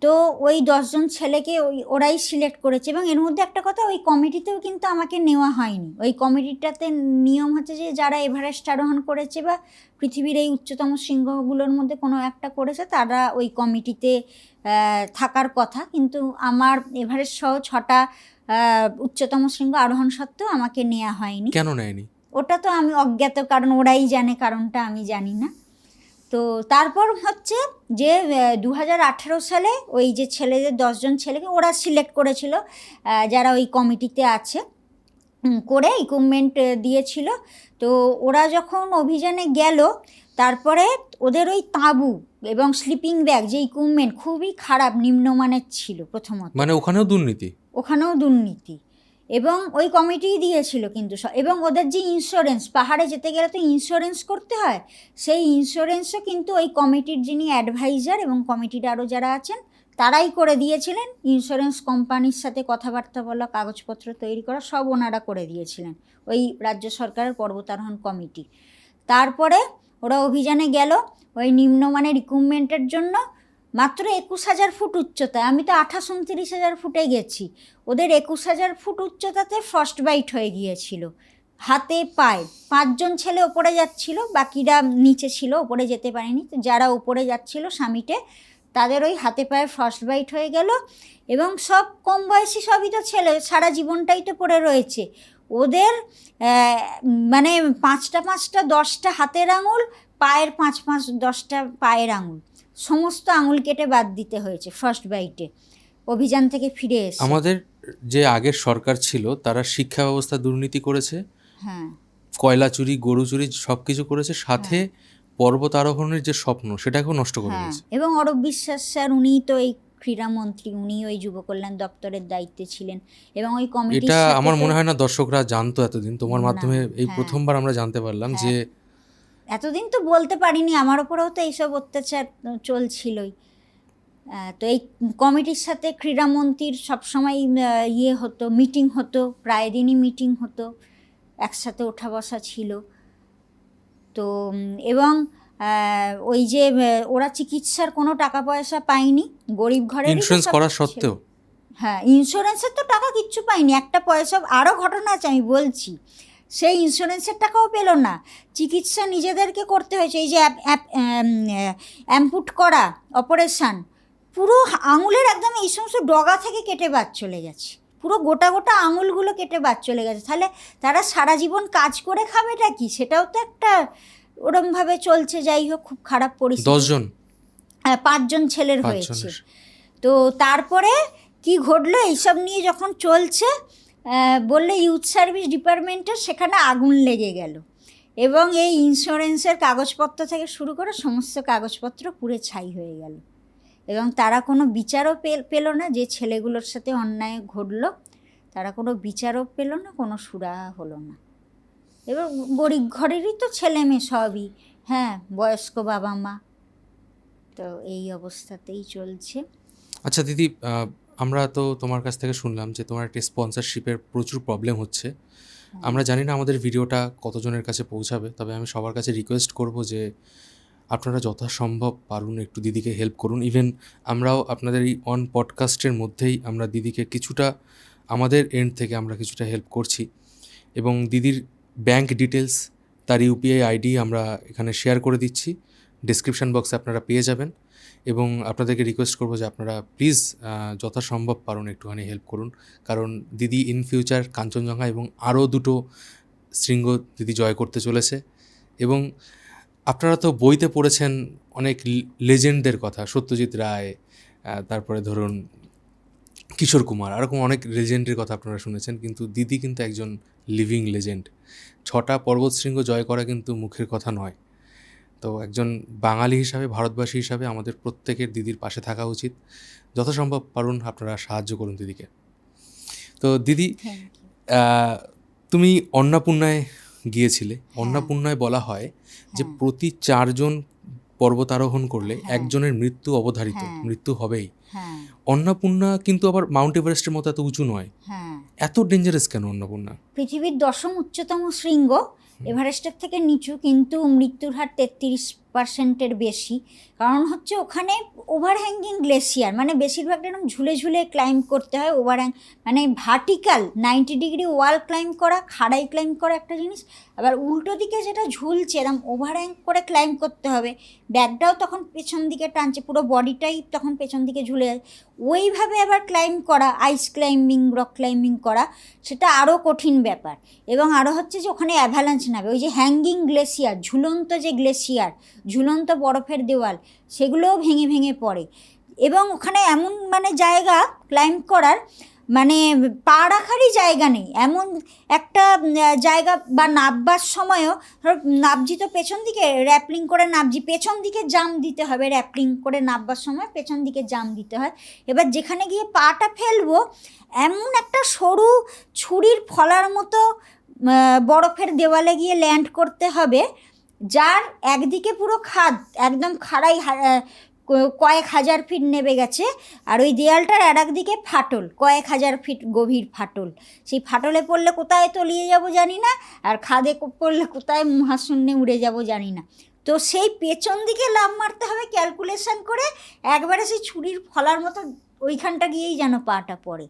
তো ওই 10জন ছেলেকে ওরাই সিলেক্ট করেছে। এবং এর মধ্যে একটা কথা, ওই কমিটিতেও কিন্তু আমাকে নেওয়া হয়নি। ওই কমিটিটাতে নিয়ম হচ্ছে যে যারা এভারেস্ট আরোহণ করেছে বা পৃথিবীর এই উচ্চতম শৃঙ্গগুলোর মধ্যে কোনো একটা করেছে, তারা ওই কমিটিতে থাকার কথা। কিন্তু আমার এভারেস্ট সহ 6টা উচ্চতম শৃঙ্গ আরোহণ সত্ত্বেও আমাকে নেওয়া হয়নি। কেন নেয়নি? ওটা তো আমি অজ্ঞাত, কারণ ওরাই জানে, কারণটা আমি জানি না। তো তারপর হচ্ছে যে 2018 সালে ওই যে ছেলেদের 10জন ছেলেকে ওরা সিলেক্ট করেছিল, যারা ওই কমিটিতে আছে, করে ইকুইপমেন্ট দিয়েছিল। তো ওরা যখন অভিযানে গেল, তারপরে ওদের ওই তাঁবু এবং স্লিপিং ব্যাগ, যে ইকুইপমেন্ট খুবই খারাপ, নিম্নমানের ছিল প্রথমত। মানে ওখানেও দুর্নীতি? ওখানেও দুর্নীতি, এবং ওই কমিটিই দিয়েছিল কিন্তু এবং ওদের যে ইন্স্যুরেন্স, পাহাড়ে যেতে গেলে তো ইন্স্যুরেন্স করতে হয়, সেই ইন্স্যুরেন্সও কিন্তু ওই কমিটির যিনি অ্যাডভাইজার এবং কমিটির আরও যারা আছেন তারাই করে দিয়েছিলেন। ইন্স্যুরেন্স কোম্পানির সাথে কথাবার্তা বলা, কাগজপত্র তৈরি করা, সব ওনারা করে দিয়েছিলেন, ওই রাজ্য সরকারের পর্বতারোহণ কমিটি। তারপরে ওরা অভিযানে গেল ওই নিম্নমানের ইকুইপমেন্টের জন্য, মাত্র 21,000 ফুট উচ্চতায়। আমি তো 28-29,000 ফুটে গেছি, ওদের 21,000 ফুট উচ্চতাতে ফ্রস্ট বাইট হয়ে গিয়েছিল হাতে পায়ে। 5জন ছেলে ওপরে যাচ্ছিল, বাকিরা নিচে ছিল, ওপরে যেতে পারেনি। তো যারা ওপরে যাচ্ছিল সামিটে, তাদের ওই হাতে পায়ে ফ্রস্ট বাইট হয়ে গেল। এবং সব কম বয়সী, সবই তো ছেলে, সারা জীবনটাই তো পড়ে রয়েছে। ওদের মানে 5টা 10টা হাতের আঙুল, পায়ের 5-10টা পায়ের আঙুল, সমস্ত আঙুল কেটে বাদ দিতে হয়েছে ফ্রস্ট বাইটে অভিযান থেকে ফিরে এসে। আমাদের যে আগের সরকার ছিল তারা শিক্ষা ব্যবস্থা দুর্নীতি করেছে, হ্যাঁ, কয়লা চুরি, গরু চুরি, সব কিছু করেছে, সাথে পর্বত আরোহণের যে স্বপ্ন সেটাকেও নষ্ট করে হ্যাঁ। দিয়েছে। এবং অরূপ বিশ্বাস স্যার, উনিই তো এই ক্রীড়ামন্ত্রী, উনি ওই যুব কল্যাণ দপ্তরের দায়িত্বে ছিলেন। এবং ওই কমিটির এটা সাথে আমার তো- মনে হয় না দর্শকরা জানতো এতদিন, তোমার না, মাধ্যমে এই হ্যাঁ। প্রথমবার আমরা জানতে পারলাম হ্যাঁ। যে এতদিন তো বলতে পারিনি, আমার ওপরেও তো এইসব অত্যাচার চলছিলই। তো এই কমিটির সাথে ক্রীড়ামন্ত্রীর সবসময় ইয়ে হতো, মিটিং হতো, প্রায় দিনই মিটিং হতো, একসাথে ওঠা বসা ছিল। তো এবং ওই যে ওরা চিকিৎসার কোনো টাকা পয়সা পায়নি, গরিব ঘরের ইন্স্যুরেন্স করা সত্ত্বেও। হ্যাঁ, ইন্স্যুরেন্সের তো টাকা কিচ্ছু পাইনি, একটা পয়সা। আরও ঘটনা আছে, আমি বলছি। সেই ইন্স্যুরেন্সের টাকাও পেলো না, চিকিৎসা নিজেদেরকে করতে হয়েছে। এই যে অ্যাম্পুট করা অপারেশান, পুরো আঙুলের একদম এই সমস্ত ডগা থেকে কেটে বাদ চলে গেছে, পুরো গোটা গোটা আঙুলগুলো কেটে বাদ চলে গেছে। তাহলে তারা সারা জীবন কাজ করে খাবেটা কি? সেটাও তো একটা ওরমভাবে চলছে। যাই হোক, খুব খারাপ পরিস্থিতি। 10 জন? 5জন ছেলের 5 হয়েছে। জনের। তো তারপরে কি ঘটলো, এইসব নিয়ে যখন চলছে, বললে ইউথ সার্ভিস ডিপার্টমেন্টের সেখানে আগুন লেগে গেল, এবং এই ইন্স্যুরেন্সের কাগজপত্র থেকে শুরু করে সমস্ত কাগজপত্র পুড়ে ছাই হয়ে গেল। এবং তারা কোনো বিচারও পেল না, যে ছেলেগুলোর সাথে অন্যায় ঘটলো তারা কোনো বিচারও পেল না, কোনো সুরাহা হলো না। এবার গরিব ঘরেরই তো ছেলে মেয়ে সবই, হ্যাঁ, বয়স্ক বাবা মা। তো এই অবস্থাতেই চলছে। আচ্ছা দিদি, আমরা তো তোমার কাছ থেকে শুনলাম যে তোমার একটা স্পন্সরশিপের প্রচুর প্রবলেম হচ্ছে। আমরা জানি না আমাদের ভিডিওটা কতজনের কাছে পৌঁছাবে, তবে আমি সবার কাছে রিকোয়েস্ট করব যে আপনারা যথাসম্ভব পারুন একটু দিদিকে হেল্প করুন। ইভেন আমরাও আপনাদের এই অন পডকাস্টের মধ্যেই আমরা দিদিকে কিছুটা আমাদের এন্ড থেকে আমরা কিছুটা হেল্প করছি, এবং দিদির ব্যাংক ডিটেলস, তার ইউপিআই আইডি আমরা এখানে শেয়ার করে দিচ্ছি, ডেসক্রিপশন বক্সে আপনারা পেয়ে যাবেন। এবং আপনাদেরকে রিকোয়েস্ট করবো যে আপনারা প্লিজ যথাসম্ভব পারুন একটুখানি হেল্প করুন, কারণ দিদি ইন ফিউচার কাঞ্চনজঙ্ঘা এবং আরও 2টো শৃঙ্গ দিদি জয় করতে চলেছে। এবং আপনারা তো বইতে পড়েছেন অনেক লেজেন্ডদের কথা, সত্যজিৎ রায়, তারপরে ধরুন কিশোর কুমার, এরকম অনেক লেজেন্ডের কথা আপনারা শুনেছেন, কিন্তু দিদি কিন্তু একজন লিভিং লেজেন্ড। 6টা পর্বত শৃঙ্গ জয় করা কিন্তু মুখের কথা নয়। তো একজন বাঙালি হিসাবে, ভারতবাসী হিসাবে আমাদের প্রত্যেকের দিদির পাশে থাকা উচিত। যথাসম্ভব পারুন আপনারা সাহায্য করুন দিদিকে। তো দিদি, তুমি অন্নপূর্ণায় গিয়েছিলে। অন্নপূর্ণায় বলা হয় যে প্রতি 4জন পর্বতারোহণ করলে হ্যাঁ। একজনের মৃত্যু অবধারিত, হ্যাঁ। মৃত্যু হবেই। হ্যাঁ অন্নপূর্ণা কিন্তু আবার মাউন্ট এভারেস্টের মতো এত উঁচু নয়, হ্যাঁ এত ডেঞ্জারাস কেন অন্নপূর্ণা? পৃথিবীর 10ম উচ্চতম শৃঙ্গ, এভারেস্টের থেকে নিচু, কিন্তু মৃত্যুর হার 33%-এর বেশি। কারণ হচ্ছে ওখানে ওভারহ্যাঙ্গিং গ্লেসিয়ার, মানে বেশিরভাগটা এরকম ঝুলে ঝুলে ক্লাইম্ব করতে হয়। মানে ভার্টিক্যাল 90 ডিগ্রি ওয়াল ক্লাইম্ব করা, খাড়াই ক্লাইম্ব করা একটা জিনিস, আবার উল্টো দিকে যেটা ঝুলছে এরকম ওভারহ্যাং করে ক্লাইম্ব করতে হবে। ব্যাগটাও তখন পেছন দিকে টানছে, পুরো বডিটাই তখন পেছন দিকে ঝুলে যায়। ওইভাবে আবার ক্লাইম্ব করা, আইস ক্লাইম্বিং, রক ক্লাইম্বিং করা, সেটা আরও কঠিন ব্যাপার। এবং আরও হচ্ছে যে ওখানে অ্যাভালাঞ্চ নামে, ওই যে হ্যাঙ্গিং গ্লেসিয়ার, ঝুলন্ত যে গ্লেসিয়ার, ঝুলন্ত বরফের দেওয়াল, সেগুলোও ভেঙে ভেঙে পড়ে। এবং ওখানে এমন মানে জায়গা ক্লাইম্ব করার, মানে পা রাখারই জায়গা নেই, এমন একটা জায়গা। বা নাববার সময়ও ধর নাবজি তো পেছন দিকে র্যাপলিং করে নাবজি, পেছন দিকে জাম দিতে হবে, র্যাপলিং করে নাববার সময় পেছন দিকে জাম দিতে হয়। এবার যেখানে গিয়ে পাটা ফেলবো, এমন একটা সরু ছুরির ফলার মতো বরফের দেওয়ালে গিয়ে ল্যান্ড করতে হবে, যার একদিকে পুরো খাদ, একদম খাড়াই কয়েক হাজার ফিট নেমে গেছে, আর ওই দেয়ালটার আর একদিকে ফাটল, কয়েক হাজার ফিট গভীর ফাটল। সেই ফাটলে পড়লে কোথায় তলিয়ে যাব জানি না, আর খাদে পড়লে কোথায় মহাশূন্যে উড়ে যাব জানি না। তো সেই পেছন দিকে লাফ মারতে হবে ক্যালকুলেশন করে, একবারে সেই ছুরির ফলার মতো ওইখানটা গিয়েই যেন পাটা পড়ে।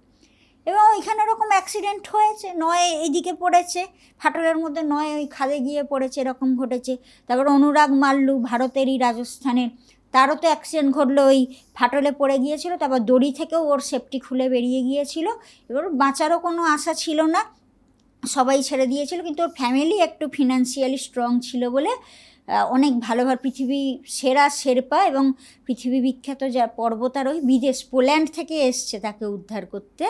এবং ওইখানে ওরকম অ্যাক্সিডেন্ট হয়েছে, নয় এইদিকে পড়েছে ফাটলের মধ্যে, নয় ওই খাদে গিয়ে পড়েছে, এরকম ঘটেছে। তারপর অনুরাগ মাল্লু, ভারতেরই, রাজস্থানের, তারও তো অ্যাক্সিডেন্ট ঘটলো, ওই ফাটলে পড়ে গিয়েছিল, তারপর দড়ি থেকেও ওর সেফটি খুলে বেরিয়ে গিয়েছিল। এবার বাঁচারও কোনো আশা ছিল না, সবাই ছেড়ে দিয়েছিল। কিন্তু ওর ফ্যামিলি একটু ফিনান্সিয়ালি স্ট্রং ছিল বলে অনেক ভালোভাবে পৃথিবী সেরা শেরপা এবং পৃথিবী বিখ্যাত যা পর্বতারোহী, বিদেশ পোল্যান্ড থেকে এসছে তাকে উদ্ধার করতে,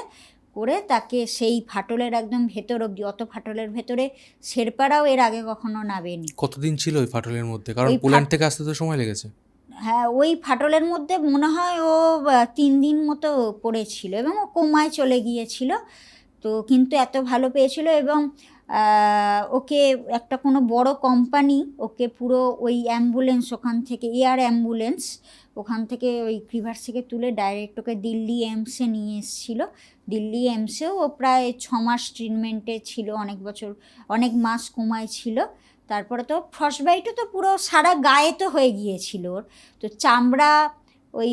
করে তাকে সেই ফাটলের একদম ভেতর অবধি, অত ফাটলের ভেতরে শেরপারাও এর আগে কখনো নাবেনি। কতদিন ছিল ওই ফাটলের মধ্যে? কারণ ওই পোল্যান্ড থেকে আসতে তো সময় লেগেছে। হ্যাঁ, ওই ফাটলের মধ্যে মনে হয় ও 3 দিন মতো পড়েছিল এবং ও কোমায় চলে গিয়েছিল। তো কিন্তু এত ভালো পেয়েছিল, এবং ওকে একটা কোনো বড় কোম্পানি ওকে পুরো ওই অ্যাম্বুলেন্স ওখান থেকে, এয়ার অ্যাম্বুলেন্স ওখান থেকে ওই ক্রিভার থেকে তুলে ডাইরেক্ট ওকে দিল্লি এইমসে নিয়ে এসেছিলো। দিল্লি এইমসেও ও প্রায় 6 মাস ট্রিটমেন্টে ছিল, অনেক মাস কোমায় ছিল। তারপরে তো ফ্রস্টবাইটও তো পুরো সারা গায়ে তো হয়ে গিয়েছিল ওর, তো চামড়া ওই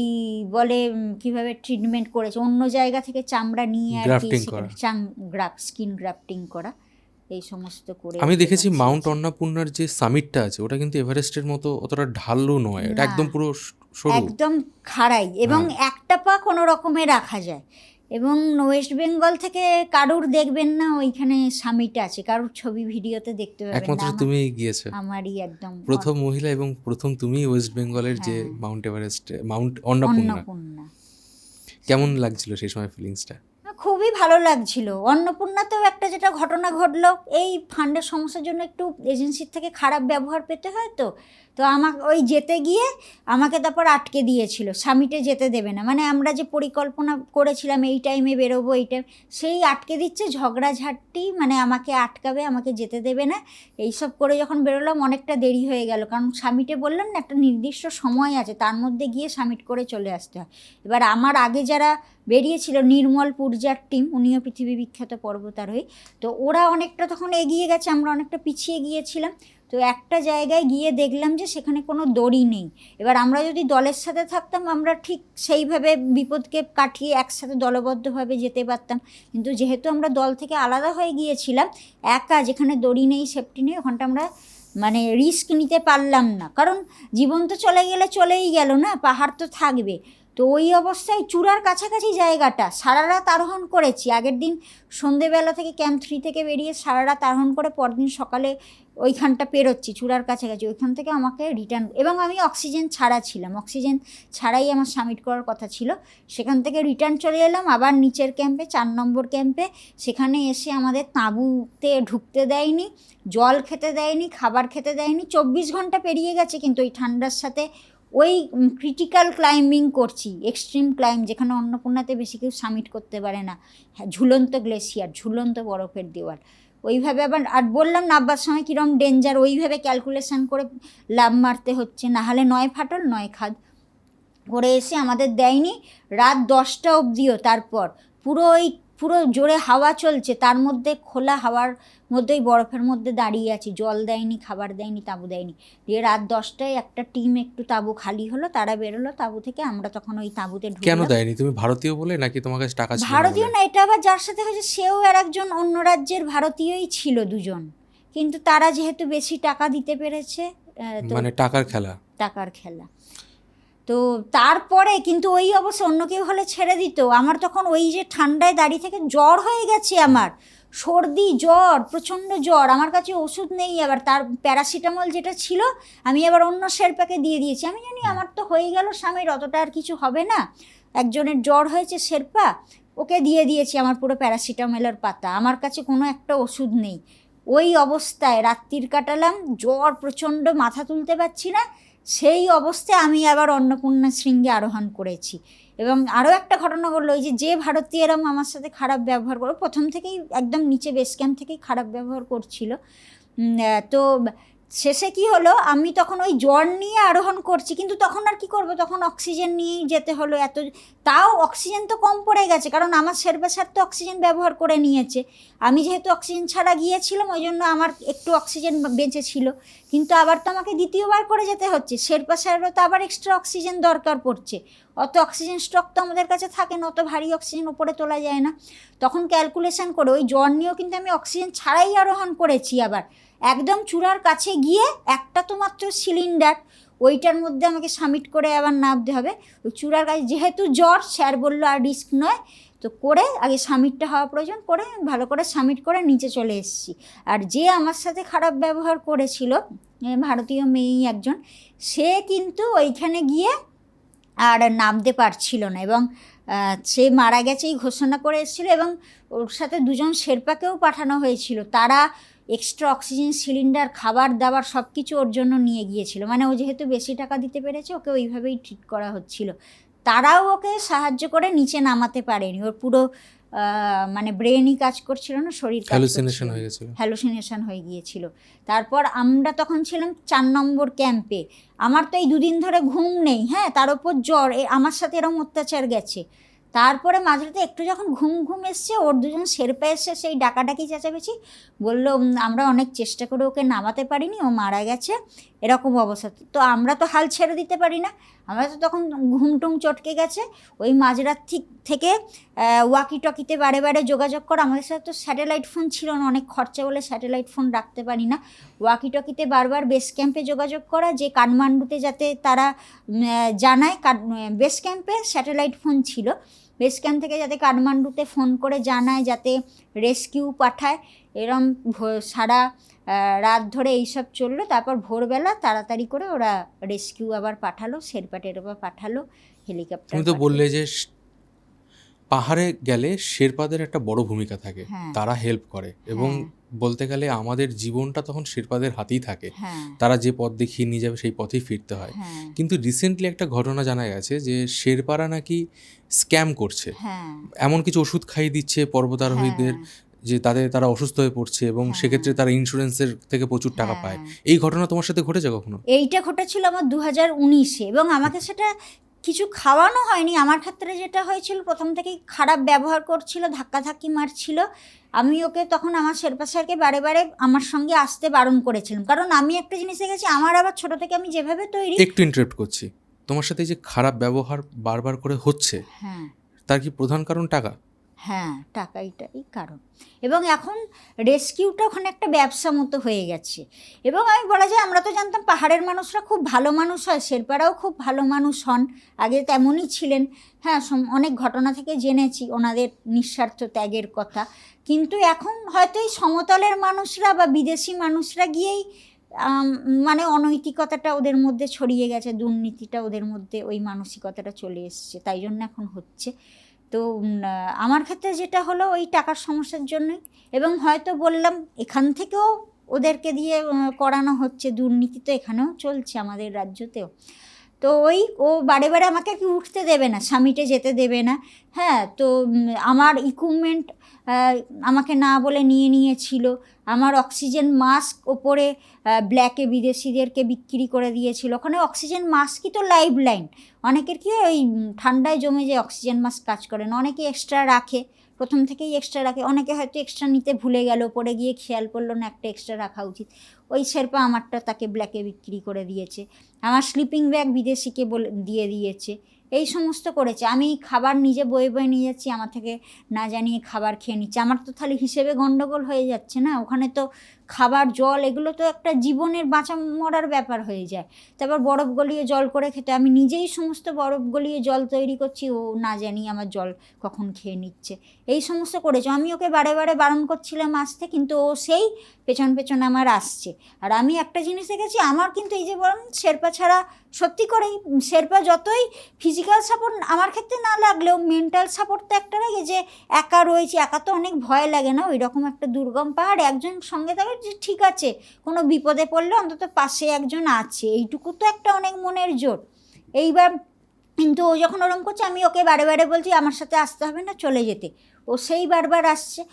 বলে কিভাবে ট্রিটমেন্ট করেছে, অন্য জায়গা থেকে চামড়া নিয়ে আর কি স্কিন গ্রাফটিং করা, এই সমস্ত করে। আমি দেখেছি মাউন্ট অন্নপূর্ণার যে সামিটটা আছে ওটা কিন্তু এভারেস্টের মতো অতটা ঢালু নয়, এটা একদম পুরো সরু, একদম খাড়াই, এবং একটা পা কোনো রকমে রাখা যায়। এবং ওয়েস্ট বেঙ্গল থেকে কারুর দেখবেন না ওইখানে সামিট আছে, কারুর ছবি ভিডিওতে দেখতে পাবেন না। একমাত্র তুমি গিয়েছো, আমারই একদম প্রথম মহিলা এবং প্রথম তুমি ওয়েস্ট বেঙ্গলের যে মাউন্ট এভারেস্ট, মাউন্ট অন্নপূর্ণা। কেমন লাগছিল সেই সময় ফিলিংসটা? খুবই ভালো লাগছিল। অন্নপূর্ণাতেও একটা যেটা ঘটনা ঘটলো, এই ফান্ডের সমস্যার জন্য একটু এজেন্সির থেকে খারাপ ব্যবহার পেতে হয়, তো আমাকে ওই যেতে গিয়ে আমাকে তারপর আটকে দিয়েছিল, সামিটে যেতে দেবে না। মানে আমরা যে পরিকল্পনা করেছিলাম এই টাইমে বেরোবো, এই টাইম, সেই আটকে দিচ্ছে, ঝগড়াঝাটি, মানে আমাকে আটকাবে, আমাকে যেতে দেবে না, এইসব করে যখন বেরোলাম অনেকটা দেরি হয়ে গেল। কারণ সামিটে বললাম না একটা নির্দিষ্ট সময় আছে, তার মধ্যে গিয়ে সামিট করে চলে আসতে হয়। এবার আমার আগে যারা বেরিয়েছিল, নির্মল পূর্জার টিম, উনিও পৃথিবী বিখ্যাত পর্বতারোহী, তো ওরা অনেকটা তখন এগিয়ে গেছে, আমরা অনেকটা পিছিয়ে গিয়েছিলাম। তো একটা জায়গায় গিয়ে দেখলাম যে সেখানে কোনো দড়ি নেই। এবার আমরা যদি দলের সাথে থাকতাম আমরা ঠিক সেইভাবে বিপদকে কাটিয়ে একসাথে দলবদ্ধভাবে যেতে পারতাম, কিন্তু যেহেতু আমরা দল থেকে আলাদা হয়ে গিয়েছিলাম, একা যেখানে দড়ি নেই, সেফটি নেই, ওখানটা আমরা মানে রিস্ক নিতে পারলাম না। কারণ জীবন তো চলে গেলে চলেই গেল না, পাহাড় তো থাকবে। তো ওই অবস্থায় চূড়ার কাছাকাছি জায়গাটা সারা রাত আরোহণ করেছি। আগের দিন সন্ধেবেলা থেকে ক্যাম্প 3 থেকে বেরিয়ে সারা রাত আরোহণ করে পরদিন সকালে ওইখানটা পেরোচ্ছি চূড়ার কাছাকাছি, ওইখান থেকে আমাকে রিটার্ন, এবং আমি অক্সিজেন ছাড়া ছিলাম, অক্সিজেন ছাড়াই আমার সামিট করার কথা ছিল। সেখান থেকে রিটার্ন চলে এলাম আবার নিচের ক্যাম্পে, 4 নম্বর ক্যাম্পে। সেখানে এসে আমাদের তাঁবুতে ঢুকতে দেয়নি, জল খেতে দেয়নি, খাবার খেতে দেয়নি। 24 ঘন্টা পেরিয়ে গেছে, কিন্তু ওই ঠান্ডার সাথে ওই ক্রিটিক্যাল ক্লাইম্বিং করছি, এক্সট্রিম ক্লাইম্ব, যেখানে অন্নপূর্ণাতে বেশি কেউ সামিট করতে পারে না। হ্যাঁ, ঝুলন্ত গ্লেসিয়ার, ঝুলন্ত বরফের দেওয়াল, ওইভাবে আবার আর বললাম নামবার সময় কীরকম ডেঞ্জার, ওইভাবে ক্যালকুলেশন করে লাফ মারতে হচ্ছে, নাহলে নয় ফাটল নয় খাদ করে এসে আমাদের দেয়নি রাত 10টা অবধিও। তারপর পুরো জোরে হাওয়া চলছে, তার মধ্যে খোলা হাওয়ার মধ্যে ওই বরফের মধ্যে দাঁড়িয়ে আছি, জল দেয়নি, খাবার দেয়নি, তাঁবু দেয়নি। দিয়ে রাত 10টায় একটা টিম একটু তাঁবু খালি হলো, তারা বেরোলো তাঁবু থেকে, আমরা তখন ওই তাঁবুতে ঢুকলাম। কেন দেয়নি? তুমি ভারতীয় বলে নাকি তোমার কাছে টাকা ছিল না ভারতীয় বলে? না, এটা আবার যার সাথে হয়েছে সেও আর একজন অন্য রাজ্যের ভারতীয়ই ছিল, দুজন। কিন্তু তারা যেহেতু বেশি টাকা দিতে পেরেছে, তো মানে টাকার খেলা। টাকার খেলা। তো তারপরে কিন্তু ওই অবশ্য অন্য কেউ হলে ছেড়ে দিত। আমার তখন ওই যে ঠান্ডায় দাঁড়িয়ে থেকে জ্বর হয়ে গেছে, আমার সর্দি জ্বর, প্রচণ্ড জ্বর, আমার কাছে ওষুধ নেই। আবার তার প্যারাসিটামল যেটা ছিল আমি আবার অন্য শেরপাকে দিয়ে দিয়েছি। আমি জানি আমার তো হয়ে গেল স্বামীর, অতটা আর কিছু হবে না, একজনের জ্বর হয়েছে শেরপা, ওকে দিয়ে দিয়েছি আমার পুরো প্যারাসিটামলের পাতা, আমার কাছে কোনো একটা ওষুধ নেই। ওই অবস্থায় রাত্রির কাটালাম, জ্বর প্রচণ্ড, মাথা তুলতে পারছি না। সেই অবস্থায় আমি আবার অন্নপূর্ণা শৃঙ্গে আরোহণ করেছি। এবং আরও একটা ঘটনা ঘটলো, ওই যে ভারতীয়রা আমার সাথে খারাপ ব্যবহার করলো, প্রথম থেকেই একদম নিচে বেস ক্যাম্প থেকেই খারাপ ব্যবহার করছিল। তো শেষে কি হলো, আমি তখন ওই জ্বর নিয়ে আরোহণ করছি, কিন্তু তখন আর কি করব, তখন অক্সিজেন নিয়েই যেতে হলো। তাও অক্সিজেন তো কম পড়ে গেছে, কারণ আমার শেরপা স্যার তো অক্সিজেন ব্যবহার করে নিয়েছে। আমি যেহেতু অক্সিজেন ছাড়া গিয়েছিলাম, ওই জন্য আমার একটু অক্সিজেন বেঁচে ছিল। কিন্তু আবার তো আমাকে দ্বিতীয়বার করে যেতে হচ্ছে, শেরপা স্যারেরও তো আবার এক্সট্রা অক্সিজেন দরকার পড়ছে। অত অক্সিজেন স্টক তো আমাদের কাছে থাকে না, অত ভারী অক্সিজেন উপরে তোলা যায় না। তখন ক্যালকুলেশন করে ওই জ্বর নিয়েও কিন্তু আমি অক্সিজেন ছাড়াই আরোহণ করেছি। আবার একদম চূড়ার কাছে গিয়ে একটা তো মাত্র সিলিন্ডার, ওইটার মধ্যে আমাকে সাবমিট করে আবার নামতে হবে। ওই চূড়ার কাছে যেহেতু জ্বর, স্যার বললো আর রিস্ক নয়, তো করে আগে সাবমিটটা হওয়া প্রয়োজন, করে ভালো করে সাবমিট করে নিচে চলে এসেছি। আর যে আমার সাথে খারাপ ব্যবহার করেছিল, ভারতীয় মেয়েই একজন, সে কিন্তু ওইখানে গিয়ে আর নামতে পারছিল না, এবং সে মারা গেছেই ঘোষণা করে এসেছিলো। এবং ওর সাথে দুজন শেরপাকেও পাঠানো হয়েছিল, তারা এক্সট্রা অক্সিজেন সিলিন্ডার, খাবার দাবার সব কিছু ওর জন্য নিয়ে গিয়েছিল। মানে ও যেহেতু বেশি টাকা দিতে পেরেছে, ওকে ওইভাবেই ট্রিট করা হচ্ছিল। তারাও ওকে সাহায্য করে নিচে নামাতে পারেনি, ওর পুরো মানে ব্রেনই কাজ করছিল না, শরীর হ্যালুসিনেশন হয়ে গেছিল, হ্যালুসিনেশন হয়ে গিয়েছিল। তারপর আমরা তখন ছিলাম 4 নম্বর ক্যাম্পে। আমার তো এই 2 দিন ধরে ঘুম নেই, হ্যাঁ, তার উপর জ্বর, আমার সাথে এরকম অত্যাচার গেছে। তারপরে মাঝরাতে একটু যখন ঘুম এসছে, ওর দুজন শেরপা এসে সেই ডাকাডাকি চেঁচামেচি বললো, আমরা অনেক চেষ্টা করে ওকে নামাতে পারিনি, ও মারা গেছে, এরকম অবস্থা। তো আমরা তো হাল ছেড়ে দিতে পারি না, আমরা তো তখন ঘুমটুম চটকে গেছে। ওই মাঝরাত থেকে ওয়াকি টকিতে বারে বারে যোগাযোগ করা, আমাদের সাথে তো স্যাটেলাইট ফোন ছিল না, অনেক খরচা বলে স্যাটেলাইট ফোন রাখতে পারি না। ওয়াকি টকিতে বারবার বেস ক্যাম্পে যোগাযোগ করা, যে কাঠমান্ডুতে যাতে তারা জানায়, বেস ক্যাম্পে স্যাটেলাইট ফোন ছিল, বেস ক্যাম্প থেকে যাতে কাঠমান্ডুতে ফোন করে জানায়, যাতে রেস্কিউ পাঠায়। এরম সারা রাত ধরে এইসব চললো। তারপর ভোরবেলা তাড়াতাড়ি করে ওরা রেস্কিউ আবার পাঠালো, শেরপা টেরপা পাঠালো, হেলিকপ্টার। তুমি তো বললে যে পাহাড়ে গেলে শেরপাদের একটা বড় ভূমিকা থাকে, তারা হেল্প করে, এবং বলতে গেলে আমাদের জীবনটা তখন শেরপাদের হাতেই থাকে, তারা যে পথ দেখিয়ে নিয়ে যাবে সেই পথেই ফিরতে হয়। কিন্তু রিসেন্টলি একটা ঘটনা জানা গেছে যে শেরপারা নাকি স্ক্যাম করছে, এমন কিছু ওষুধ খাইয়ে দিচ্ছে পর্বতারোহীদের যে তারা অসুস্থ হয়ে পড়ছে, এবং সেক্ষেত্রে তারা ইন্স্যুরেন্সের থেকে প্রচুর টাকা পায়। এই ঘটনা তোমার সাথে ঘটেছে কখনো? এইটা ঘটেছিল আমার 2019-এ, এবং আমাকে সেটা কিছু খাওয়ানো হয়নি। আমার ক্ষেত্রে যেটা হয়েছিল, প্রথম থেকেই খারাপ ব্যবহার করছিল, ধাক্কাধাক্কি মারছিল। আমি ওকে তখন আমার শেরপা স্যারকে বারে বারে আমার সঙ্গে আসতে বারণ করেছিলাম, কারণ আমি একটা জিনিস দেখেছি, আমার আবার ছোট থেকে আমি যেভাবে তৈরি। একটু ইন্টারাপ্ট করছি, তোমার সাথে যে খারাপ ব্যবহার বারবার করে হচ্ছে, তার কি প্রধান কারণ টাকা? হ্যাঁ, টাকাইটাই কারণ। এবং এখন রেস্কিউটা ওখানে একটা ব্যবসা মতো হয়ে গেছে। এবং আমি বলা যায়, আমরা তো জানতাম পাহাড়ের মানুষরা খুব ভালো মানুষ হয়, শেরপারাও খুব ভালো মানুষ হন, আগে তেমনই ছিলেন। হ্যাঁ, অনেক ঘটনা থেকে জেনেছি ওনাদের নিঃস্বার্থ ত্যাগের কথা। কিন্তু এখন হয়তো এই সমতলের মানুষরা বা বিদেশি মানুষরা গিয়েই মানে অনৈতিকতাটা ওদের মধ্যে ছড়িয়ে গেছে, দুর্নীতিটা ওদের মধ্যে, ওই মানসিকতাটা চলে এসছে, তাই জন্য এখন হচ্ছে। তো আমার ক্ষেত্রে যেটা হলো, ওই টাকার সমস্যার জন্যই। এবং হয়তো বললাম, এখান থেকেও ওদেরকে দিয়ে করানো হচ্ছে, দুর্নীতি তো এখানেও চলছে আমাদের রাজ্যতেও। তো ও বারে বারে আমাকে কি উঠতে দেবে না, সামিটে যেতে দেবে না। হ্যাঁ, তো আমার ইকুইপমেন্ট আমাকে না বলে নিয়েছিল। আমার অক্সিজেন মাস্ক ওপরে ব্ল্যাকে বিদেশিদেরকে বিক্রি করে দিয়েছিল। ওখানে অক্সিজেন মাস্কই তো লাইফ লাইন। অনেকের কি ওই ঠান্ডায় জমে যে অক্সিজেন মাস্ক কাজ করে না, অনেকে এক্সট্রা রাখে, প্রথম থেকেই এক্সট্রা রাখে, অনেকে হয়তো এক্সট্রা নিতে ভুলে গেল, পরে গিয়ে খেয়াল করলো না একটা এক্সট্রা রাখা উচিত। ওই শেরপা আমারটা তাকে ব্ল্যাকে বিক্রি করে দিয়েছে। আমার স্লিপিং ব্যাগ বিদেশিকে দিয়ে দিয়েছে। এই সমস্ত করেছে। আমি খাবার নিজে বয়ে বয়ে নিয়ে যাচ্ছি, আমার থেকে না জানিয়ে খাবার খেয়ে নিচ্ছে। আমার তো তাহলে হিসেবে গন্ডগোল হয়ে যাচ্ছে না? ওখানে তো খাবার জল এগুলো তো একটা জীবনের বাঁচা মরার ব্যাপার হয়ে যায়। তারপর বরফ গলিয়ে জল করে খেতে, আমি নিজেই সমস্ত বরফ গলিয়ে জল তৈরি করছি, ও না জানি আমার জল কখন খেয়ে নিচ্ছে। এই সমস্ত করেছে। আমি ওকে বারে বারে বারণ করছিলাম আসতে, কিন্তু ও সেই পেছন পেছন আমার আসছে। আর আমি একটা জিনিস দেখেছি, আমার কিন্তু এই যে বলেন শেরপা ছাড়া, সত্যি করেই শেরপা যতই ফিজিক্যাল সাপোর্ট আমার ক্ষেত্রে না লাগলেও মেন্টাল সাপোর্ট তো একটা লাগে, যে একা রয়েছে, একা তো অনেক ভয় লাগে না? ওই রকম একটা দুর্গম পাহাড়, একজন সঙ্গে থাকে যে ঠিক আছে, কোনো বিপদে পড়লে অন্তত পাশে একজন আছে, এইটুকু তো একটা অনেক মনের জোর। এইবার কিন্তু ও যখন ওরম করছে, আমি ওকে বারে বারে বলছি আমার সাথে আসতে হবে না, চলে যেতে। ও সেই বারবার আসছে।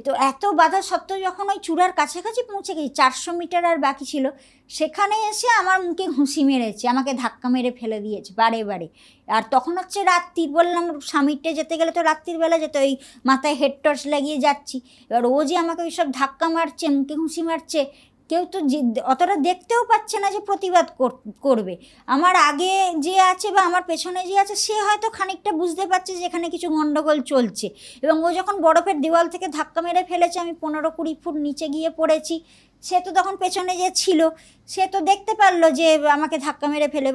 তো এত বাধা সত্ত্বেও যখন ওই চূড়ার কাছাকাছি পৌঁছে গেছি, 400 মিটার আর বাকি ছিল, সেখানে এসে আমার মুখে ঘুষি মেরেছে, আমাকে ধাক্কা মেরে ফেলে দিয়েছে বারে বারে। আর তখন হচ্ছে রাত্রি, বললাম সামিটে যেতে গেলে তো রাত্রির বেলা যেতে, ওই মাথায় হেড টর্চ লাগিয়ে যাচ্ছি। এবার ও যে আমাকে ওই সব ধাক্কা মারছে, মুখে ঘুষি মারছে, কেউ তো অতটা দেখতেও পাচ্ছে না যে প্রতিবাদ করবে। আমার আগে যে আছে বা আমার পেছনে যে আছে, সে হয়তো খানিকটা বুঝতে পারছে যে এখানে কিছু গণ্ডগোল চলছে। এবং ও যখন বরফের দেওয়াল থেকে ধাক্কা মেরে ফেলেছে, আমি 15-20 ফুট নিচে গিয়ে পড়েছি, সে তো তখন পেছনে যে ছিল সে তো দেখতে পারলো যে আমাকে ধাক্কা মেরে ফেলে।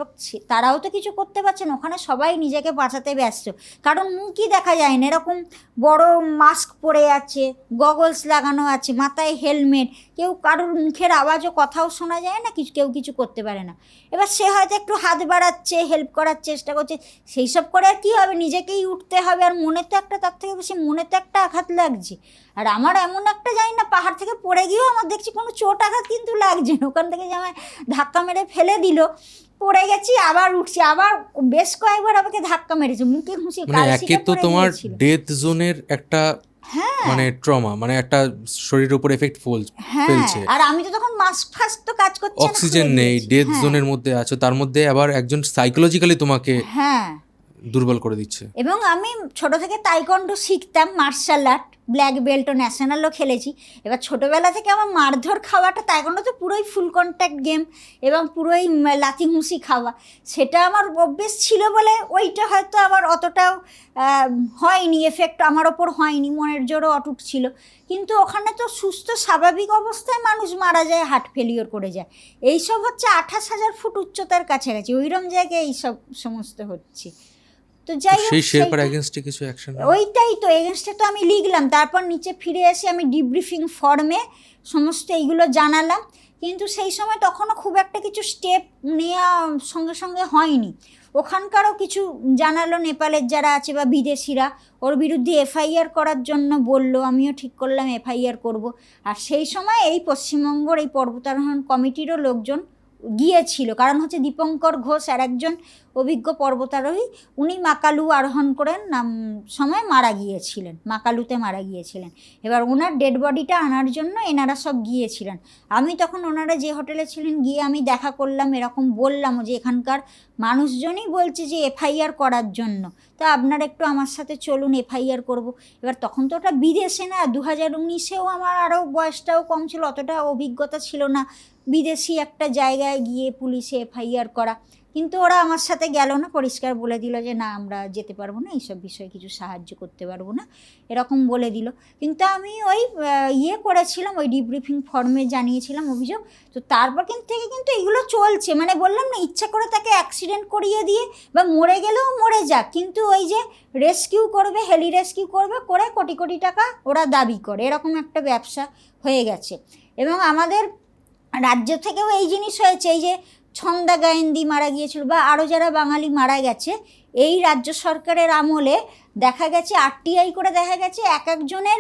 তারাও তো কিছু করতে পারছে না, ওখানে সবাই নিজেকে বাঁচাতে ব্যস্ত, কারণ মুখই দেখা যায় না। এরকম বড় মাস্ক পরে আছে, গগলস লাগানো আছে, মাথায় হেলমেট, কেউ কারোর মুখের আওয়াজও কথাও শোনা যায় না, কেউ কিছু করতে পারে না। এবার সে হয়তো একটু হাত বাড়াচ্ছে, হেল্প করার চেষ্টা করছে, সেই সব করে আর কী হবে, নিজেকেই উঠতে হবে। আর মনে তো একটা, তার থেকে বেশি মনে তো একটা আঘাত লাগছে। আর আমার এমন একটা, জানি না, পাহাড় থেকে পড়ে গিয়েও আমার দেখছি কোনো চোট আঘাত কিন্তু লাগছে না। ওখান থেকে যে আমায় ধাক্কা মেরে ফেলে দিল, পড়ে গেছি, আবার উঠছি, আবার বেশ কয়েকবার আমাকে ধাক্কা মেরেছে, মুখে ঘুষি। মানে একে তো তোমার ডেথ জোনের একটা মানে ট্রমা, মানে একটা শরীরের উপর এফেক্ট ফেলছে। আর আমি তো তখন মাস্ক ফাস্ক তো কাজ করছে না, অক্সিজেন নেই, ডেথ জোনের মধ্যে আছো, তার মধ্যে আবার একজন সাইকোলজিক্যালি তোমাকে দুর্বল করে দিচ্ছে। এবং আমি ছোট থেকে তাইকন্ডো শিখতাম, মার্শাল আর্ট, ব্ল্যাক বেল্ট ও ন্যাশনালও খেলেছি। এবার ছোটোবেলা থেকে আমার মারধর খাওয়াটা, তাইকন্ডো তো পুরোই ফুল কন্ট্যাক্ট গেম এবং পুরোই লাথি ঘুষি খাওয়া, সেটা আমার অভ্যেস ছিল বলে ওইটা হয়তো আবার অতটাও হয়নি, এফেক্ট আমার ওপর হয়নি, মনের জোরও অটুট ছিল। কিন্তু ওখানে তো সুস্থ স্বাভাবিক অবস্থায় মানুষ মারা যায়, হার্ট ফেলিওর করে যায়। এইসব হচ্ছে 28,000 ফুট উচ্চতার কাছাকাছি, ওইরকম জায়গায় এইসব সমস্ত হচ্ছে। তো যাই হোক, সেই শেরপার এগেইনস্টে কিছু অ্যাকশন, ওইটাই তো এগেইনস্টে তো আমি লিখলাম। তারপর নিচে ফিরে এসে আমি ডিব্রিফিং ফর্মে সমস্ত এইগুলো জানালাম, কিন্তু সেই সময় তখনও খুব একটা কিছু স্টেপ নেওয়া সঙ্গে সঙ্গে হয়নি। ওখানকারও কিছু জানালো, নেপালের যারা আছে বা বিদেশিরা, ওর বিরুদ্ধে এফআইআর করার জন্য বলল। আমিও ঠিক করলাম এফআইআর করব। আর সেই সময় এই পশ্চিমবঙ্গের এই পর্বতারোহণ কমিটিরও লোকজন গিয়েছিল, কারণ হচ্ছে দীপঙ্কর ঘোষ আর একজন অভিজ্ঞ পর্বতারোহী, উনি মাকালু আরোহণ করেন সময় মারা গিয়েছিলেন, মাকালুতে মারা গিয়েছিলেন। এবার ওনার ডেড বডিটা আনার জন্য এনারা সব গিয়েছিলেন। আমি তখন ওনারা যে হোটেলে ছিলেন গিয়ে আমি দেখা করলাম, এরকম বললাম যে এখানকার মানুষজনই বলছে যে এফআইআর করার জন্য, তা আপনারা একটু আমার সাথে চলুন, এফআইআর করব। এবার তখন তো ওটা বিদেশে না, 2019-এও আমার আরও বয়সটাও কম ছিল, অতটা অভিজ্ঞতা ছিল না বিদেশি একটা জায়গায় গিয়ে পুলিশে এফআইআর করা। কিন্তু ওরা আমার সাথে গেল না, পরিষ্কার বলে দিল যে না, আমরা যেতে পারবো না, এইসব বিষয়ে কিছু সাহায্য করতে পারবো না, এরকম বলে দিল। কিন্তু আমি ওই করেছিলাম, ওই ডিব্রিফিং ফর্মে জানিয়েছিলাম অভিযোগ। তো তারপর কিন্তু এগুলো চলছে, মানে বললাম না, ইচ্ছা করে তাকে অ্যাক্সিডেন্ট করিয়ে দিয়ে বা মরে গেলেও মরে যাক, কিন্তু ওই যে রেস্কিউ করবে, হেলি রেস্কিউ করবে, করে কোটি কোটি টাকা ওরা দাবি করে, এরকম একটা ব্যবসা হয়ে গেছে। এবং আমাদের রাজ্য থেকেও এই জিনিস হয়েছে, এই যে ছন্দা গায়েন্দি মারা গিয়েছিল বা আরও যারা বাঙালি মারা গেছে, এই রাজ্য সরকারের আমলে দেখা গেছে, আরটিআই করে দেখা গেছে, এক একজনের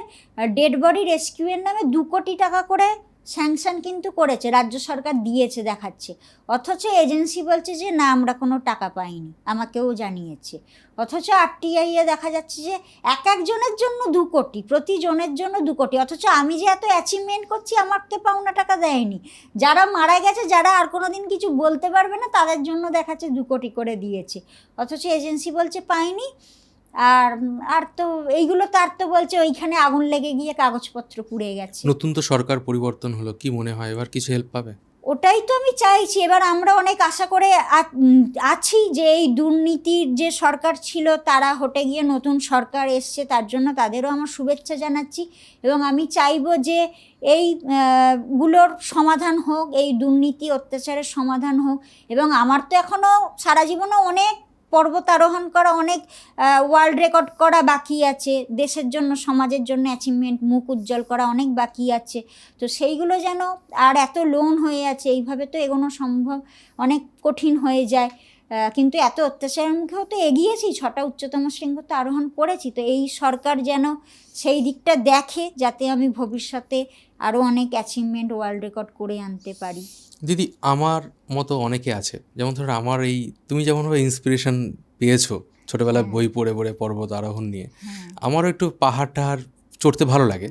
ডেড বডি রেস্কিউয়ের নামে 2 কোটি টাকা করে স্যাংশন কিন্তু করেছে, রাজ্য সরকার দিয়েছে দেখাচ্ছে, অথচ এজেন্সি বলছে যে না আমরা কোনো টাকা পাইনি, আমাকেও জানিয়েছে। অথচ আরটিআইয়ে দেখা যাচ্ছে যে একজনের জন্য 2 কোটি, প্রতি জনের জন্য 2 কোটি, অথচ আমি যে এত অ্যাচিভমেন্ট করছি আমাকে পাওনা টাকা দেয়নি। যারা মারা গেছে, যারা আর কোনো দিন কিছু বলতে পারবে না, তাদের জন্য দেখাচ্ছে 2 কোটি করে দিয়েছে, অথচ এজেন্সি বলছে পাইনি। আর আর তো এইগুলো তো আর তো বলছে ওইখানে আগুন লেগে গিয়ে কাগজপত্র পুড়ে গেছে। নতুন তো সরকার পরিবর্তন হলো, কি মনে হয় এবার কিছু হেল্প পাবে? ওটাই তো আমি চাইছি। এবার আমরা অনেক আশা করে আছি যে এই দুর্নীতির যে সরকার ছিল তারা হটে গিয়ে নতুন সরকার এসছে, তার জন্য তাদেরও আমার শুভেচ্ছা জানাচ্ছি। এবং আমি চাইবো যে এই গুলোর সমাধান হোক, এই দুর্নীতি অত্যাচারের সমাধান হোক। এবং আমার তো এখনও সারা জীবনও অনেক পর্বত আরোহণ করা, অনেক ওয়ার্ল্ড রেকর্ড করা বাকি আছে, দেশের জন্য সমাজের জন্য অ্যাচিভমেন্ট, মুখ উজ্জ্বল করা অনেক বাকি আছে। তো সেইগুলো যেন, আর এত লোন হয়ে আছে, এইভাবে তো এগোনো সম্ভব, অনেক কঠিন হয়ে যায়। কিন্তু এত অত্যাচারের মুখেও তো এগিয়েছি, 6টা উচ্চতম শৃঙ্গ তো আরোহণ করেছি। তো এই সরকার যেন সেই দিকটা দেখে, যাতে আমি ভবিষ্যতে আরও অনেক অ্যাচিভমেন্ট, ওয়ার্ল্ড রেকর্ড করে আনতে পারি। দিদি, আমার মতো অনেকে আছে, যেমন ধরো আমার এই, তুমি যেমনভাবে ইন্সপিরেশন পেয়েছো ছোটোবেলায় বই পড়ে পড়ে পর্বত আরোহণ নিয়ে, আমারও একটু পাহাড় টাহাড় চড়তে ভালো লাগে।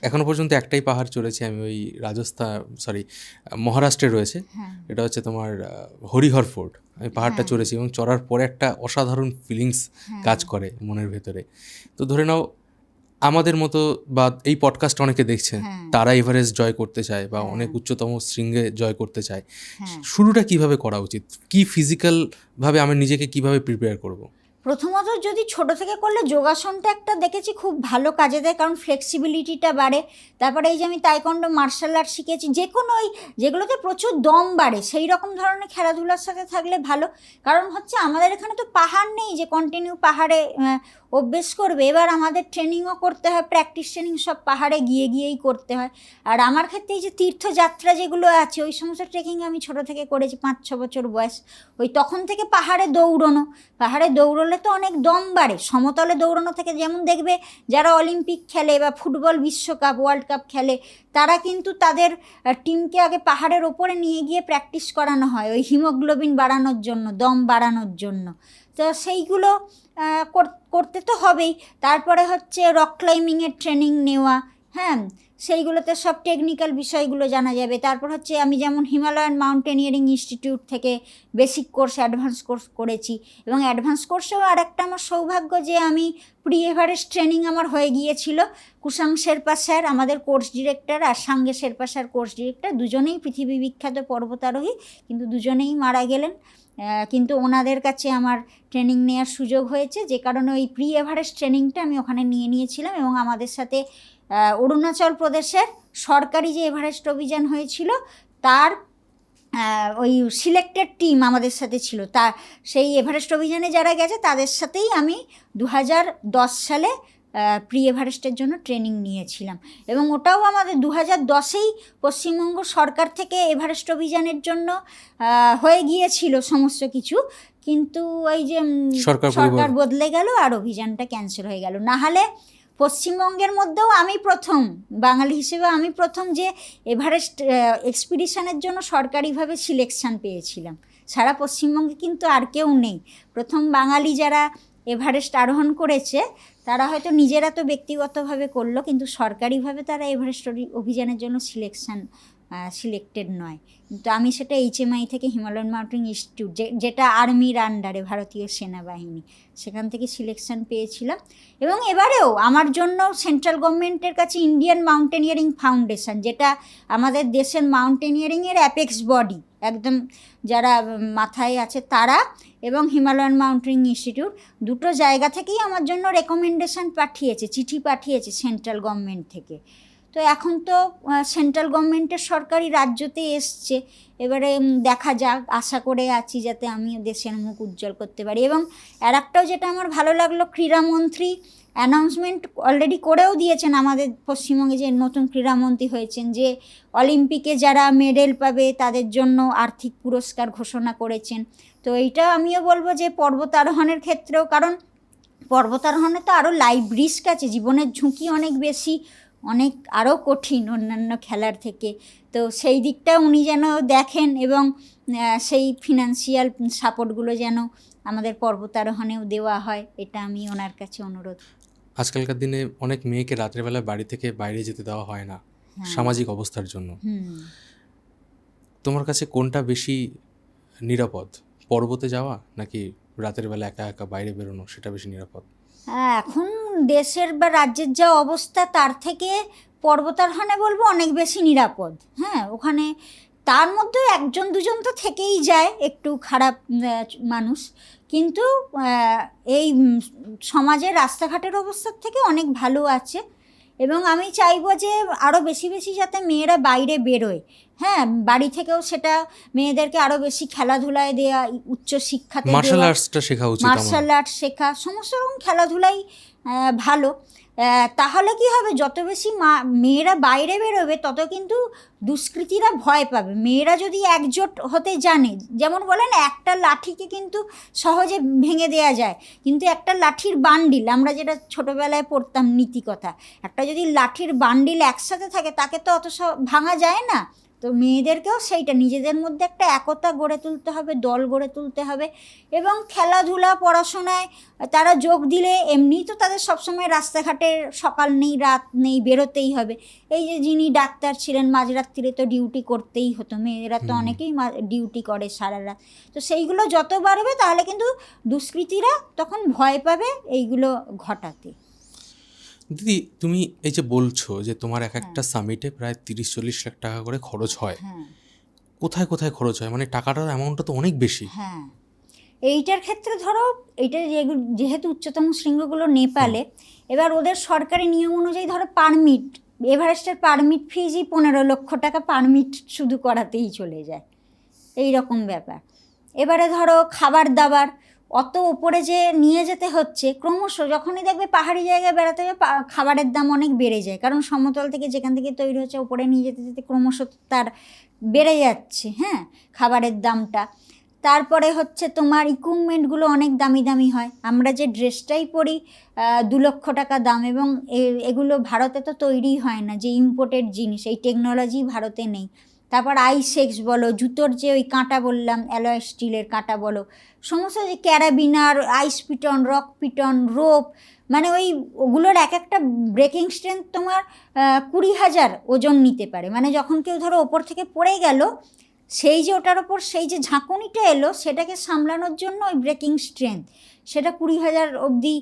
এখনো পর্যন্ত একটাই পাহাড় চড়েছি আমি, ওই মহারাষ্ট্রে রয়েছে, এটা হচ্ছে তোমার হরিহর ফোর্ট। আমি পাহাড়টা চড়েছি এবং চড়ার পরে একটা অসাধারণ ফিলিংস কাজ করে মনের ভেতরে। তো ধরে নাও আমাদের মতো বা এই পডকাস্ট অনেকে দেখছেন, তারা এভারেস্ট জয় করতে চায় বা অনেক উচ্চতম শৃঙ্গে জয় করতে চায়, শুরুটা কিভাবে করা উচিত? কি ফিজিক্যালভাবে আমি নিজেকে কিভাবে প্রিপেয়ার করব? প্রথমত যদি ছোট থেকে করলে যোগাসনটা একটা দেখেছি খুব ভালো কাজে দেয়, কারণ ফ্লেক্সিবিলিটিটা বাড়ে। তারপরে এই যে আমি তাইকোন্ডো, মার্শাল আর্ট শিখেছি, যে কোনো ওই যেগুলোতে প্রচুর দম বাড়ে সেই রকম ধরনের খেলাধুলার সাথে থাকলে ভালো। কারণ হচ্ছে আমাদের এখানে তো পাহাড় নেই যে কন্টিনিউ পাহাড়ে অভ্যেস করবে। এবার আমাদের ট্রেনিংও করতে হয়, প্র্যাকটিস ট্রেনিং সব পাহাড়ে গিয়ে গিয়েই করতে হয়। আর আমার ক্ষেত্রে এই যে তীর্থযাত্রা যেগুলো আছে, ওই সমস্ত ট্রেকিং আমি ছোটো থেকে করেছি, 5-6 বছর বয়স। ওই তখন থেকে পাহাড়ে দৌড়লে তো অনেক দম বাড়ে। সমতলে দৌড়ানো থেকে যেমন দেখবে যারা অলিম্পিক খেলে বা ফুটবল বিশ্বকাপ, ওয়ার্ল্ড কাপ খেলে, তারা কিন্তু তাদের টিমকে আগে পাহাড়ের ওপরে নিয়ে গিয়ে প্র্যাকটিস করানো হয় ওই হিমোগ্লোবিন বাড়ানোর জন্য, দম বাড়ানোর জন্য। তো সেইগুলো করতে তো হবেই। তারপরে হচ্ছে রক ক্লাইম্বিংয়ের ট্রেনিং নেওয়া, সেইগুলোতে সব টেকনিক্যাল বিষয়গুলো জানা যাবে। তারপর হচ্ছে আমি যেমন হিমালয়ান মাউন্টেনিয়ারিং ইনস্টিটিউট থেকে বেসিক কোর্স, অ্যাডভান্স কোর্স করেছি। এবং অ্যাডভান্স কোর্সেও আর একটা আমার সৌভাগ্য যে আমি প্রি এভারেস্ট ট্রেনিং আমার হয়ে গিয়েছিল। কুসাং শেরপা স্যার আমাদের কোর্স ডিরেক্টর, আর Sange Sherpa sir course director, দুজনেই পৃথিবী বিখ্যাত পর্বতারোহী, কিন্তু দুজনেই মারা গেলেন। কিন্তু ওনাদের কাছে আমার ট্রেনিং নেওয়ার সুযোগ হয়েছে, যে কারণে ওই প্রি এভারেস্ট ট্রেনিংটা আমি ওখানে নিয়েছিলাম। এবং আমাদের সাথে অরুণাচল প্রদেশের সরকারি যে এভারেস্ট অভিযান হয়েছিল তার ওই সিলেক্টেড টিম আমাদের সাথে ছিল। তা সেই এভারেস্ট অভিযানে যারা গেছে তাদের সাথেই আমি 2010 সালে প্রি এভারেস্টের জন্য ট্রেনিং নিয়েছিলাম। এবং ওটাও আমাদের 2010-এই পশ্চিমবঙ্গ সরকার থেকে এভারেস্ট অভিযানের জন্য হয়ে গিয়েছিল সমস্ত কিছু, কিন্তু ওই যে সরকার বদলে গেল আর অভিযানটা ক্যান্সেল হয়ে গেল। নাহলে পশ্চিমবঙ্গের মধ্যেও আমি প্রথম, বাঙালি হিসেবে আমি প্রথম যে এভারেস্ট এক্সপিডিশনের জন্য সরকারিভাবে সিলেকশান পেয়েছিলাম। সারা পশ্চিমবঙ্গে কিন্তু আর কেউ নেই। প্রথম বাঙালি যারা এভারেস্ট আরোহণ করেছে তারা হয়তো নিজেরা তো ব্যক্তিগতভাবে করলো, কিন্তু সরকারিভাবে তারা এভারেস্ট অভিযানের জন্য সিলেক্টেড নয়। কিন্তু আমি সেটা HMI থেকে, হিমালয়ান মাউন্টেনিং ইনস্টিটিউট, যেটা আর্মির আন্ডারে, ভারতীয় সেনাবাহিনী, সেখান থেকে সিলেকশান পেয়েছিলাম। এবং এবারেও আমার জন্য সেন্ট্রাল গভর্নমেন্টের কাছে ইন্ডিয়ান মাউন্টেনিয়ারিং ফাউন্ডেশন, যেটা আমাদের দেশের মাউন্টেনিয়ারিংয়ের অ্যাপেক্স বডি, একদম যারা মাথায় আছে তারা, এবং হিমালয়ান মাউন্টেনিং ইনস্টিটিউট, দুটো জায়গা থেকেই আমার জন্য রেকমেন্ডেশন পাঠিয়েছে, চিঠি পাঠিয়েছে সেন্ট্রাল গভর্নমেন্ট থেকে। তো এখন তো সেন্ট্রাল গভর্নমেন্টের সরকারি রাজ্যতে এসছে, এবারে দেখা যাক, আশা করে আছি যাতে আমি দেশের মুখ উজ্জ্বল করতে পারি। এবং আর একটাও যেটা আমার ভালো লাগলো, ক্রীড়ামন্ত্রী অ্যানাউন্সমেন্ট অলরেডি করেও দিয়েছেন আমাদের পশ্চিমবঙ্গে, যে নতুন ক্রীড়ামন্ত্রী হয়েছেন, যে অলিম্পিকে যারা মেডেল পাবে তাদের জন্য আর্থিক পুরস্কার ঘোষণা করেছেন। তো এইটা আমিও বলবো যে পর্বতারোহণের ক্ষেত্রেও, কারণ পর্বতারোহণে তো আরও লাইভ রিস্ক আছে, জীবনের ঝুঁকি অনেক বেশি, অনেক আরও কঠিন অন্যান্য খেলার থেকে। তো সেই দিকটা উনি যেন দেখেন এবং সেই ফিনান্সিয়াল সাপোর্টগুলো যেন আমাদের পর্বতারোহণেও দেওয়া হয়, এটা আমি ওনার কাছে অনুরোধ। আজকালকার দিনে অনেক মেয়েকে রাত্রেবেলা বাড়ি থেকে বাইরে যেতে দেওয়া হয় না সামাজিক অবস্থার জন্য। তোমার কাছে কোনটা বেশি নিরাপদ, পর্বতে যাওয়া নাকি রাতের বেলা একা একা বাইরে বেরোনো, সেটা বেশি নিরাপদ? এখন দেশের বা রাজ্যের যা অবস্থা তার থেকে পর্বতারোহণে বলবো অনেক বেশি নিরাপদ। হ্যাঁ, ওখানে তার মধ্যে একজন দুজন তো থেকেই যায় একটু খারাপ মানুষ, কিন্তু এই সমাজের রাস্তাঘাটের অবস্থার থেকে অনেক ভালো আছে। এবং আমি চাইবো যে আরও বেশি বেশি যাতে মেয়েরা বাইরে বেরোয়। হ্যাঁ, বাড়ি থেকেও সেটা মেয়েদেরকে আরও বেশি খেলাধুলায় দেওয়া, উচ্চশিক্ষাতে মার্শাল আর্টসটা শেখা উচিত। মার্শাল আর্ট শেখা, সমস্ত রকম খেলাধুলাই ভালো। তাহলে কি হবে, যত বেশি মেয়েরা বাইরে বেরোবে তত কিন্তু দুষ্কৃতীরা ভয় পাবে। মেয়েরা যদি একজোট হতে জানে, যেমন বলেন একটা লাঠিকে কিন্তু সহজে ভেঙে দেওয়া যায়, কিন্তু একটা লাঠির বান্ডিল, আমরা যেটা ছোটোবেলায় পড়তাম নীতিকথা, একটা যদি লাঠির বান্ডিল একসাথে থাকে তাকে তো অত ভাঙা যায় না। তো মেয়েদেরকেও সেইটা নিজেদের মধ্যে একটা একতা গড়ে তুলতে হবে, দল গড়ে তুলতে হবে। এবং খেলাধুলা পড়াশোনায় তারা যোগ দিলে এমনিই তো তাদের সবসময় রাস্তাঘাটে সকাল নেই রাত নেই, বেরোতেই হবে। এই যে যিনি ডাক্তার ছিলেন, মাঝরাত্রিরে তো ডিউটি করতেই হতো, মেয়েরা তো অনেকেই ডিউটি করে সারা রাত। তো সেইগুলো যত বাড়বে তাহলে কিন্তু দুষ্কৃতীরা তখন ভয় পাবে এইগুলো ঘটাতে। দিদি, তুমি এই যে বলছো যে তোমার এক একটা সামিটে প্রায় 30-40 লাখ টাকা করে খরচ হয়, কোথায় কোথায় খরচ হয়? মানে টাকাটার অ্যামাউন্টটা তো অনেক বেশি। হ্যাঁ, এইটার ক্ষেত্রে ধরো এটা যেহেতু উচ্চতম শৃঙ্গগুলো নেপালে, এবার ওদের সরকারি নিয়ম অনুযায়ী ধরো পারমিট, এভারেস্টের পারমিট ফিজই 15 লক্ষ টাকা পারমিট শুধু করাতেই চলে যায়, এই রকম ব্যাপার। এবারে ধরো খাবার দাবার অত ওপরে যে নিয়ে যেতে হচ্ছে, ক্রমশ যখনই দেখবে পাহাড়ি জায়গায় বেড়াতে হবে খাবারের দাম অনেক বেড়ে যায়, কারণ সমতল থেকে যেখান থেকে তৈরি হচ্ছে ওপরে নিয়ে যেতে যেতে ক্রমশ তার বেড়ে যাচ্ছে, হ্যাঁ, খাবারের দামটা। তারপরে হচ্ছে তোমার ইকুইপমেন্টগুলো অনেক দামি দামি হয়। আমরা যে ড্রেসটাই পরি 2 লক্ষ টাকা দাম, এবং এগুলো ভারতে তো তৈরি হয় না, যে ইম্পোর্টেড জিনিস, এই টেকনোলজি ভারতে নেই। তারপর আইসেক্স বলো, জুতোর যে ওই কাঁটা বললাম, অ্যালয় স্টিলের কাঁটা বলো, সমস্ত যে ক্যারাবিনার, আইস পিটন, রক পিটন, রোপ, মানে ওগুলোর এক একটা ব্রেকিং স্ট্রেংথ তোমার 20,000 ওজন নিতে পারে। মানে যখন কেউ ধরো ওপর থেকে পড়ে গেল, সেই যে ওটার ওপর সেই যে ঝাঁকুনিটা এলো সেটাকে সামলানোর জন্য ওই ব্রেকিং স্ট্রেংথ সেটা 20,000 অবধি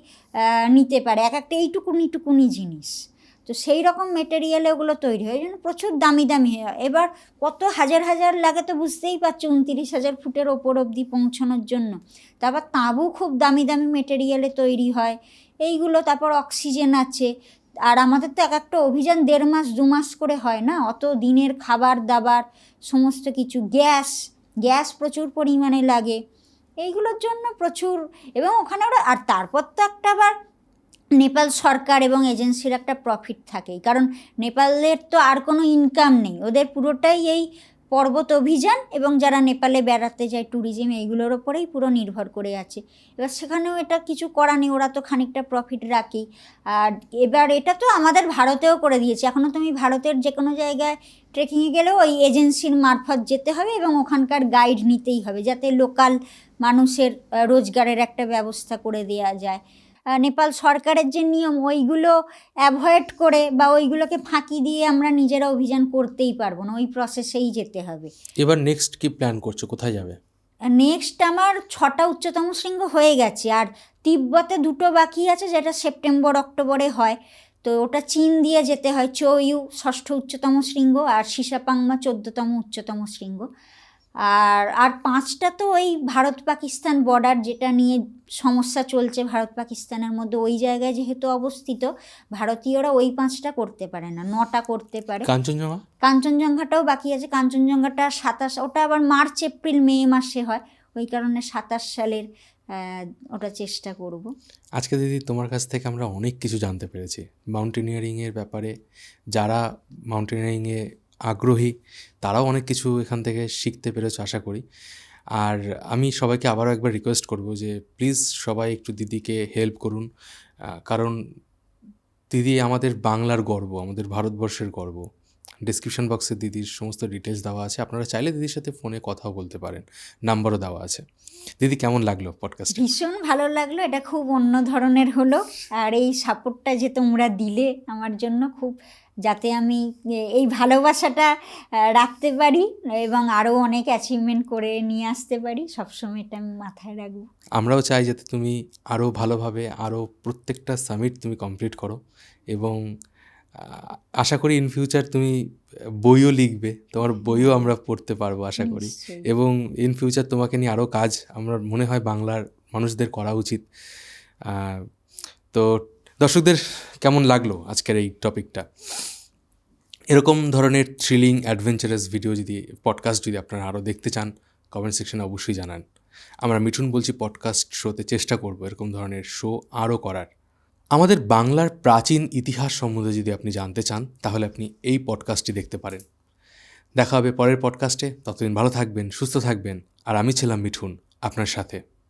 নিতে পারে এক একটা এইটুকুনি জিনিস। তো সেই রকম মেটেরিয়ালে ওগুলো তৈরি হয়, জন্য প্রচুর দামি দামি হয়। এবার কত হাজার হাজার লাগে তো বুঝতেই পারছো, 29,000 ফুটের ওপর অবধি পৌঁছানোর জন্য। তারপর তাঁবু খুব দামি দামি মেটেরিয়ালে তৈরি হয় এইগুলো। তারপর অক্সিজেন আছে, আর আমাদের তো এক একটা অভিযান 1.5 মাস 2 মাস করে হয় না, অত দিনের খাবার দাবার সমস্ত কিছু, গ্যাস প্রচুর পরিমাণে লাগে এইগুলোর জন্য প্রচুর। এবং ওখানে ওরা, আর তারপর তো একটা আবার নেপাল সরকার এবং এজেন্সির একটা প্রফিট থাকেই, কারণ নেপালের তো আর কোনো ইনকাম নেই, ওদের পুরোটাই এই পর্বত অভিযান এবং যারা নেপালে বেড়াতে যায় ট্যুরিজম, এইগুলোর ওপরেই পুরো নির্ভর করে আছে। এবার সেখানেও এটা কিছু করা নেই, ওরা তো খানিকটা প্রফিট রাখেই। আর এবার এটা তো আমাদের ভারতেও করে দিয়েছে, এখনও তুমি ভারতের যে কোনো জায়গায় ট্রেকিংয়ে গেলেও ওই এজেন্সির মারফত যেতে হবে এবং ওখানকার গাইড নিতেই হবে, যাতে লোকাল মানুষের রোজগারের একটা ব্যবস্থা করে দেওয়া যায়। নেপাল সরকারের যে নিয়ম ওইগুলো অ্যাভয়েড করে বা ওইগুলোকে ফাঁকি দিয়ে আমরা নিজেরা অভিযান করতেই পারবো না, ওই প্রসেসেই যেতে হবে। এবার নেক্সট কি প্ল্যান করছো, কোথায় যাবে? নেক্সট আমার 6টা উচ্চতম শৃঙ্গ হয়ে গেছে, আর তিব্বতে 2টো বাকি আছে, যেটা সেপ্টেম্বর অক্টোবরে হয়। তো ওটা চীন দিয়ে যেতে হয়, চৌইউ 6ষ্ঠ উচ্চতম শৃঙ্গ, আর সিসাপাংমা 14তম উচ্চতম শৃঙ্গ। আর 5টা তো ওই ভারত পাকিস্তান বর্ডার, যেটা নিয়ে সমস্যা চলছে ভারত পাকিস্তানের মধ্যে, ওই জায়গায় যেহেতু অবস্থিত, ভারতীয়রা ওই 5টা করতে পারে না, 9টা করতে পারে। কাঞ্চনজঙ্ঘাটাও বাকি আছে, কাঞ্চনজঙ্ঘাটা 27, ওটা আবার মার্চ এপ্রিল মে মাসে হয়, ওই কারণে 27 সালের ওটা চেষ্টা করব। আজকে দিদি তোমার কাছ থেকে আমরা অনেক কিছু জানতে পেরেছি মাউন্টেনিয়ারিংয়ের ব্যাপারে। যারা মাউন্টেনিয়ারিংয়ে আগ্রহী তারাও অনেক কিছু এখান থেকে শিখতে পেরেছে আশা করি। আর আমি সবাইকে আবারও একবার রিকোয়েস্ট করব যে প্লিজ সবাই একটু দিদিকে হেল্প করুন, কারণ দিদি আমাদের বাংলার গর্ব, আমাদের ভারতবর্ষের গর্ব। ডেসক্রিপশন বক্সে দিদির সমস্ত ডিটেলস দেওয়া আছে, আপনারা চাইলে দিদির সাথে ফোনে কথাও বলতে পারেন, নাম্বারও দেওয়া আছে। দিদি কেমন লাগলো পডকাস্টে? ভীষণ ভালো লাগলো, এটা খুব অন্য ধরনের হলো। আর এই সাপোর্টটা যে তোমরা দিলে আমার জন্য, খুব যাতে আমি এই ভালোবাসাটা রাখতে পারি এবং আরও অনেক অ্যাচিভমেন্ট করে নিয়ে আসতে পারি, সবসময় এটা আমি মাথায় রাখবো। আমরাও চাই যাতে তুমি আরও ভালোভাবে আরও প্রত্যেকটা সামিট তুমি কমপ্লিট করো, এবং আশা করি ইন ফিউচার তুমি বইও লিখবে, তোমার বইও আমরা পড়তে পারবো আশা করি। নিশ্চয়ই। এবং ইন ফিউচার তোমাকে নিয়ে আরও কাজ আমার মনে হয় বাংলার মানুষদের করা উচিত। তো দর্শকদের কেমন লাগলো আজকের এই টপিকটা? এরকম ধরনের থ্রিলিং অ্যাডভেঞ্চারাস ভিডিও যদি, পডকাস্ট যদি আপনারা আরও দেখতে চান, কমেন্ট সেকশনে অবশ্যই জানান। আমরা মিঠুন বলছি পডকাস্ট শোতে চেষ্টা করব এরকম ধরনের শো আরও করার। আমাদের বাংলার প্রাচীন ইতিহাস সম্বন্ধে যদি আপনি জানতে চান, তাহলে আপনি এই পডকাস্টটি দেখতে পারেন। দেখা হবে পরের পডকাস্টে, ততদিন ভালো থাকবেন, সুস্থ থাকবেন। আর আমি ছিলাম মিঠুন আপনার সাথে।